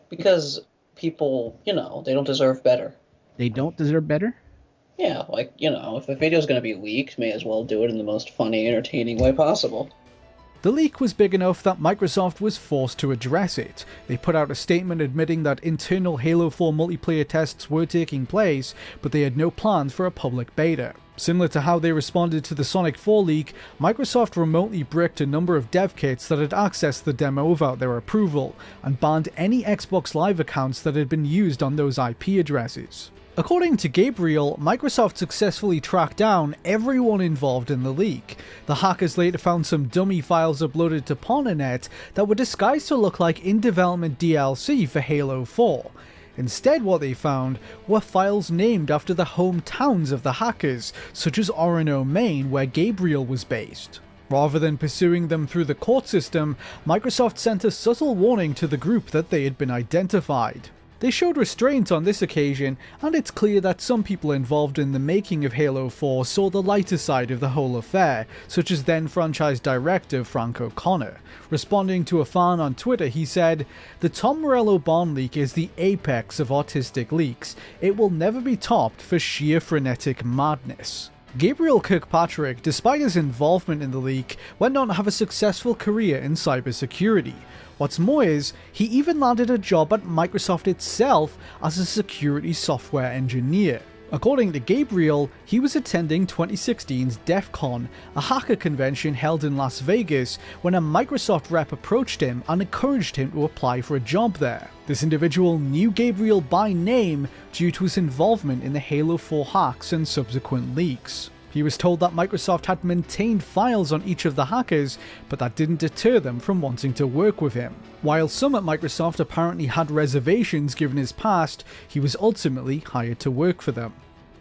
Because people, they don't deserve better. They don't deserve better? Yeah, if the video's going to be leaked, may as well do it in the most funny, entertaining way possible. The leak was big enough that Microsoft was forced to address it. They put out a statement admitting that internal Halo 4 multiplayer tests were taking place, but they had no plans for a public beta. Similar to how they responded to the Sonic 4 leak, Microsoft remotely bricked a number of dev kits that had accessed the demo without their approval, and banned any Xbox Live accounts that had been used on those IP addresses. According to Gabriel, Microsoft successfully tracked down everyone involved in the leak. The hackers later found some dummy files uploaded to Ponernet that were disguised to look like in-development DLC for Halo 4. Instead, what they found were files named after the hometowns of the hackers, such as Orono, Maine, where Gabriel was based. Rather than pursuing them through the court system, Microsoft sent a subtle warning to the group that they had been identified. They showed restraint on this occasion, and it's clear that some people involved in the making of Halo 4 saw the lighter side of the whole affair, such as then franchise director Frank O'Connor. Responding to a fan on Twitter, he said, "The Tom Morello Bond leak is the apex of autistic leaks. It will never be topped for sheer frenetic madness." Gabriel Kirkpatrick, despite his involvement in the leak, went on to have a successful career in cybersecurity. What's more is, he even landed a job at Microsoft itself as a security software engineer. According to Gabriel, he was attending 2016's DEF CON, a hacker convention held in Las Vegas, when a Microsoft rep approached him and encouraged him to apply for a job there. This individual knew Gabriel by name due to his involvement in the Halo 4 hacks and subsequent leaks. He was told that Microsoft had maintained files on each of the hackers, but that didn't deter them from wanting to work with him. While some at Microsoft apparently had reservations given his past, he was ultimately hired to work for them.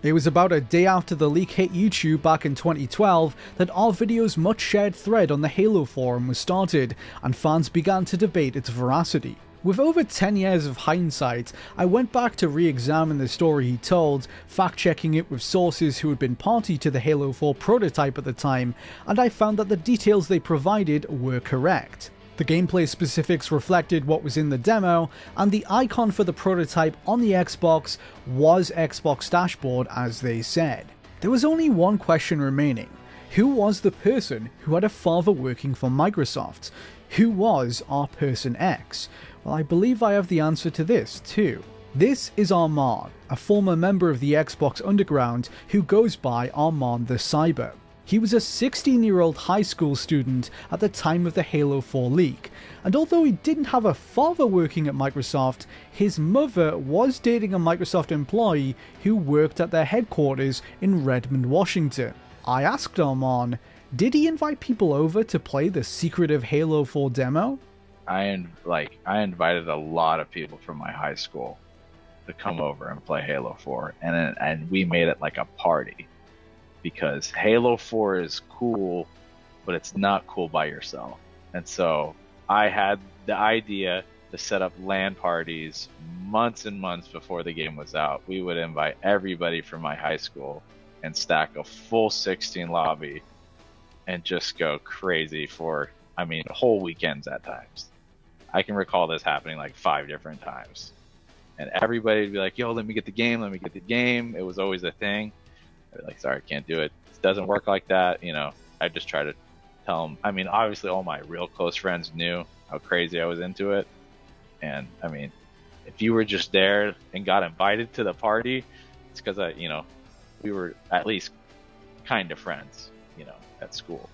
It was about a day after the leak hit YouTube back in 2012 that our video's much shared thread on the Halo forum was started, and fans began to debate its veracity. With over 10 years of hindsight, I went back to re-examine the story he told, fact-checking it with sources who had been party to the Halo 4 prototype at the time, and I found that the details they provided were correct. The gameplay specifics reflected what was in the demo, and the icon for the prototype on the Xbox was Xbox Dashboard, as they said. There was only one question remaining. Who was the person who had a father working for Microsoft? Who was our Person X? Well, I believe I have the answer to this too. This is Armand, a former member of the Xbox Underground who goes by Armand the Cyber. He was a 16-year-old high school student at the time of the Halo 4 leak, and although he didn't have a father working at Microsoft, his mother was dating a Microsoft employee who worked at their headquarters in Redmond, Washington. I asked Armand, did he invite people over to play the secretive Halo 4 demo? I invited a lot of people from my high school to come over and play Halo 4, and we made it like a party, because Halo 4 is cool, but it's not cool by yourself. And so I had the idea to set up LAN parties months and months before the game was out. We would invite everybody from my high school and stack a full 16 lobby and just go crazy for, whole weekends at times. I can recall this happening like 5 different times. And everybody would be like, yo, let me get the game. It was always a thing. I'd be like, sorry, can't do it. It doesn't work like that. I just try to tell them. Obviously all my real close friends knew how crazy I was into it. And if you were just there and got invited to the party, it's because we were at least kind of friends, at school.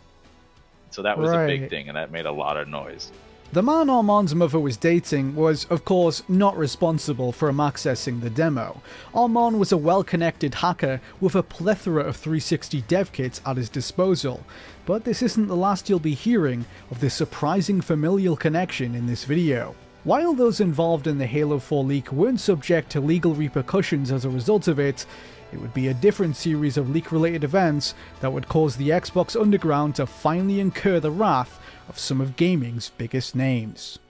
So that was a big thing, and that made a lot of noise. The man Armand's mother was dating was, of course, not responsible for him accessing the demo. Armand was a well-connected hacker with a plethora of 360 dev kits at his disposal. But this isn't the last you'll be hearing of this surprising familial connection in this video. While those involved in the Halo 4 leak weren't subject to legal repercussions as a result of it, it would be a different series of leak-related events that would cause the Xbox Underground to finally incur the wrath of some of gaming's biggest names.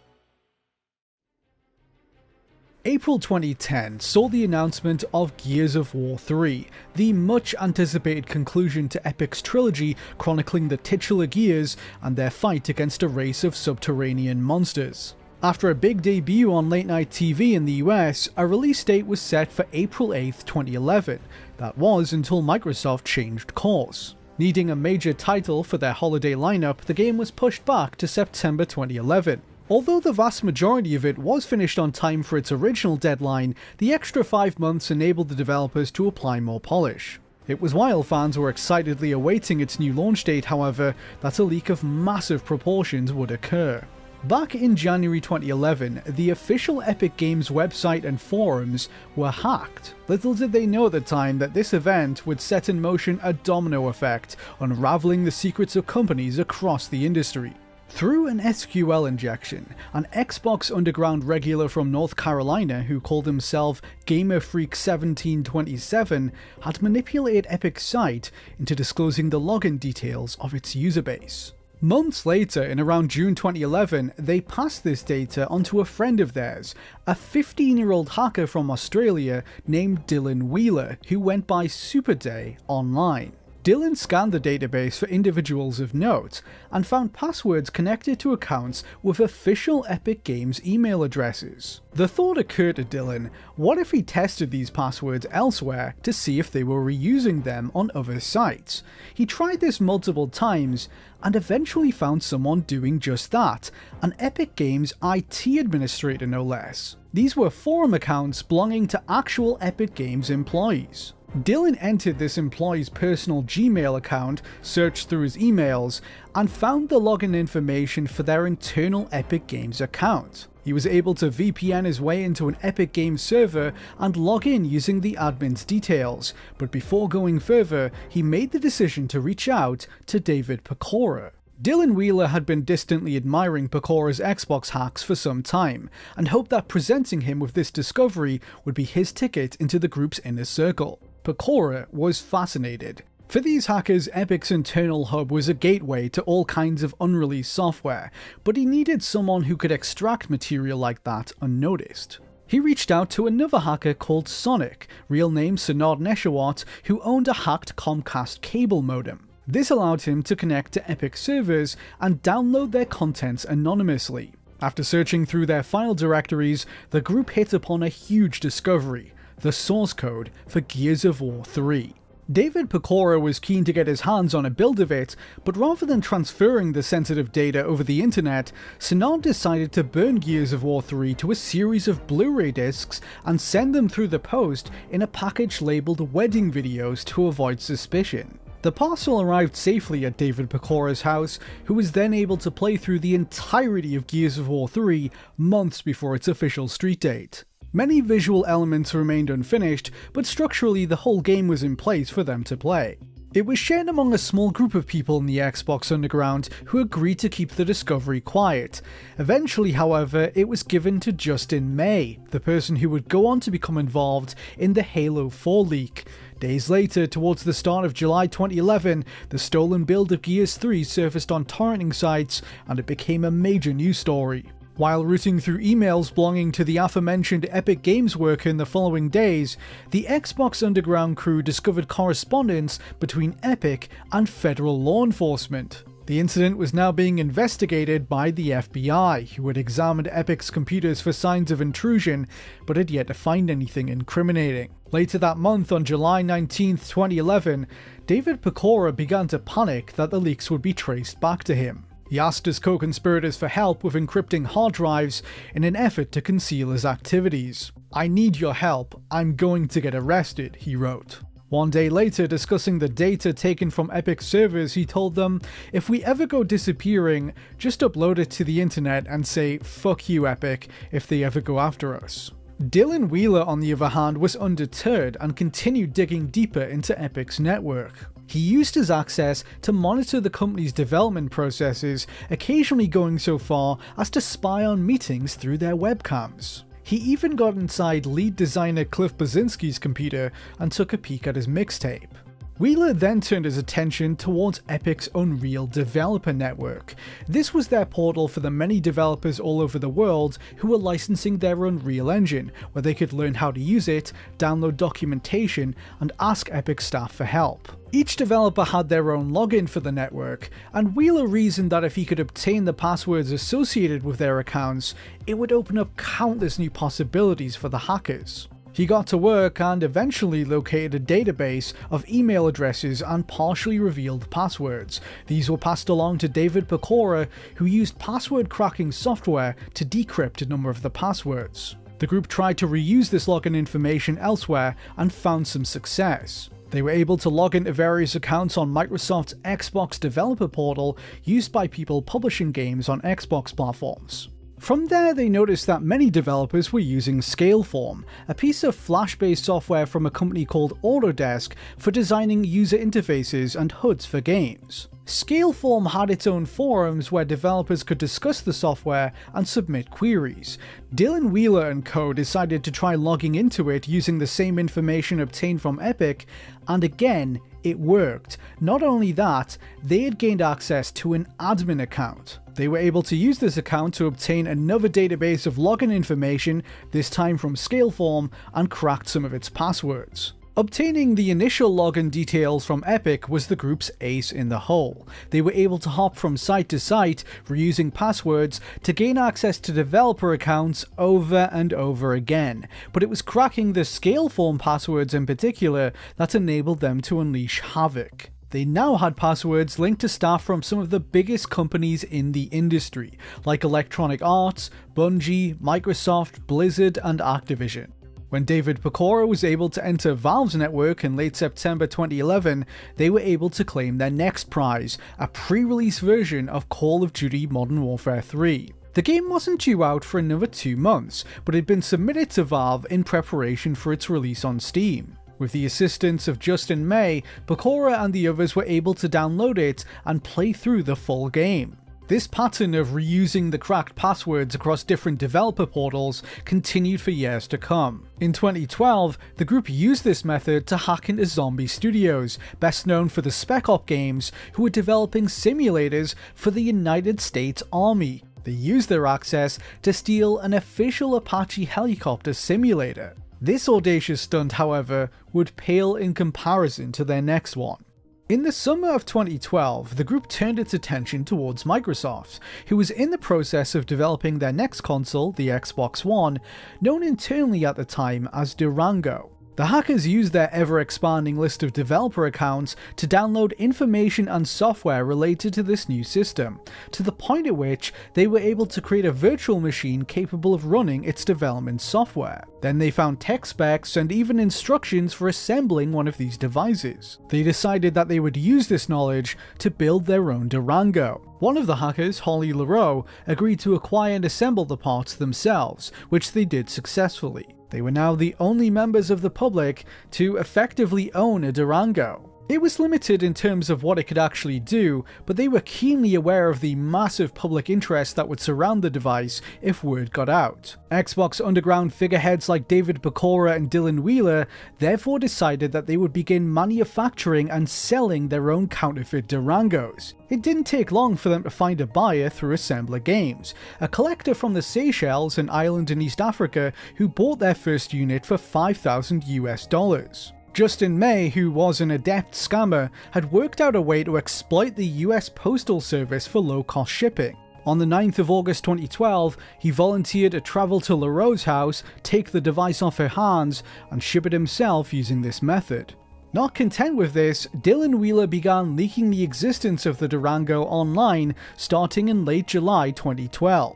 April 2010 saw the announcement of Gears of War 3, the much-anticipated conclusion to Epic's trilogy chronicling the titular Gears and their fight against a race of subterranean monsters. After a big debut on late-night TV in the US, a release date was set for April 8, 2011. That was until Microsoft changed course. Needing a major title for their holiday lineup, the game was pushed back to September 2011. Although the vast majority of it was finished on time for its original deadline, the extra 5 months enabled the developers to apply more polish. It was while fans were excitedly awaiting its new launch date, however, that a leak of massive proportions would occur. Back in January 2011, the official Epic Games website and forums were hacked. Little did they know at the time that this event would set in motion a domino effect, unraveling the secrets of companies across the industry. Through an SQL injection, an Xbox Underground regular from North Carolina who called himself GamerFreak1727 had manipulated Epic's site into disclosing the login details of its user base. Months later, in around June 2011, they passed this data onto a friend of theirs, a 15-year-old hacker from Australia named Dylan Wheeler, who went by Superday online. Dylan scanned the database for individuals of note and found passwords connected to accounts with official Epic Games email addresses. The thought occurred to Dylan, what if he tested these passwords elsewhere to see if they were reusing them on other sites? He tried this multiple times and eventually found someone doing just that, an Epic Games IT administrator no less. These were forum accounts belonging to actual Epic Games employees. Dylan entered this employee's personal Gmail account, searched through his emails, and found the login information for their internal Epic Games account. He was able to VPN his way into an Epic Games server and log in using the admin's details, but before going further, he made the decision to reach out to David Pecora. Dylan Wheeler had been distantly admiring Pecora's Xbox hacks for some time, and hoped that presenting him with this discovery would be his ticket into the group's inner circle. Pecora was fascinated. For these hackers, Epic's internal hub was a gateway to all kinds of unreleased software, but he needed someone who could extract material like that unnoticed. He reached out to another hacker called Sonic, real name Sanad Neshawat, who owned a hacked Comcast cable modem. This allowed him to connect to Epic servers and download their contents anonymously. After searching through their file directories, the group hit upon a huge discovery: the source code for Gears of War 3. David Pecora was keen to get his hands on a build of it, but rather than transferring the sensitive data over the internet, Sanad decided to burn Gears of War 3 to a series of Blu-ray discs and send them through the post in a package labeled wedding videos to avoid suspicion. The parcel arrived safely at David Pecora's house, who was then able to play through the entirety of Gears of War 3 months before its official street date. Many visual elements remained unfinished, but structurally the whole game was in place for them to play. It was shared among a small group of people in the Xbox Underground who agreed to keep the discovery quiet. Eventually, however, it was given to Justin May, the person who would go on to become involved in the Halo 4 leak. Days later, towards the start of July 2011, the stolen build of Gears 3 surfaced on torrenting sites, and it became a major news story. While rooting through emails belonging to the aforementioned Epic Games worker in the following days, the Xbox Underground crew discovered correspondence between Epic and federal law enforcement. The incident was now being investigated by the FBI, who had examined Epic's computers for signs of intrusion, but had yet to find anything incriminating. Later that month, on July 19, 2011, David Pecora began to panic that the leaks would be traced back to him. He asked his co-conspirators for help with encrypting hard drives in an effort to conceal his activities. "I need your help, I'm going to get arrested," he wrote. One day later, discussing the data taken from Epic servers, he told them, "If we ever go disappearing, just upload it to the internet and say, 'Fuck you, Epic,' if they ever go after us." Dylan Wheeler, on the other hand, was undeterred and continued digging deeper into Epic's network. He used his access to monitor the company's development processes, occasionally going so far as to spy on meetings through their webcams. He even got inside lead designer Cliff Basinski's computer and took a peek at his mixtape. Wheeler then turned his attention towards Epic's Unreal Developer Network. This was their portal for the many developers all over the world who were licensing their Unreal Engine, where they could learn how to use it, download documentation, and ask Epic staff for help. Each developer had their own login for the network, and Wheeler reasoned that if he could obtain the passwords associated with their accounts, it would open up countless new possibilities for the hackers. He got to work and eventually located a database of email addresses and partially revealed passwords. These were passed along to David Pecora, who used password cracking software to decrypt a number of the passwords. The group tried to reuse this login information elsewhere and found some success. They were able to log into various accounts on Microsoft's Xbox developer portal used by people publishing games on Xbox platforms. From there, they noticed that many developers were using Scaleform, a piece of Flash-based software from a company called Autodesk for designing user interfaces and HUDs for games. Scaleform had its own forums where developers could discuss the software and submit queries. Dylan Wheeler and co. decided to try logging into it using the same information obtained from Epic, and again, it worked. Not only that, they had gained access to an admin account. They were able to use this account to obtain another database of login information, this time from Scaleform, and cracked some of its passwords. Obtaining the initial login details from Epic was the group's ace in the hole. They were able to hop from site to site, reusing passwords, to gain access to developer accounts over and over again. But it was cracking the Scaleform passwords in particular that enabled them to unleash havoc. They now had passwords linked to staff from some of the biggest companies in the industry, like Electronic Arts, Bungie, Microsoft, Blizzard, and Activision. When David Pecora was able to enter Valve's network in late September 2011, they were able to claim their next prize, a pre-release version of Call of Duty Modern Warfare 3. The game wasn't due out for another 2 months, but had been submitted to Valve in preparation for its release on Steam. With the assistance of Justin May, Pecora and the others were able to download it and play through the full game. This pattern of reusing the cracked passwords across different developer portals continued for years to come. In 2012, the group used this method to hack into Zombie Studios, best known for the Spec Op games, who were developing simulators for the United States Army. They used their access to steal an official Apache helicopter simulator. This audacious stunt, however, would pale in comparison to their next one. In the summer of 2012, the group turned its attention towards Microsoft, who was in the process of developing their next console, the Xbox One, known internally at the time as Durango. The hackers used their ever-expanding list of developer accounts to download information and software related to this new system, to the point at which they were able to create a virtual machine capable of running its development software. Then they found tech specs and even instructions for assembling one of these devices. They decided that they would use this knowledge to build their own Durango. One of the hackers, Holly LaRoe, agreed to acquire and assemble the parts themselves, which they did successfully. They were now the only members of the public to effectively own a Durango. It was limited in terms of what it could actually do, but they were keenly aware of the massive public interest that would surround the device if word got out. Xbox Underground figureheads like David Pecora and Dylan Wheeler therefore decided that they would begin manufacturing and selling their own counterfeit Durangos. It didn't take long for them to find a buyer through Assembler Games, a collector from the Seychelles, an island in East Africa, who bought their first unit for $5,000 US. Justin May, who was an adept scammer, had worked out a way to exploit the US Postal Service for low-cost shipping. On the 9th of August 2012, he volunteered to travel to LaRoe's house, take the device off her hands, and ship it himself using this method. Not content with this, Dylan Wheeler began leaking the existence of the Durango online starting in late July 2012.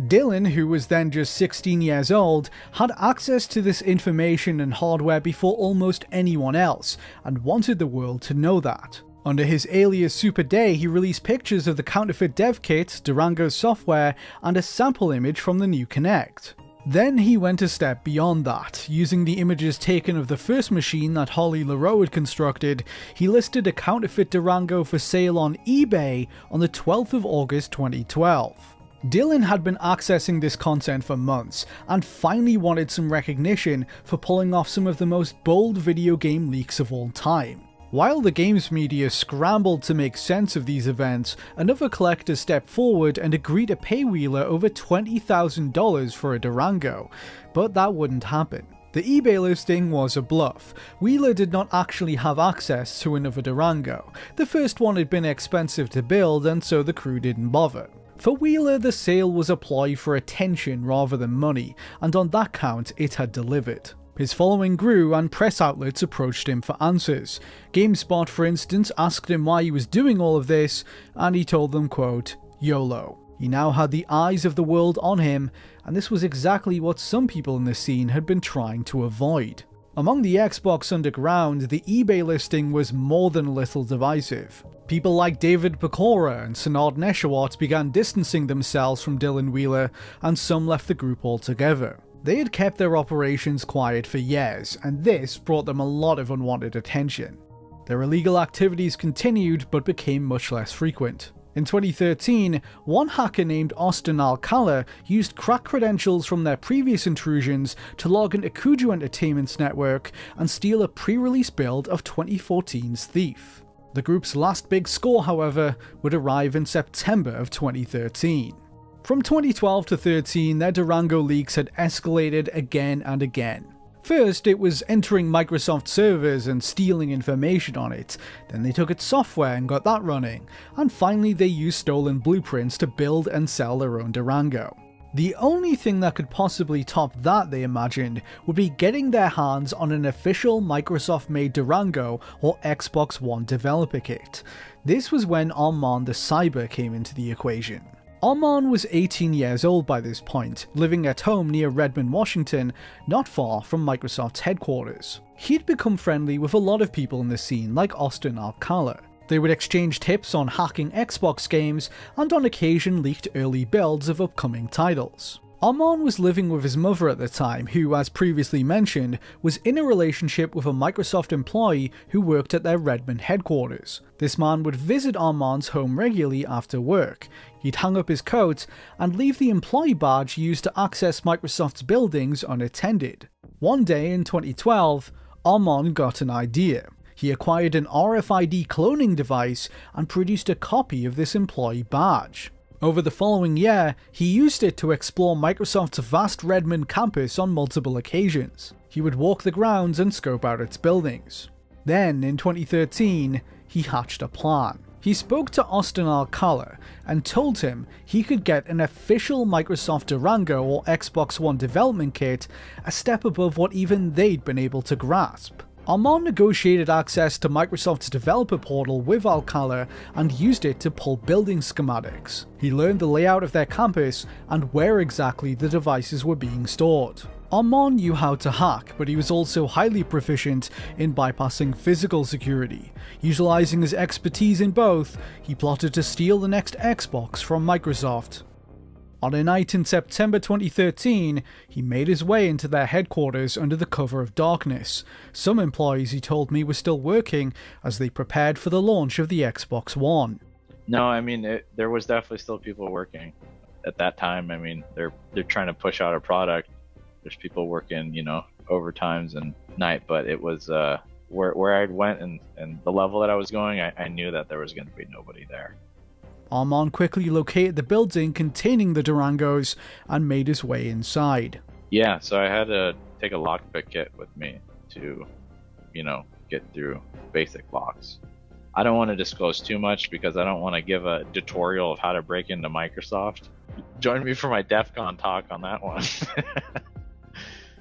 Dylan, who was then just 16 years old, had access to this information and hardware before almost anyone else, and wanted the world to know that. Under his alias Super Day, he released pictures of the counterfeit dev kit, Durango software, and a sample image from the new Kinect. Then he went a step beyond that. Using the images taken of the first machine that Holly LaRoe had constructed, he listed a counterfeit Durango for sale on eBay on the 12th of August 2012. Dylan had been accessing this content for months, and finally wanted some recognition for pulling off some of the most bold video game leaks of all time. While the games media scrambled to make sense of these events, another collector stepped forward and agreed to pay Wheeler over $20,000 for a Durango, but that wouldn't happen. The eBay listing was a bluff. Wheeler did not actually have access to another Durango. The first one had been expensive to build, and so the crew didn't bother. For Wheeler, the sale was a ploy for attention rather than money, and on that count, it had delivered. His following grew, and press outlets approached him for answers. GameSpot, for instance, asked him why he was doing all of this, and he told them, quote, YOLO. He now had the eyes of the world on him, and this was exactly what some people in the scene had been trying to avoid. Among the Xbox underground, the eBay listing was more than a little divisive. People like David Pecora and Sanard Neshawat began distancing themselves from Dylan Wheeler, and some left the group altogether. They had kept their operations quiet for years, and this brought them a lot of unwanted attention. Their illegal activities continued, but became much less frequent. In 2013, one hacker named Austin Alcala used cracked credentials from their previous intrusions to log into Kuju Entertainment's network and steal a pre-release build of 2014's Thief. The group's last big score, however, would arrive in September of 2013. From 2012 to 13, their Durango leaks had escalated again and again. First, it was entering Microsoft servers and stealing information on it, then they took its software and got that running, and finally they used stolen blueprints to build and sell their own Durango. The only thing that could possibly top that, they imagined, would be getting their hands on an official Microsoft-made Durango or Xbox One developer kit. This was when Armand the Cyber came into the equation. Armand was 18 years old by this point, living at home near Redmond, Washington, not far from Microsoft's headquarters. He'd become friendly with a lot of people in the scene, like Austin Alcala. They would exchange tips on hacking Xbox games, and on occasion leaked early builds of upcoming titles. Armand was living with his mother at the time, who, as previously mentioned, was in a relationship with a Microsoft employee who worked at their Redmond headquarters. This man would visit Armand's home regularly after work. He'd hang up his coat and leave the employee badge used to access Microsoft's buildings unattended. One day in 2012, Armand got an idea. He acquired an RFID cloning device and produced a copy of this employee badge. Over the following year, he used it to explore Microsoft's vast Redmond campus on multiple occasions. He would walk the grounds and scope out its buildings. Then, in 2013, he hatched a plan. He spoke to Austin Alcala and told him he could get an official Microsoft Durango or Xbox One development kit a step above what even they'd been able to grasp. Armand negotiated access to Microsoft's developer portal with Alcala and used it to pull building schematics. He learned the layout of their campus and where exactly the devices were being stored. Armand knew how to hack, but he was also highly proficient in bypassing physical security. Utilizing his expertise in both, he plotted to steal the next Xbox from Microsoft. On a night in September 2013, he made his way into their headquarters under the cover of darkness. Some employees, he told me, were still working as they prepared for the launch of the Xbox One. No, I mean, there was definitely still people working at that time. I mean, they're trying to push out a product. There's people working, you know, overtimes and night, but it was where I went and the level that I was going, I knew that there was going to be nobody there. Armand quickly located the building containing the Durangos and made his way inside. Yeah, so I had to take a lockpick kit with me to, you know, get through basic locks. I don't want to disclose too much because I don't want to give a tutorial of how to break into Microsoft. Join me for my DEF CON talk on that one.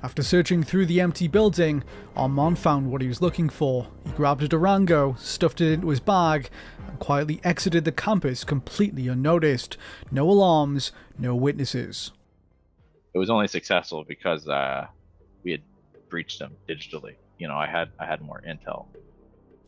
After searching through the empty building, Armand found what he was looking for. He grabbed a Durango, stuffed it into his bag, and quietly exited the campus completely unnoticed. No alarms, no witnesses. It was only successful because we had breached them digitally. You know, I had more intel.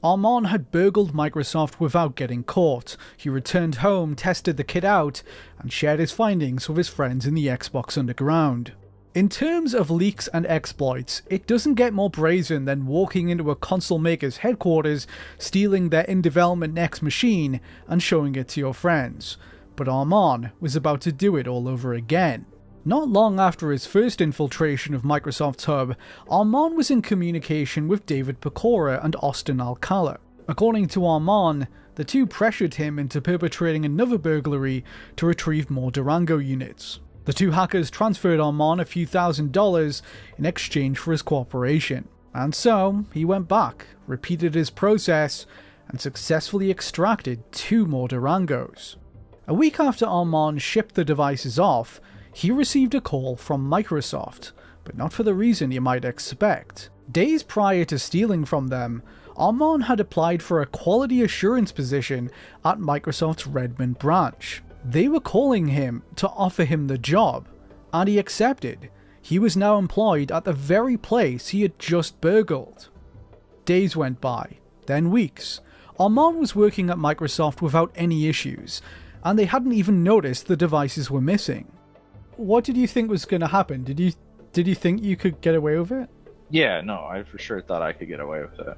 Armand had burgled Microsoft without getting caught. He returned home, tested the kit out, and shared his findings with his friends in the Xbox Underground. In terms of leaks and exploits, it doesn't get more brazen than walking into a console maker's headquarters, stealing their in-development next machine, and showing it to your friends. But Armand was about to do it all over again. Not long after his first infiltration of Microsoft's hub, Armand was in communication with David Pecora and Austin Alcala. According to Armand, the two pressured him into perpetrating another burglary to retrieve more Durango units. The two hackers transferred Armand a few $1,000s in exchange for his cooperation. And so, he went back, repeated his process, and successfully extracted 2 more Durangos. A week after Armand shipped the devices off, he received a call from Microsoft, but not for the reason you might expect. Days prior to stealing from them, Armand had applied for a quality assurance position at Microsoft's Redmond branch. They were calling him to offer him the job, and he accepted. He was now employed at the very place he had just burgled. Days went by, then weeks. Armand was working at Microsoft without any issues, and they hadn't even noticed the devices were missing. What did you think was going to happen? Did you think you could get away with it? Yeah, no, I for sure thought I could get away with it.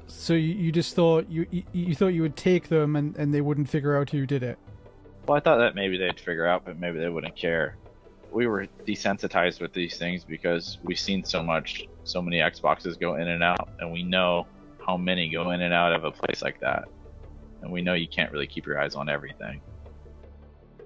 So you just thought you thought you would take them and they wouldn't figure out who did it? Well, I thought that maybe they'd figure out, but maybe they wouldn't care. We were desensitized with these things because we've seen so many Xboxes go in and out, and we know how many go in and out of a place like that. And we know you can't really keep your eyes on everything.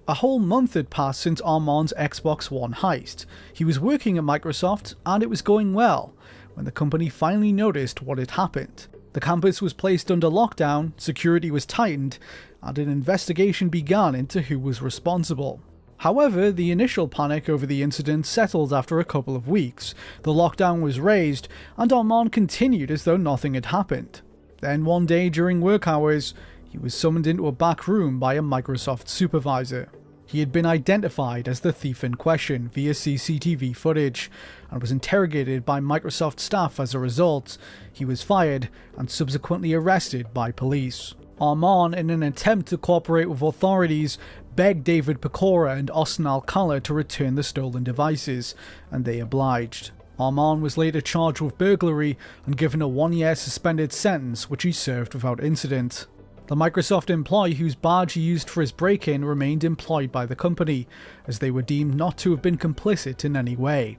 A whole month had passed since Armand's Xbox One heist. He was working at Microsoft, and it was going well, when the company finally noticed what had happened. The campus was placed under lockdown, security was tightened, and an investigation began into who was responsible. However, the initial panic over the incident settled after a couple of weeks. The lockdown was raised, and Armand continued as though nothing had happened. Then one day during work hours, he was summoned into a back room by a Microsoft supervisor. He had been identified as the thief in question via CCTV footage, and was interrogated by Microsoft staff as a result. He was fired, and subsequently arrested by police. Armand, in an attempt to cooperate with authorities, begged David Pecora and Austin Alcala to return the stolen devices, and they obliged. Armand was later charged with burglary and given a 1-year suspended sentence, which he served without incident. The Microsoft employee whose badge he used for his break-in remained employed by the company, as they were deemed not to have been complicit in any way.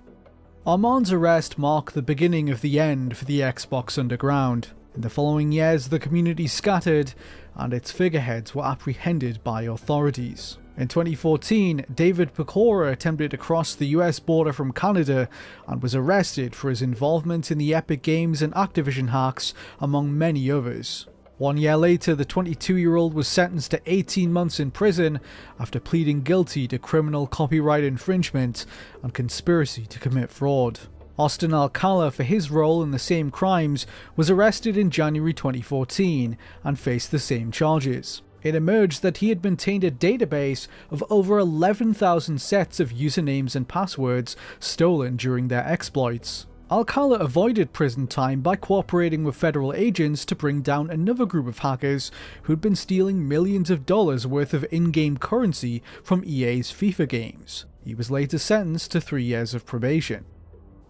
Armand's arrest marked the beginning of the end for the Xbox Underground. In the following years, the community scattered, and its figureheads were apprehended by authorities. In 2014, David Pecora attempted to cross the US border from Canada and was arrested for his involvement in the Epic Games and Activision hacks, among many others. 1 year later, the 22-year-old was sentenced to 18 months in prison after pleading guilty to criminal copyright infringement and conspiracy to commit fraud. Austin Alcala, for his role in the same crimes, was arrested in January 2014 and faced the same charges. It emerged that he had maintained a database of over 11,000 sets of usernames and passwords stolen during their exploits. Alcala avoided prison time by cooperating with federal agents to bring down another group of hackers who'd been stealing millions of dollars worth of in-game currency from EA's FIFA games. He was later sentenced to 3 years of probation.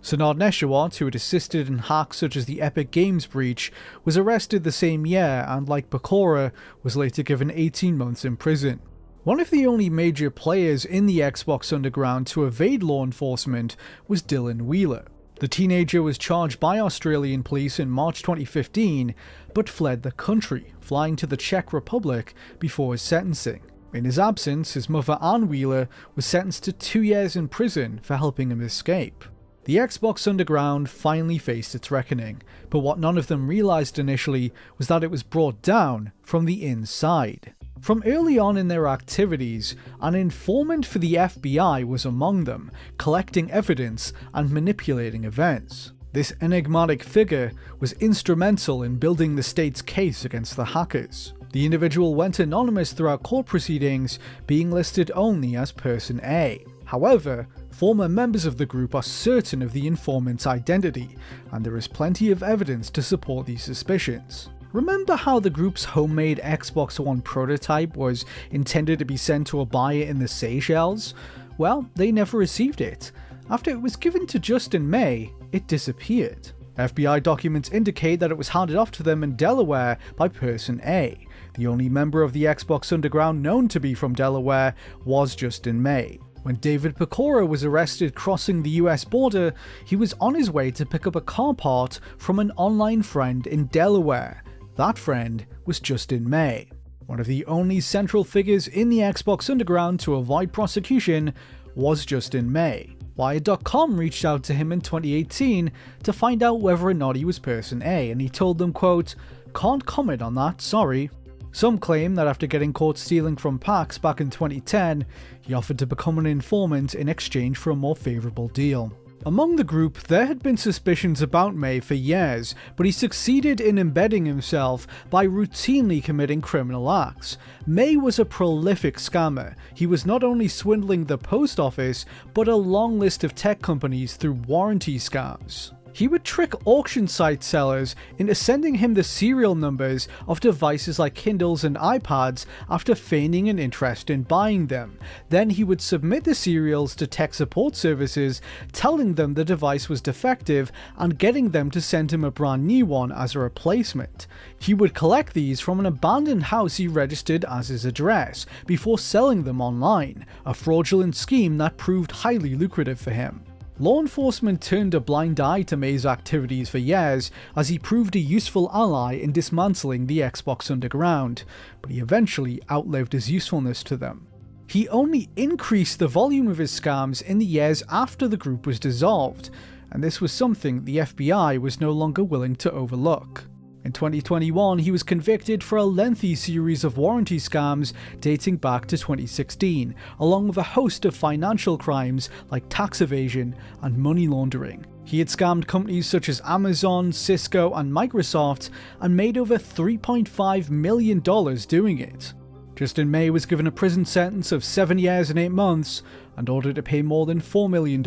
Sanad Neshawat, who had assisted in hacks such as the Epic Games breach, was arrested the same year and, like Pecora, was later given 18 months in prison. One of the only major players in the Xbox Underground to evade law enforcement was Dylan Wheeler. The teenager was charged by Australian police in March 2015, but fled the country, flying to the Czech Republic before his sentencing. In his absence, his mother Anne Wheeler was sentenced to 2 years in prison for helping him escape. The Xbox Underground finally faced its reckoning, but what none of them realised initially was that it was brought down from the inside. From early on in their activities, an informant for the FBI was among them, collecting evidence and manipulating events. This enigmatic figure was instrumental in building the state's case against the hackers. The individual went anonymous throughout court proceedings, being listed only as Person A. However, former members of the group are certain of the informant's identity, and there is plenty of evidence to support these suspicions. Remember how the group's homemade Xbox One prototype was intended to be sent to a buyer in the Seychelles? Well, they never received it. After it was given to Justin May, it disappeared. FBI documents indicate that it was handed off to them in Delaware by Person A. The only member of the Xbox Underground known to be from Delaware was Justin May. When David Pecora was arrested crossing the US border, he was on his way to pick up a car part from an online friend in Delaware. That friend was Justin May. One of the only central figures in the Xbox Underground to avoid prosecution was Justin May. Wired.com reached out to him in 2018 to find out whether or not he was Person A, and he told them, quote, "Can't comment on that, sorry." Some claim that after getting caught stealing from PAX back in 2010, he offered to become an informant in exchange for a more favourable deal. Among the group, there had been suspicions about May for years, but he succeeded in embedding himself by routinely committing criminal acts. May was a prolific scammer. He was not only swindling the post office, but a long list of tech companies through warranty scams. He would trick auction site sellers into sending him the serial numbers of devices like Kindles and iPads after feigning an interest in buying them. Then he would submit the serials to tech support services, telling them the device was defective and getting them to send him a brand new one as a replacement. He would collect these from an abandoned house he registered as his address, before selling them online, a fraudulent scheme that proved highly lucrative for him. Law enforcement turned a blind eye to May's activities for years, as he proved a useful ally in dismantling the Xbox Underground, but he eventually outlived his usefulness to them. He only increased the volume of his scams in the years after the group was dissolved, and this was something the FBI was no longer willing to overlook. In 2021, he was convicted for a lengthy series of warranty scams dating back to 2016, along with a host of financial crimes like tax evasion and money laundering. He had scammed companies such as Amazon, Cisco, and Microsoft, and made over $3.5 million doing it. Justin May was given a prison sentence of 7 years and 8 months, and ordered to pay more than $4 million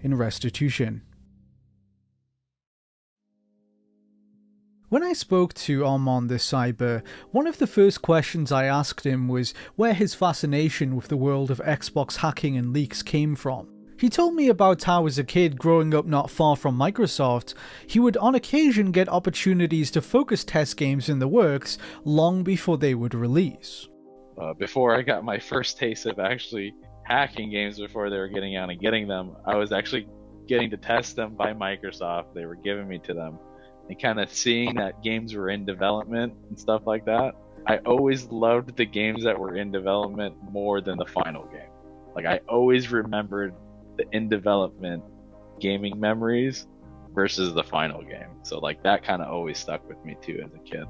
in restitution. When I spoke to Armand this cyber, one of the first questions I asked him was where his fascination with the world of Xbox hacking and leaks came from. He told me about how as a kid growing up not far from Microsoft, he would on occasion get opportunities to focus test games in the works long before they would release. Before I got my first taste of actually hacking games before they were getting out and getting them, I was actually getting to test them by Microsoft. They were giving me to them. And kind of seeing that games were in development and stuff like that. I always loved the games that were in development more than the final game. Like, I always remembered the in development gaming memories versus the final game. So like that kind of always stuck with me too as a kid.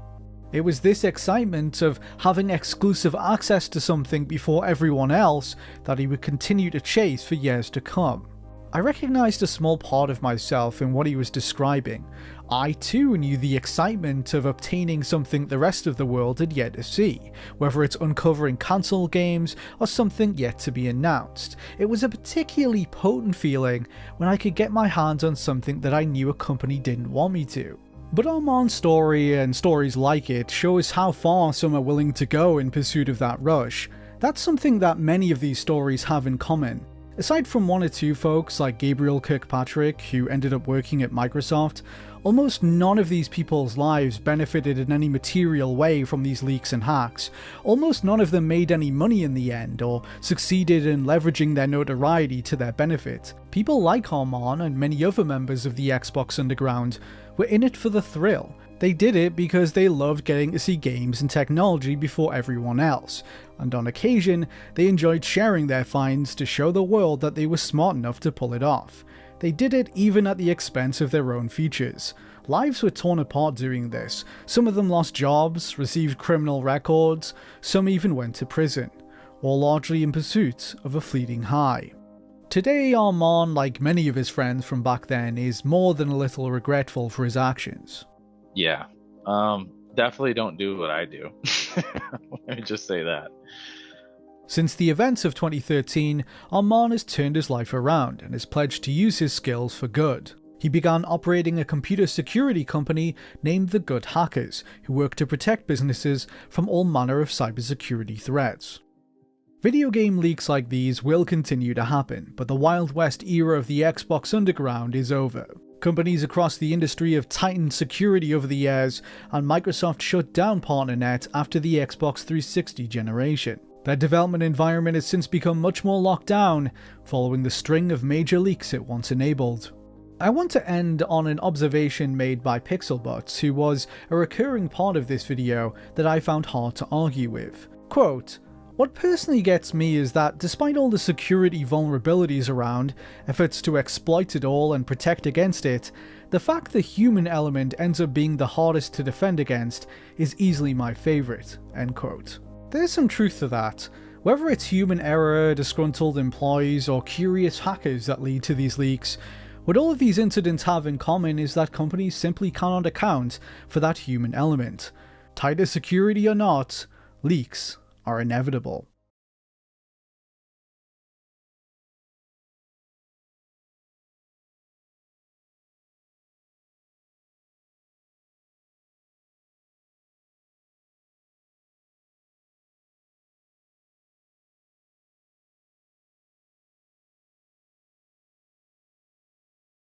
It was this excitement of having exclusive access to something before everyone else that he would continue to chase for years to come. I recognized a small part of myself in what he was describing. I too knew the excitement of obtaining something the rest of the world had yet to see, whether it's uncovering console games or something yet to be announced. It was a particularly potent feeling when I could get my hands on something that I knew a company didn't want me to. But Armand's story and stories like it show us how far some are willing to go in pursuit of that rush. That's something that many of these stories have in common. Aside from one or two folks like Gabriel Kirkpatrick, who ended up working at Microsoft, almost none of these people's lives benefited in any material way from these leaks and hacks. Almost none of them made any money in the end, or succeeded in leveraging their notoriety to their benefit. People like Armand and many other members of the Xbox Underground were in it for the thrill. They did it because they loved getting to see games and technology before everyone else, and on occasion, they enjoyed sharing their finds to show the world that they were smart enough to pull it off. They did it even at the expense of their own features. Lives were torn apart doing this. Some of them lost jobs, received criminal records, some even went to prison, all largely in pursuit of a fleeting high. Today, Armand, like many of his friends from back then, is more than a little regretful for his actions. Yeah, definitely don't do what I do. Let me just say that. Since the events of 2013, Armand has turned his life around and has pledged to use his skills for good. He began operating a computer security company named The Good Hackers, who work to protect businesses from all manner of cybersecurity threats. Video game leaks like these will continue to happen, but the Wild West era of the Xbox Underground is over. Companies across the industry have tightened security over the years, and Microsoft shut down PartnerNet after the Xbox 360 generation. Their development environment has since become much more locked down, following the string of major leaks it once enabled. I want to end on an observation made by Pixelbutts, who was a recurring part of this video that I found hard to argue with. Quote, "What personally gets me is that despite all the security vulnerabilities around, efforts to exploit it all and protect against it, the fact the human element ends up being the hardest to defend against is easily my favourite." End quote. There's some truth to that. Whether it's human error, disgruntled employees, or curious hackers that lead to these leaks, What all of these incidents have in common is that companies simply cannot account for that human element. Tighter security or not, leaks are inevitable.